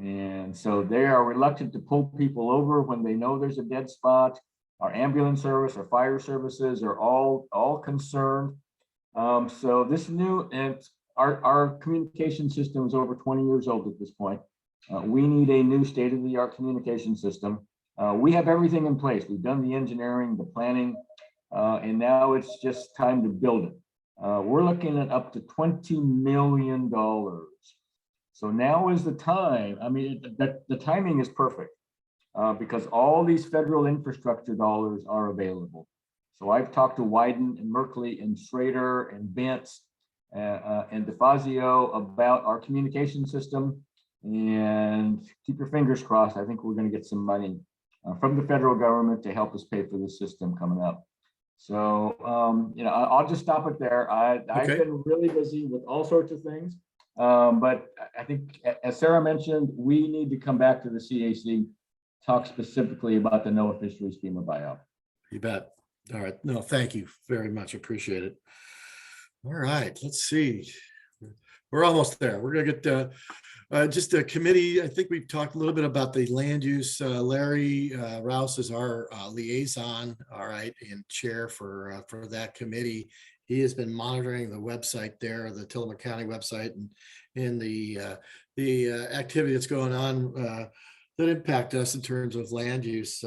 And so they are reluctant to pull people over when they know there's a dead spot. Our ambulance service, our fire services are all concerned. So this new, and our communication system is over 20 years old at this point. We need a new state-of-the-art communication system. We have everything in place. We've done the engineering, the planning, and now it's just time to build it. We're looking at up to $20 million. So now is the time. I mean, the timing is perfect because all these federal infrastructure dollars are available. So I've talked to Wyden and Merkley and Schrader and Bentz and DeFazio about our communication system. And keep your fingers crossed. I think we're going to get some money from the federal government to help us pay for the system coming up. So, I'll just stop it there. I've been really busy with all sorts of things. But I think, as Sarah mentioned, we need to come back to the CAC, talk specifically about the NOAA fisheries FEMA buyout. You bet. All right. No, thank you very much. Appreciate it. All right. Let's see. We're almost there. We're going to get just a committee. I think we've talked a little bit about the land use. Larry Rouse is our liaison. All right. And chair for that committee. He has been monitoring the website there, the Tillman County website, and the activity that's going on that impact us in terms of land use,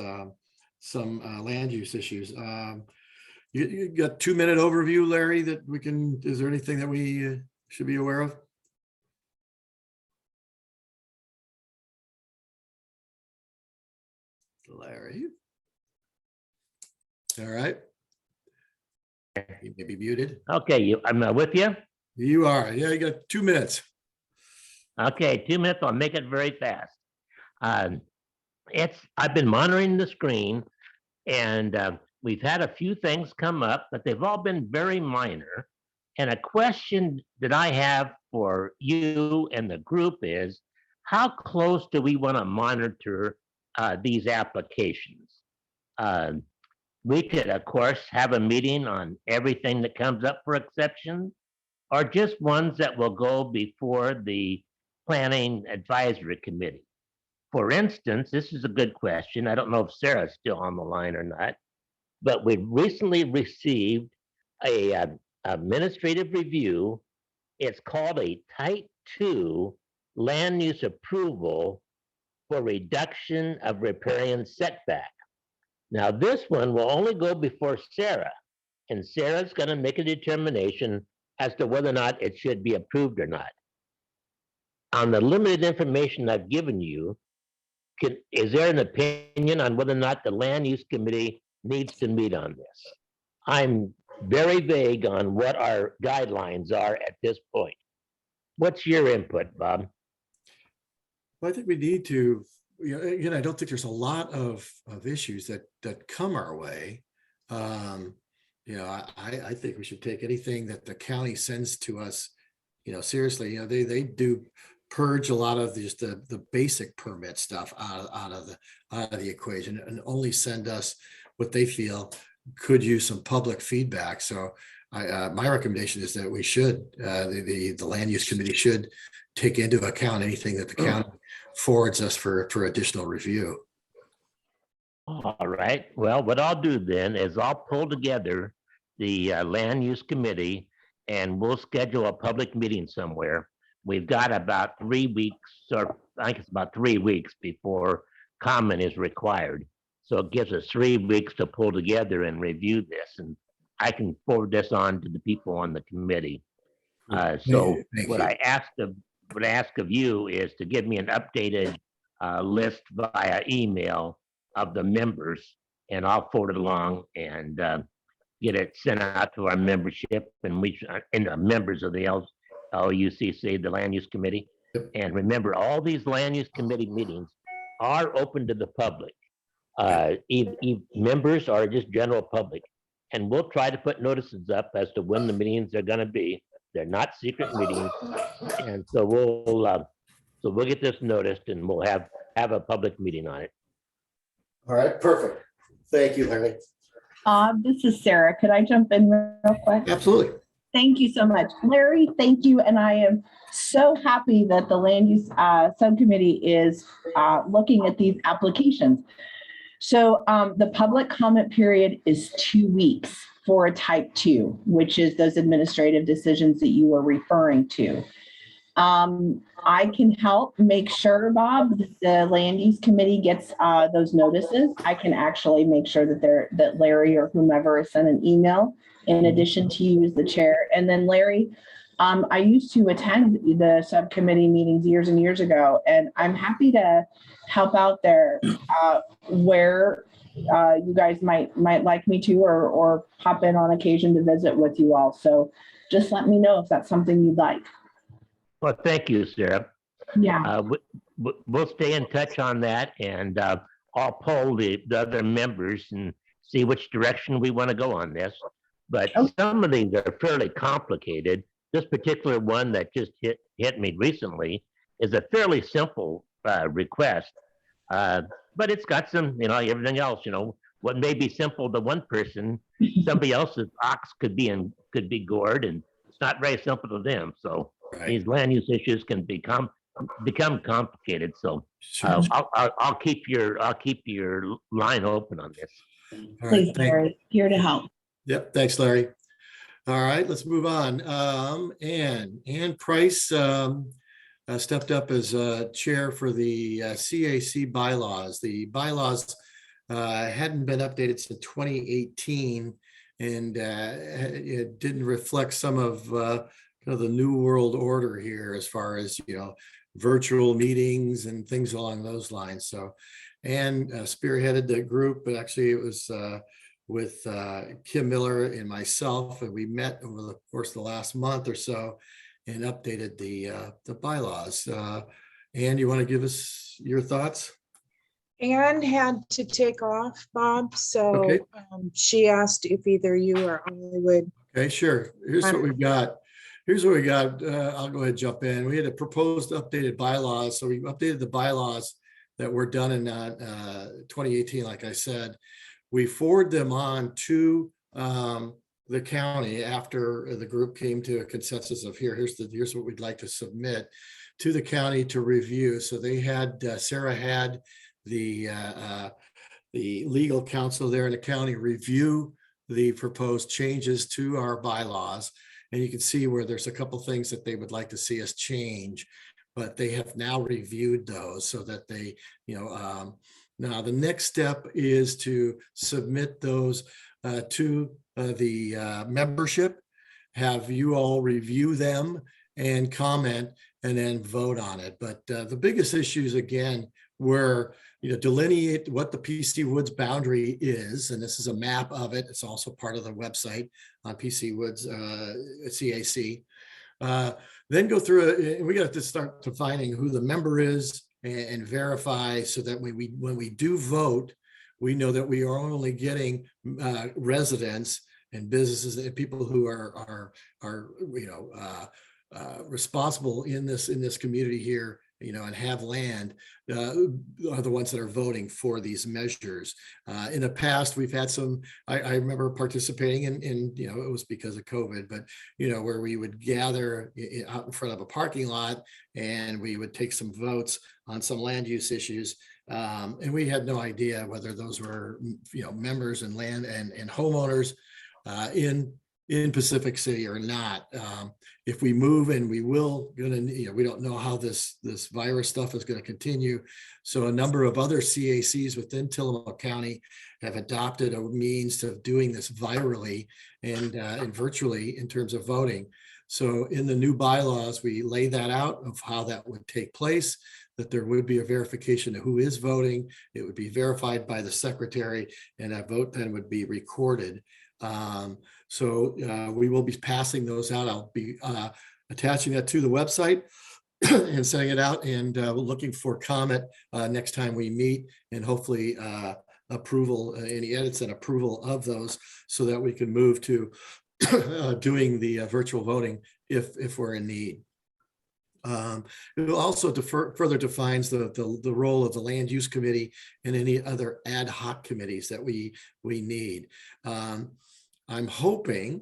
some land use issues. You got 2-minute overview, Larry, that we can, is there anything that we should be aware of? Larry. All right. You may be muted. Okay, I'm with you. You are. Yeah, you got 2 minutes. Okay, 2 minutes. I'll make it very fast. I've been monitoring the screen, and we've had a few things come up, but they've all been very minor. And a question that I have for you and the group is, how close do we want to monitor these applications? We could, of course, have a meeting on everything that comes up for exception, or just ones that will go before the Planning Advisory Committee. For instance, this is a good question. I don't know if Sarah's still on the line or not, but we recently received a administrative review. It's called a Type 2 land use approval for reduction of riparian setback. Now, this one will only go before Sarah, and Sarah's going to make a determination as to whether or not it should be approved or not. On the limited information I've given you, is there an opinion on whether or not the Land Use Committee needs to meet on this? I'm very vague on what our guidelines are at this point. What's your input, Bob? Well, I think we need to, again, I don't think there's a lot of issues that come our way. I think we should take anything that the county sends to us, seriously. They do purge a lot of just the basic permit stuff out of the equation and only send us what they feel could use some public feedback. So my recommendation is that we should, the Land Use Committee should take into account anything that the county forwards us for additional review. All right. Well, what I'll do then is I'll pull together the Land Use Committee, and we'll schedule a public meeting somewhere. We've got about 3 weeks, or I think it's about 3 weeks before comment is required. So it gives us 3 weeks to pull together and review this, and I can forward this on to the people on the committee. So what I ask of you is to give me an updated list via email of the members, and I'll forward it along and get it sent out to our membership and the members of the LUCC, the Land Use Committee. And remember, all these Land Use Committee meetings are open to the public. Members are just general public, and we'll try to put notices up as to when the meetings are going to be. They're not secret meetings, and so we'll get this noticed, and we'll have a public meeting on it. All right, perfect. Thank you, Larry. This is Sarah. Could I jump in real quick? Absolutely. Thank you so much, Larry. Thank you, and I am so happy that the Land Use Subcommittee is looking at these applications. So the public comment period is 2 weeks for a Type 2, which is those administrative decisions that you were referring to. I can help make sure, Bob, that the Land Use Committee gets those notices. I can actually make sure that Larry or whomever is sent an email in addition to you as the chair. And then Larry, I used to attend the subcommittee meetings years and years ago, and I'm happy to help out there where you guys might like me to, or pop in on occasion to visit with you all. So just let me know if that's something you'd like. Well, thank you, Sarah. Yeah. We'll stay in touch on that, and I'll poll the other members and see which direction we want to go on this. But Okay. some of these are fairly complicated. This particular one that just hit me recently is a fairly simple request, but it's got some, everything else. What may be simple to one person, somebody else's ox could be gored, and it's not very simple to them. So Right. these land use issues can become complicated. So Sure. I'll keep your line open on this. All Please, right, Larry, here to help. Yep, thanks, Larry. All right, let's move on. Ann Price stepped up as chair for the CAC bylaws. The bylaws hadn't been updated since 2018, and it didn't reflect some of kind of the new world order here as far as virtual meetings and things along those lines. So Ann spearheaded the group, but actually it was with Kim Miller and myself, and we met over the course of the last month or so and updated the bylaws. Ann, you want to give us your thoughts? Anne had to take off, Bob, so Okay. She asked if either you or I would. Okay, sure. Here's what we've got. I'll go ahead and jump in. We had a proposed updated bylaws. So we updated the bylaws that were done in 2018, like I said. We forward them on to the county after the group came to a consensus of here's what we'd like to submit to the county to review. So they had, Sarah had the legal counsel there in the county review the proposed changes to our bylaws. And you can see where there's a couple things that they would like to see us change, but they have now reviewed those so that they, now the next step is to submit those to the membership, have you all review them and comment and then vote on it. But the biggest issues again were, delineate what the PC Woods boundary is, and this is a map of it. It's also part of the website on PC Woods CAC. Then go through it, and we got to start defining who the member is and verify so that when we do vote, we know that we are only getting residents and businesses and people who are responsible in this community here, and have land, are the ones that are voting for these measures. In the past, we've had some, I remember participating in, it was because of COVID, but, where we would gather out in front of a parking lot and we would take some votes on some land use issues. And we had no idea whether those were, members and land and homeowners in Pacific City or not. If we move, and we will, we don't know how this virus stuff is going to continue. So a number of other CACs within Tillamook County have adopted a means of doing this virally and virtually in terms of voting. So in the new bylaws, we lay that out of how that would take place, that there would be a verification of who is voting. It would be verified by the secretary, and that vote then would be recorded. So we will be passing those out. I'll be attaching that to the website and sending it out, and looking for comment next time we meet, and hopefully approval, any edits and approval of those, so that we can move to doing the virtual voting if we're in need. It also further defines the role of the land use committee and any other ad hoc committees that we need. I'm hoping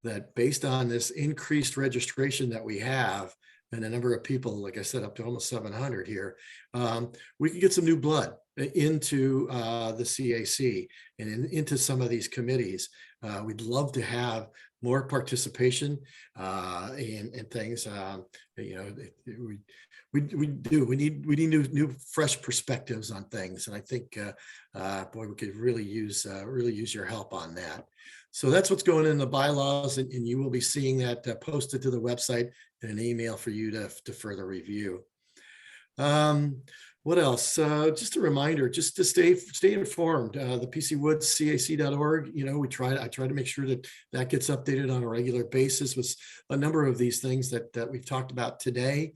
that based on this increased registration that we have and the number of people, like I said, up to almost 700 here, we can get some new blood into the CAC and into some of these committees. We'd love to have more participation and things. We need new fresh perspectives on things, and I think boy, we could really use your help on that. So that's what's going in the bylaws, and you will be seeing that posted to the website in an email for you to further review. One What else? Just a reminder, just to stay informed. The PCWoodsCAC.org. You know, I try to make sure that gets updated on a regular basis with a number of these things that we've talked about today.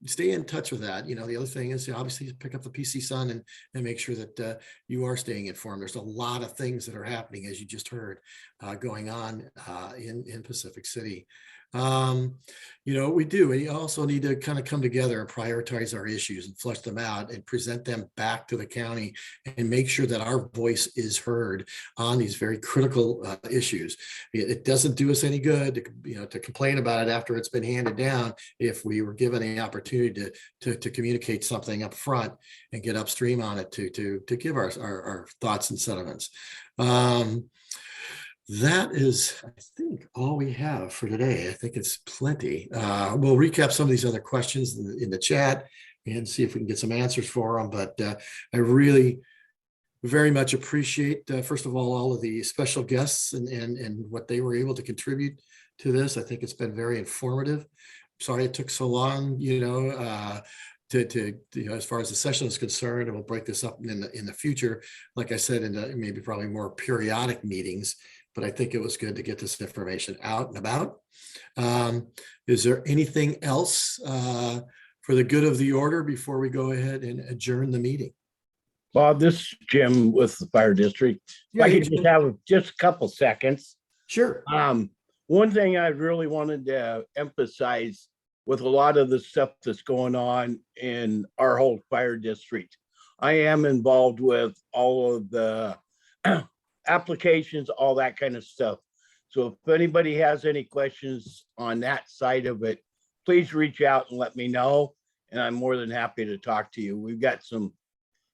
Stay in touch with that. You know, the other thing is obviously pick up the PC Sun and make sure that you are staying informed. There's a lot of things that are happening, as you just heard, going on in Pacific City. You know, we also need to kind of come together and prioritize our issues and flush them out and present them back to the county and make sure that our voice is heard on these very critical issues. It doesn't do us any good to complain about it after it's been handed down if we were given the opportunity to communicate something up front and get upstream on it to give our thoughts and sentiments. That is, I think, all we have for today. I think it's plenty. We'll recap some of these other questions in the chat and see if we can get some answers for them. But I really very much appreciate, first of all of the special guests and what they were able to contribute to this. I think it's been very informative. Sorry it took so long, as far as the session is concerned, and we'll break this up in the future, like I said, in maybe probably more periodic meetings. But I think it was good to get this information out and about. Is there anything else for the good of the order before we go ahead and adjourn the meeting? Bob, this is Jim with the fire district. If I could just have just a couple seconds. Sure. One thing I really wanted to emphasize with a lot of the stuff that's going on in our whole fire district, I am involved with all of the applications, all that kind of stuff. So if anybody has any questions on that side of it, please reach out and let me know. And I'm more than happy to talk to you. We've got some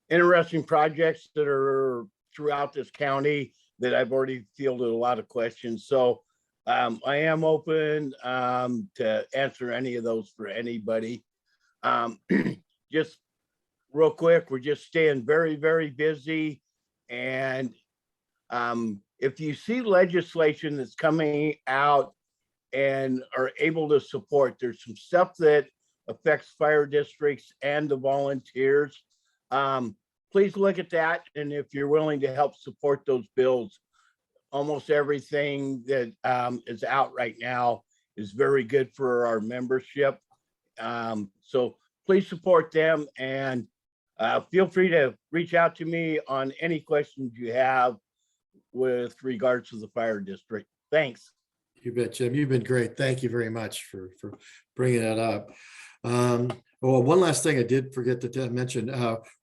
interesting projects that are throughout this county that I've already fielded a lot of questions. So I am open to answer any of those for anybody. Just real quick, we're just staying very, very busy. And if you see legislation that's coming out and are able to support, there's some stuff that affects fire districts and the volunteers. Please look at that. And if you're willing to help support those bills, almost everything that is out right now is very good for our membership. So please support them, and feel free to reach out to me on any questions you have with regards to the fire district. Thanks. You bet, Jim. You've been great. Thank you very much for bringing that up. Well, one last thing I did forget to mention,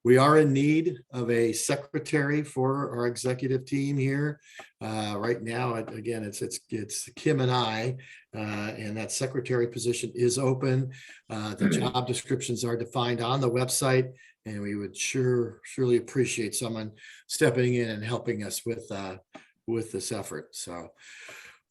we are in need of a secretary for our executive team here. Right now, again, it's Kim and I, and that secretary position is open. The job descriptions are defined on the website, and we would surely appreciate someone stepping in and helping us with this effort. So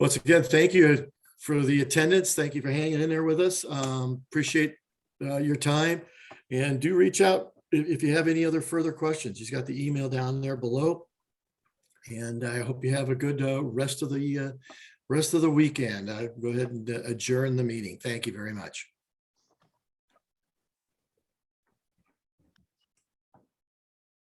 once again, thank you for the attendance. Thank you for hanging in there with us. Appreciate your time, and do reach out if you have any other further questions. He's got the email down there below, and I hope you have a good rest of the weekend. Go ahead and adjourn the meeting. Thank you very much.